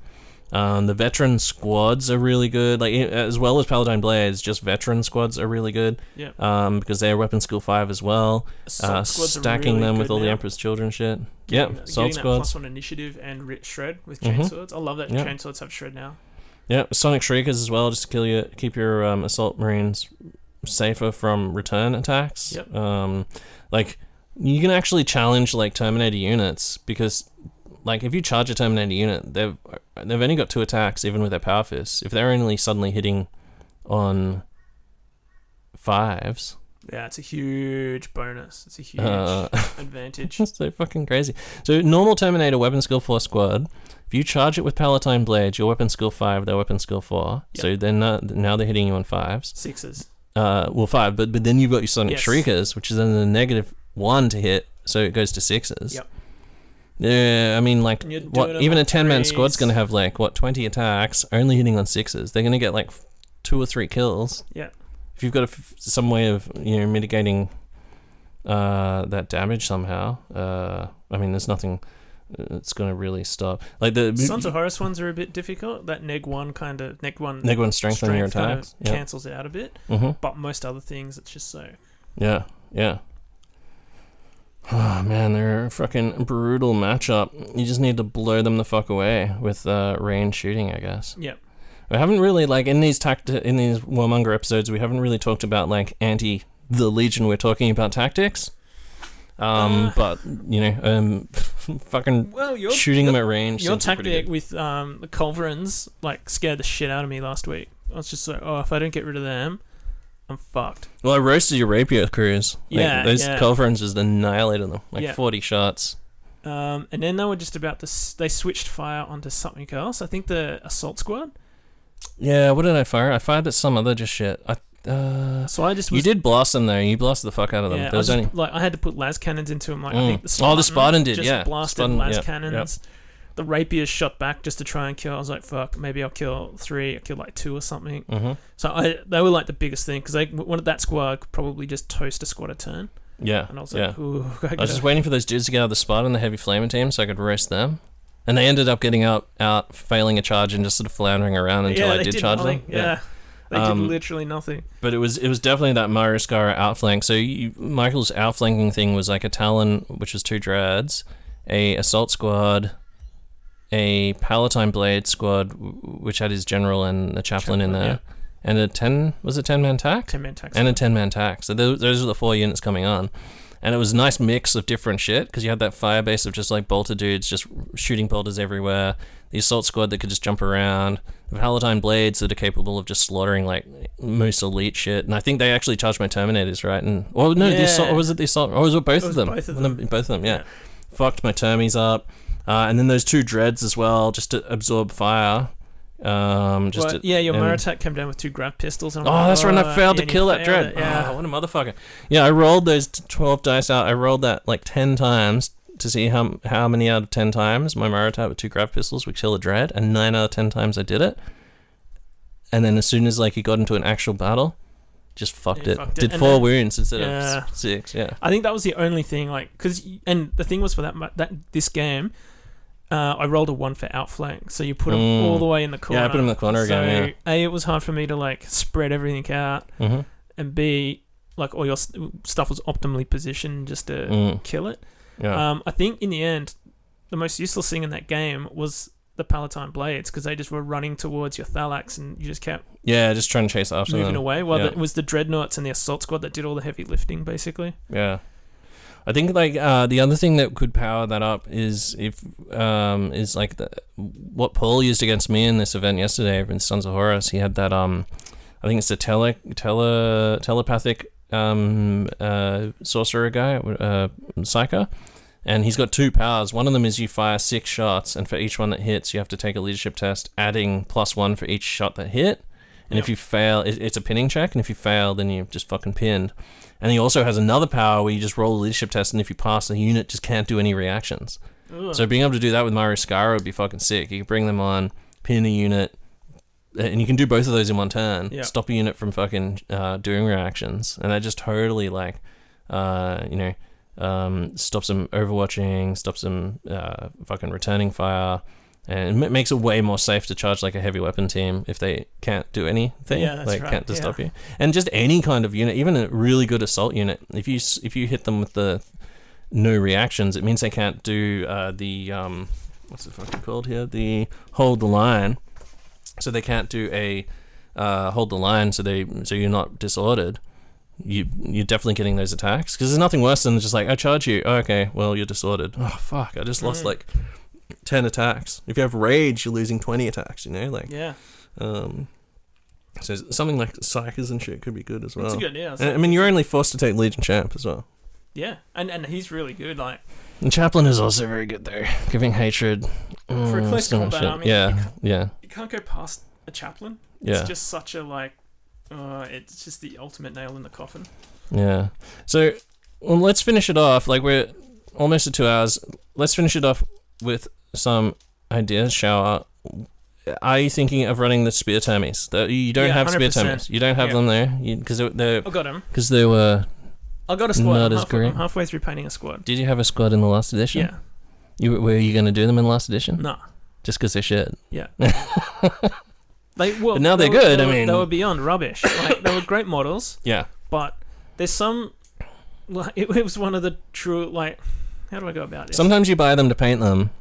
The veteran squads are really good, like as well as Paladin Blades. Just veteran squads are really good, because they are weapon skill 5 as well. Stacking really them with all the Emperor's Children shit. Assault squads. +1 initiative and shred with chainswords. I love that chainswords have shred now. Yeah, Sonic Shriekers as well, just to keep your assault marines safer from return attacks. Like you can actually challenge like Terminator units, because like if you charge a Terminator unit, they've only got 2 attacks even with their power fists. If they're only suddenly hitting on 5s, yeah, it's a huge bonus. It's a huge advantage. It's so fucking crazy. So normal Terminator weapon skill 4 squad, if you charge it with Palatine Blades, your weapon skill 5, their weapon skill 4. Yep. So then now they're hitting you on 5s. 6s. Well, 5, but then you've got your Sonic Shriekers, which is then a -1 to hit, so it goes to 6s. Yep. Yeah, I mean, like, even a 10-man squad's going to have, 20 attacks, only hitting on 6s. They're going to get, 2 or 3 kills. Yeah. If you've got some way of, mitigating that damage somehow, I mean, there's nothing that's going to really stop. Like, the Sons of Horus ones are a bit difficult. That neg 1 strength on your attacks. Kind of cancels it out a bit. But most other things, it's just so... Yeah. Oh man, they're a fucking brutal matchup. You just need to blow them the fuck away with range shooting, I guess. Yep. We haven't really, in these Warmonger episodes, we haven't really talked about anti the Legion. We're talking about tactics. But fucking shooting them at range. Your tactic with the Culverins scared the shit out of me last week. I was just like, if I don't get rid of them, I'm fucked. Well, I roasted your rapier crews. Those Culverins just annihilated them. 40 shots. And then they were just about to... They switched fire onto something else. I think the Assault Squad. Yeah, what did I fire? I fired at some other just shit. So I just... You did blast them, though. You blasted the fuck out of them. Yeah, I had to put las cannons into them. I think the Spartan... the Spartan did, just blasted las cannons. Yep. The rapiers shot back just to try and kill. I was like, fuck, maybe I'll kill 3. I killed 2 or something. So they were the biggest thing, because they wanted that squad could probably just toast a squad a turn. Yeah. And I was like, ooh. I was just waiting for those dudes to get out of the Spartan, the heavy flaming team, so I could roast them. And they ended up getting out, failing a charge and just sort of floundering around until I did charge them. Yeah. They did literally nothing. But it was definitely that Mariskara outflank. So Michael's outflanking thing was a Talon, which was 2 Dreads, a Assault Squad, a Palatine Blade squad, which had his general and a chaplain in there, and a 10-man tack? 10-man tack. And a 10-man tack. So those are the 4 units coming on. And it was a nice mix of different shit, because you had that fire base of just like bolter dudes just shooting bolters everywhere, the assault squad that could just jump around, the Palatine blades that are capable of just slaughtering like most elite shit. And I think they actually charged my Terminators, right? And the assault, or was it the assault, or was it both of them? Both of them. Both of them, yeah. Fucked my Termies up. And then those 2 dreads as well, just to absorb fire. Your Maratak came down with 2 grav pistols. And that's right, and I failed to kill that dread. Yeah. Oh, what a motherfucker. Yeah, I rolled those 12 dice out. I rolled that like 10 times to see how many out of 10 times my Maratak with 2 grav pistols would kill a dread, and 9 out of 10 times I did it. And then as soon as like he got into an actual battle, just fucked it. Did 4 wounds instead of 6. Yeah, I think that was the only thing, like, and the thing was for this game, I rolled a 1 for outflank, so you put them all the way in the corner. Yeah, I put them in the corner again. So A, it was hard for me to like spread everything out, and B, like all your stuff was optimally positioned just to kill it. Yeah. I think in the end, the most useless thing in that game was the Palatine blades, because they just were running towards your Thalax, and you just kept just trying to chase after moving them. away. While it was the dreadnoughts and the assault squad that did all the heavy lifting, basically. Yeah. I think like the other thing that could power that up is what Paul used against me in this event yesterday in Sons of Horus. He had that I think it's the telepathic sorcerer guy, Psyker, and he's got 2 powers. One of them is you fire 6 shots, and for each one that hits, you have to take a leadership test, adding +1 for each shot that hit. And if you fail, it's a pinning check, and if you fail, then you're just fucking pinned. And he also has another power where you just roll a leadership test, and if you pass, the unit just can't do any reactions. Ugh. So being able to do that with Mario Scara would be fucking sick. You can bring them on, pin a unit, and you can do both of those in one turn. Yep. Stop a unit from fucking doing reactions, and that just totally like, stops them overwatching, stops them fucking returning fire. And it makes it way more safe to charge like a heavy weapon team if they can't do anything. Yeah, that's like right. Can't just stop you. And just any kind of unit, even a really good assault unit, if you hit them with the no reactions, it means they can't do the what's it fucking called here? The hold the line. So they can't do a hold the line. So you're not disordered. You're definitely getting those attacks, because there's nothing worse than just like, I charge you. Oh, okay, well you're disordered. Oh fuck, I just lost like 10 attacks. If you have rage, you're losing 20 attacks, so something like Psychers and shit could be good as well. That's a good idea. I mean, you're only forced to take Legion Champ as well. Yeah, and he's really good. Like, and Chaplain is also very good though, giving hatred for a close combat army. You can't go past a Chaplain. It's just such a it's just the ultimate nail in the coffin. Yeah. So let's finish it off. Like, we're almost at 2 hours. Let's finish it off with some ideas. Shower. Are you thinking of running the spear termies? You don't have 100%. Spear termies. You don't have them there because they're. I got them because they were. I got a squad. Not as great. I'm halfway through painting a squad. Did you have a squad in the last edition? Yeah. Were you going to do them in the last edition? No. Just because they're shit. Yeah. But now they're good. They were beyond rubbish. Like, they were great models. Yeah. But there's some. Like, it was one of the true. Like, how do I go about this? Sometimes you buy them to paint them,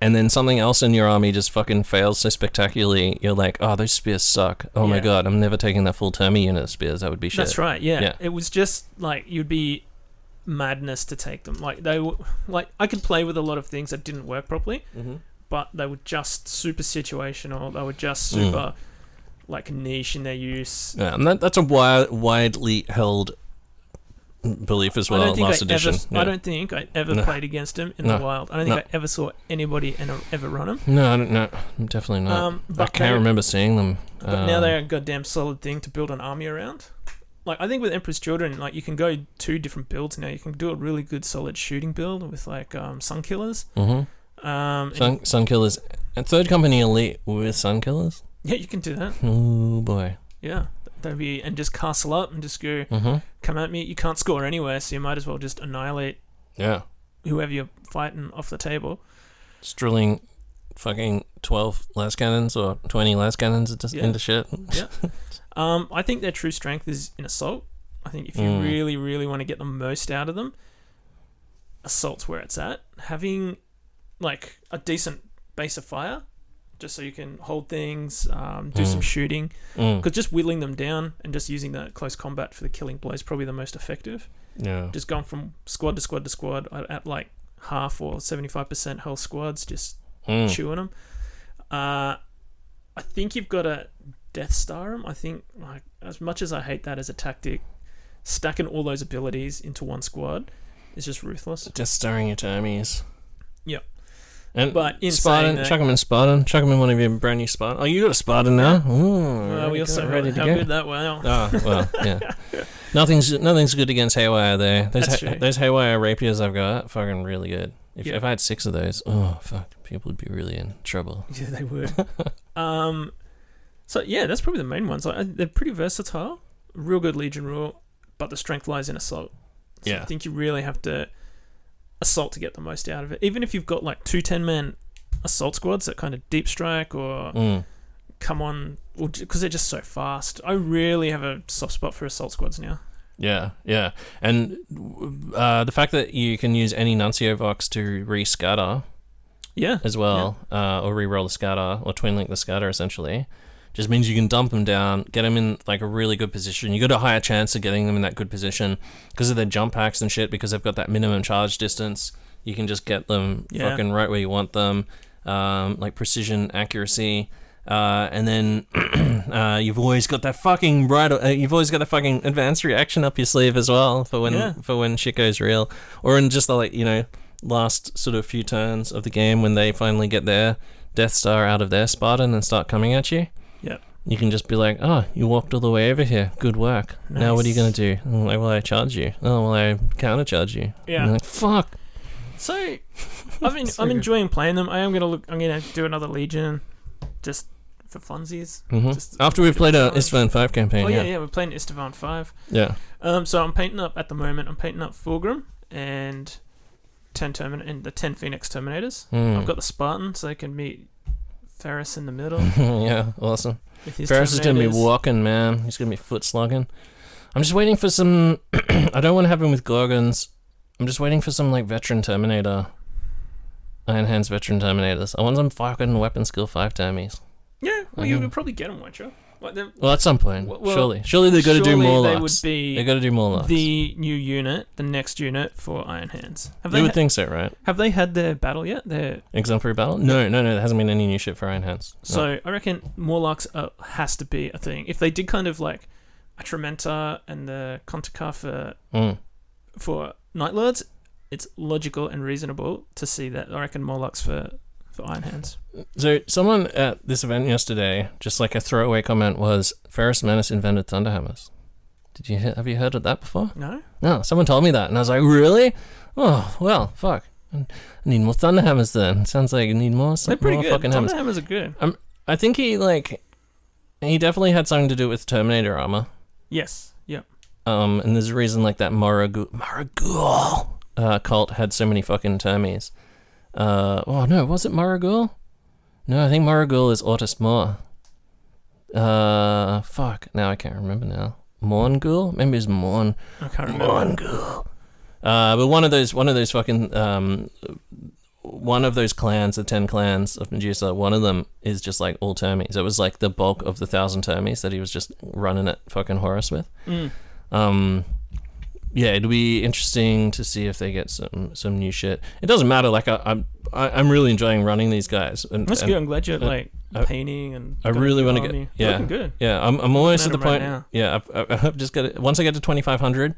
and then something else in your army just fucking fails so spectacularly. You're like, oh, those spears suck. Oh my god, I'm never taking that full Termi unit of spears. That would be shit. That's right. Yeah. It was just like, you'd be madness to take them. Like, they were like, I could play with a lot of things that didn't work properly, but they were just super situational. They were just super like niche in their use. Yeah, and that's a widely held belief as well. Last edition. I don't think I ever played against him in the wild. I don't think I ever saw anybody ever run them. No, definitely not. I can't remember seeing them. But now they're a goddamn solid thing to build an army around. Like, I think with Emperor's Children, like, you can go 2 different builds now. You can do a really good solid shooting build with like Sun Killers. Sun Killers and Third Company Elite with Sun Killers. Yeah, you can do that. Oh boy. Yeah. That'd be, and just castle up and just go, come at me. You can't score anywhere, so you might as well just annihilate whoever you're fighting off the table. Just drilling fucking 12 las cannons or 20 las cannons into shit. Yeah. I think their true strength is in assault. I think if you really, really want to get the most out of them, assault's where it's at. Having like a decent base of fire, just so you can hold things, do some shooting. Because just whittling them down and just using the close combat for the killing blow is probably the most effective. Yeah. Just going from squad to squad to squad at like half or 75% health squads, just chewing them. I think you've got to Death Star them. I think, like, as much as I hate that as a tactic, stacking all those abilities into one squad is just ruthless. Just starring your Termies. Yep. And But in Spartan, saying that, chuck them in Spartan. Chuck them in one of your brand new Spartan. Oh, you got a Spartan now? Ooh, we also ready to how go. good that well. Oh, well, yeah. Nothing's good against Haywire there. That's true. Those Haywire rapiers I've got, fucking really good. Yeah. If I had 6 of those, oh, fuck, people would be really in trouble. Yeah, they would. So yeah, that's probably the main ones. Like, they're pretty versatile. Real good Legion rule, but the strength lies in assault. So Yeah. I think you really have to assault to get the most out of it. Even if you've got like 2 10-man assault squads that kind of deep strike or come on, because they're just so fast. I really have a soft spot for assault squads now. Yeah, yeah. And the fact that you can use any Nuncio Vox to re-scatter Yeah. as well, or re-roll the scatter, or twin-link the scatter, essentially, just means you can dump them down, get them in like a really good position. You got a higher chance of getting them in that good position because of their jump hacks and shit, because they've got that minimum charge distance. You can just get them fucking right where you want them, like precision, accuracy. And then you've always got that fucking you've always got the fucking advanced reaction up your sleeve as well for when shit goes real, or in just the, like, you know, last sort of few turns of the game when they finally get their Death Star out of their Spartan and start coming at you. Yep. You can just be like, oh, you walked all the way over here. Good work. Nice. Now what are you gonna do? I'm like, well, I charge you. Oh, well, I countercharge you. Yeah. And you're like, fuck. So I'm enjoying playing them. I'm gonna do another Legion, just for funsies. Just After we've played a Istvan 5 campaign. Oh yeah, we're playing Istvan 5. Yeah. So I'm painting up at the moment. I'm painting up Fulgrim and 10 the 10 Phoenix Terminators. I've got the Spartan, so they can meet Ferris in the middle. Yeah, awesome. With his Ferris is gonna be Terminators. walking, man. He's gonna be foot slugging. I'm just waiting for some. I don't want to have him with Gorgons. I'm just waiting for some like veteran Terminator, Iron Hands veteran Terminators. I want some fucking weapon skill 5 Termies. Yeah, well, you could probably get them, won't you? Like Well, at some point, Well, surely they've got to do more they locks. would be They got to do more locks. the new unit, the next unit for Iron Hands. You would think so, right? Have they had their battle yet? Their Exemplary battle? No, there hasn't been any new shit for Iron Hands. No. So I reckon Morlocks has to be a thing. If they did kind of like a Trementor and the Contakar for Night Lords, it's logical and reasonable to see that. I reckon Morlocks for Iron Hands. So someone at this event yesterday, just like a throwaway comment, was Ferris Menace invented Thunderhammers. Have you heard of that before? No. No, someone told me that, and I was like, really? Oh, well, fuck. I need more Thunderhammers then. Sounds like you need more. They're pretty more good. Fucking hammers. Thunderhammers are good. I think he definitely had something to do with Terminator armor. Yes. Yep. And there's a reason like that Maragul cult had so many fucking Termies. Oh no, was it Maragul? No, I think Maragul is Autist Moore. Fuck. Now I can't remember now. Morngul? Maybe it's Morn. I can't remember. Morngul. But one of those fucking one of those clans, the 10 clans of Medusa, one of them is just like all Termies. It was like the bulk of the 1,000 Termies that he was just running at fucking Horus with. Yeah, it'll be interesting to see if they get some new shit. It doesn't matter. Like I'm really enjoying running these guys. That's good. I'm glad you're like painting and. I really want to get. get. You're looking good. Yeah, I'm almost at the point. Right now. Yeah, I've just got it. Once I get to 2,500,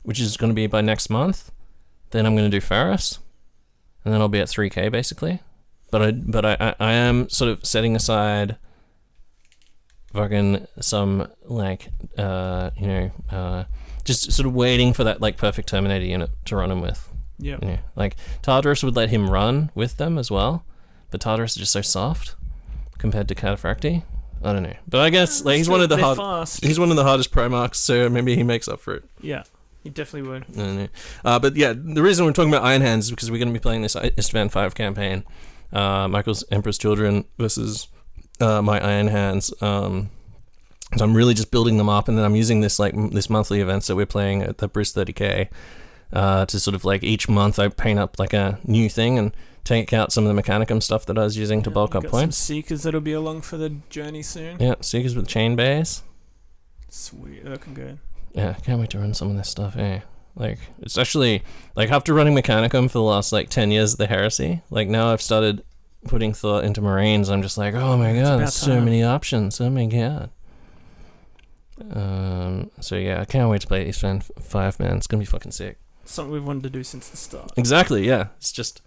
which is going to be by next month, then I'm going to do Ferris, and then I'll be at 3K basically. But I am sort of setting aside fucking some like just sort of waiting for that like perfect Terminator unit to run him with. Yeah. You know, like Tartarus would let him run with them as well, but Tartarus is just so soft compared to Cataphracti. I don't know, but I guess like he's one of the hardest Primarchs, so maybe he makes up for it. Yeah, he definitely would. I don't know. But yeah, the reason we're talking about Iron Hands is because we're going to be playing this Istvan 5 campaign, Michael's Emperor's Children versus my Iron Hands. So I'm really just building them up, and then I'm using this monthly events that we're playing at the Bruce 30K to sort of like each month I paint up like a new thing and take out some of the Mechanicum stuff that I was using to bulk up got points. Some Seekers that'll be along for the journey soon. Yeah, Seekers with chain bays. Sweet, looking good. Yeah, can't wait to run some of this stuff. Eh? Like, especially, like, after running Mechanicum for the last, like, 10 years of the Heresy, like, now I've started putting thought into Marines. I'm just like, oh my god, there's so many options. Oh my god. So yeah, I can't wait to play East Fan 5, man. It's gonna be fucking sick. Something we've wanted to do since the start. Exactly, yeah. It's just,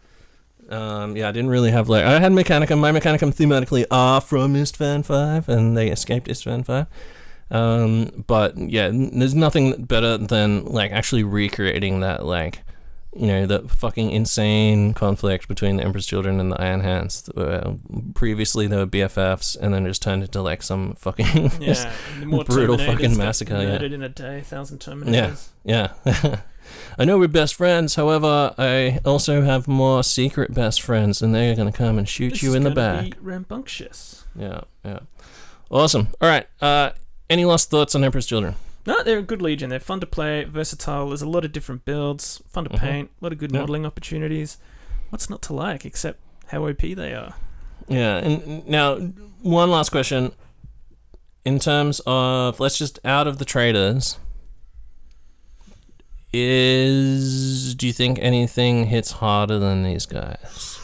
yeah, I didn't really have, like, I had Mechanicum. My Mechanicum thematically are from Istvan 5, and they escaped Istvan 5. But yeah, there's nothing better than, like, actually recreating that, like, you know, the fucking insane conflict between the Emperor's Children and the Iron Hands. Previously, they were BFFs, and then it just turned into, like, some fucking brutal fucking massacre. Murdered in a day, 1,000 Terminators. Yeah. I know we're best friends, however, I also have more secret best friends, and they're going to come and shoot you in the back. This is going to be rambunctious. Yeah. Awesome. All right, any last thoughts on Emperor's Children? No, they're a good Legion. They're fun to play, versatile. There's a lot of different builds, fun to paint, a lot of good modelling opportunities. What's not to like, except how OP they are? Yeah, and now, one last question. In terms of, let's just out of the traders, do you think anything hits harder than these guys?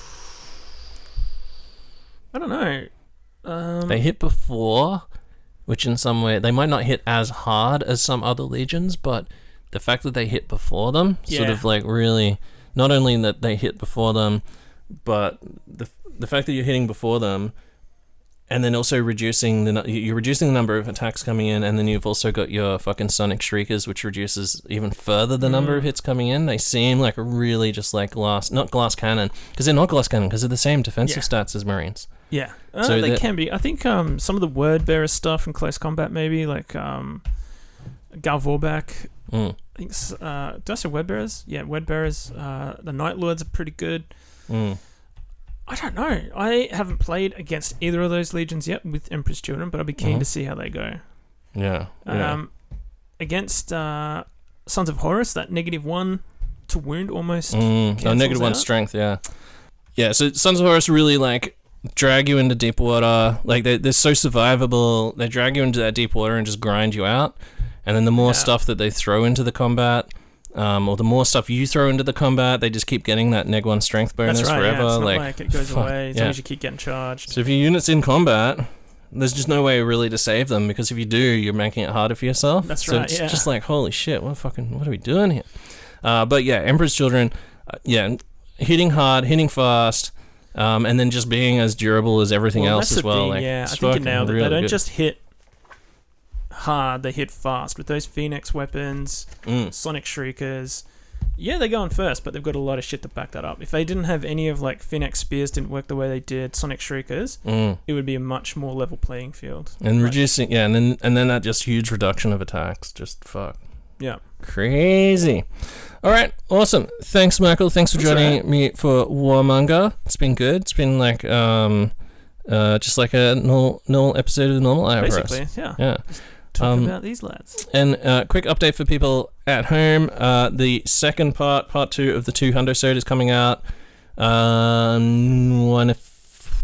I don't know. They hit before, which in some way, they might not hit as hard as some other legions, but the fact that they hit before them, sort of like really, not only that they hit before them, but the fact that you're hitting before them, and then also reducing the number of attacks coming in, and then you've also got your fucking Sonic Shriekers, which reduces even further the number of hits coming in. They seem like a really just like not glass cannon, because they're not glass cannon, because they're the same defensive stats as Marines. Yeah, so they can be. I think some of the word bearer stuff in close combat, maybe like Gal Vorbak. I think do I say word bearers? Yeah, word bearers. The Night Lords are pretty good. I don't know. I haven't played against either of those legions yet with Emperor's Children, but I'll be keen to see how they go. Yeah. Against Sons of Horus, that -1 to wound almost. -1 strength. Yeah. Yeah. So Sons of Horus really like drag you into deep water. Like they're so survivable. They drag you into that deep water and just grind you out. And then the more stuff that they throw into the combat, or the more stuff you throw into the combat, they just keep getting that -1 strength bonus forever. Yeah, it's not like it goes away as long as you keep getting charged. So if your unit's in combat, there's just no way really to save them, because if you do, you're making it harder for yourself. That's right. So it's just like, holy shit, what are we doing here? But yeah, Emperor's Children, hitting hard, hitting fast. And then just being as durable as everything else as well. Thing, I think you nailed it. Really they don't just hit hard, they hit fast. With those Phoenix weapons, Sonic Shriekers, they're going first, but they've got a lot of shit to back that up. If they didn't have any of, like, Phoenix Spears didn't work the way they did, Sonic Shriekers, it would be a much more level playing field. And reducing, and then that just huge reduction of attacks. Just fuck. Yeah. Crazy. All right, awesome. Thanks, Michael. Thanks for joining me for Warmonger. It's been good. It's been like just like a normal episode of the normal Eye of Horus. Basically, yeah. Talk about these lads. And quick update for people at home. The second part 2 of the 200 is coming out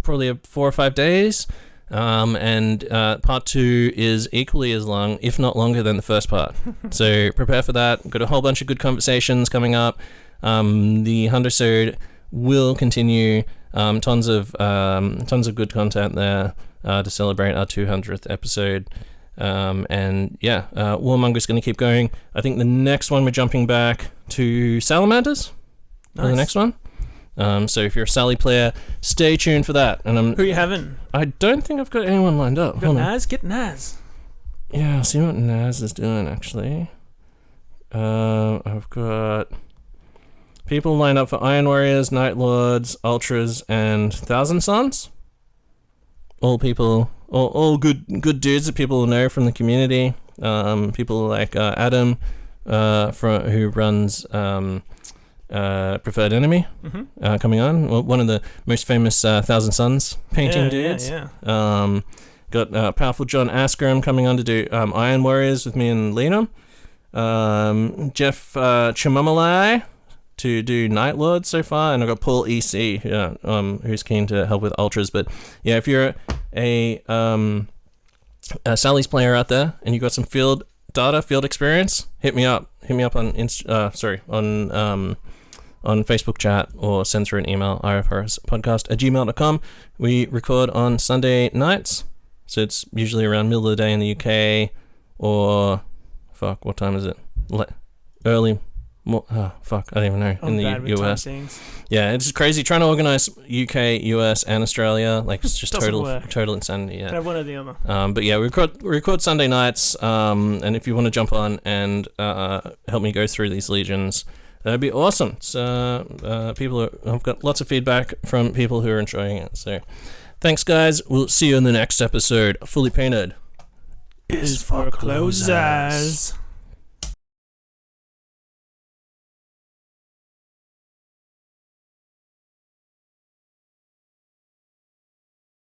probably 4 or 5 days. And part 2 is equally as long, if not longer, than the first part. So prepare for that. We've got a whole bunch of good conversations coming up. The 100 will continue. Tons of good content there to celebrate our 200th episode. Warmonger's going to keep going. I think the next one we're jumping back to Salamanders. For the next one. So if you're a Sally player, stay tuned for that. And who are you having? I don't think I've got anyone lined up. Got Naz? Get Naz. Yeah, I'll see what Naz is doing, actually. I've got people lined up for Iron Warriors, Night Lords, Ultras, and Thousand Sons. All people, all good dudes that people know from the community. People like Adam, who runs Preferred Enemy, coming on. Well, one of the most famous Thousand Sons painting dudes. Got powerful John Askram coming on to do Iron Warriors with me and Liam. Jeff Chimamalai to do Night Lord so far, and I've got Paul EC, who's keen to help with Ultras. But yeah, if you're a Sally's player out there and you've got some field data, field experience, hit me up. Hit me up on on Facebook chat, or send through an email, IIIrd@gmail.com. We record on Sunday nights, so it's usually around middle of the day in the UK, or what time is it? Early. I don't even know. In the US. Yeah, it's just crazy trying to organize UK, US, and Australia. Like, it's just total insanity. Yeah. One or the other. But yeah, we record Sunday nights. And if you want to jump on and help me go through these legions, that'd be awesome. So I've got lots of feedback from people who are enjoying it. So thanks, guys. We'll see you in the next episode. Fully Painted is for closers.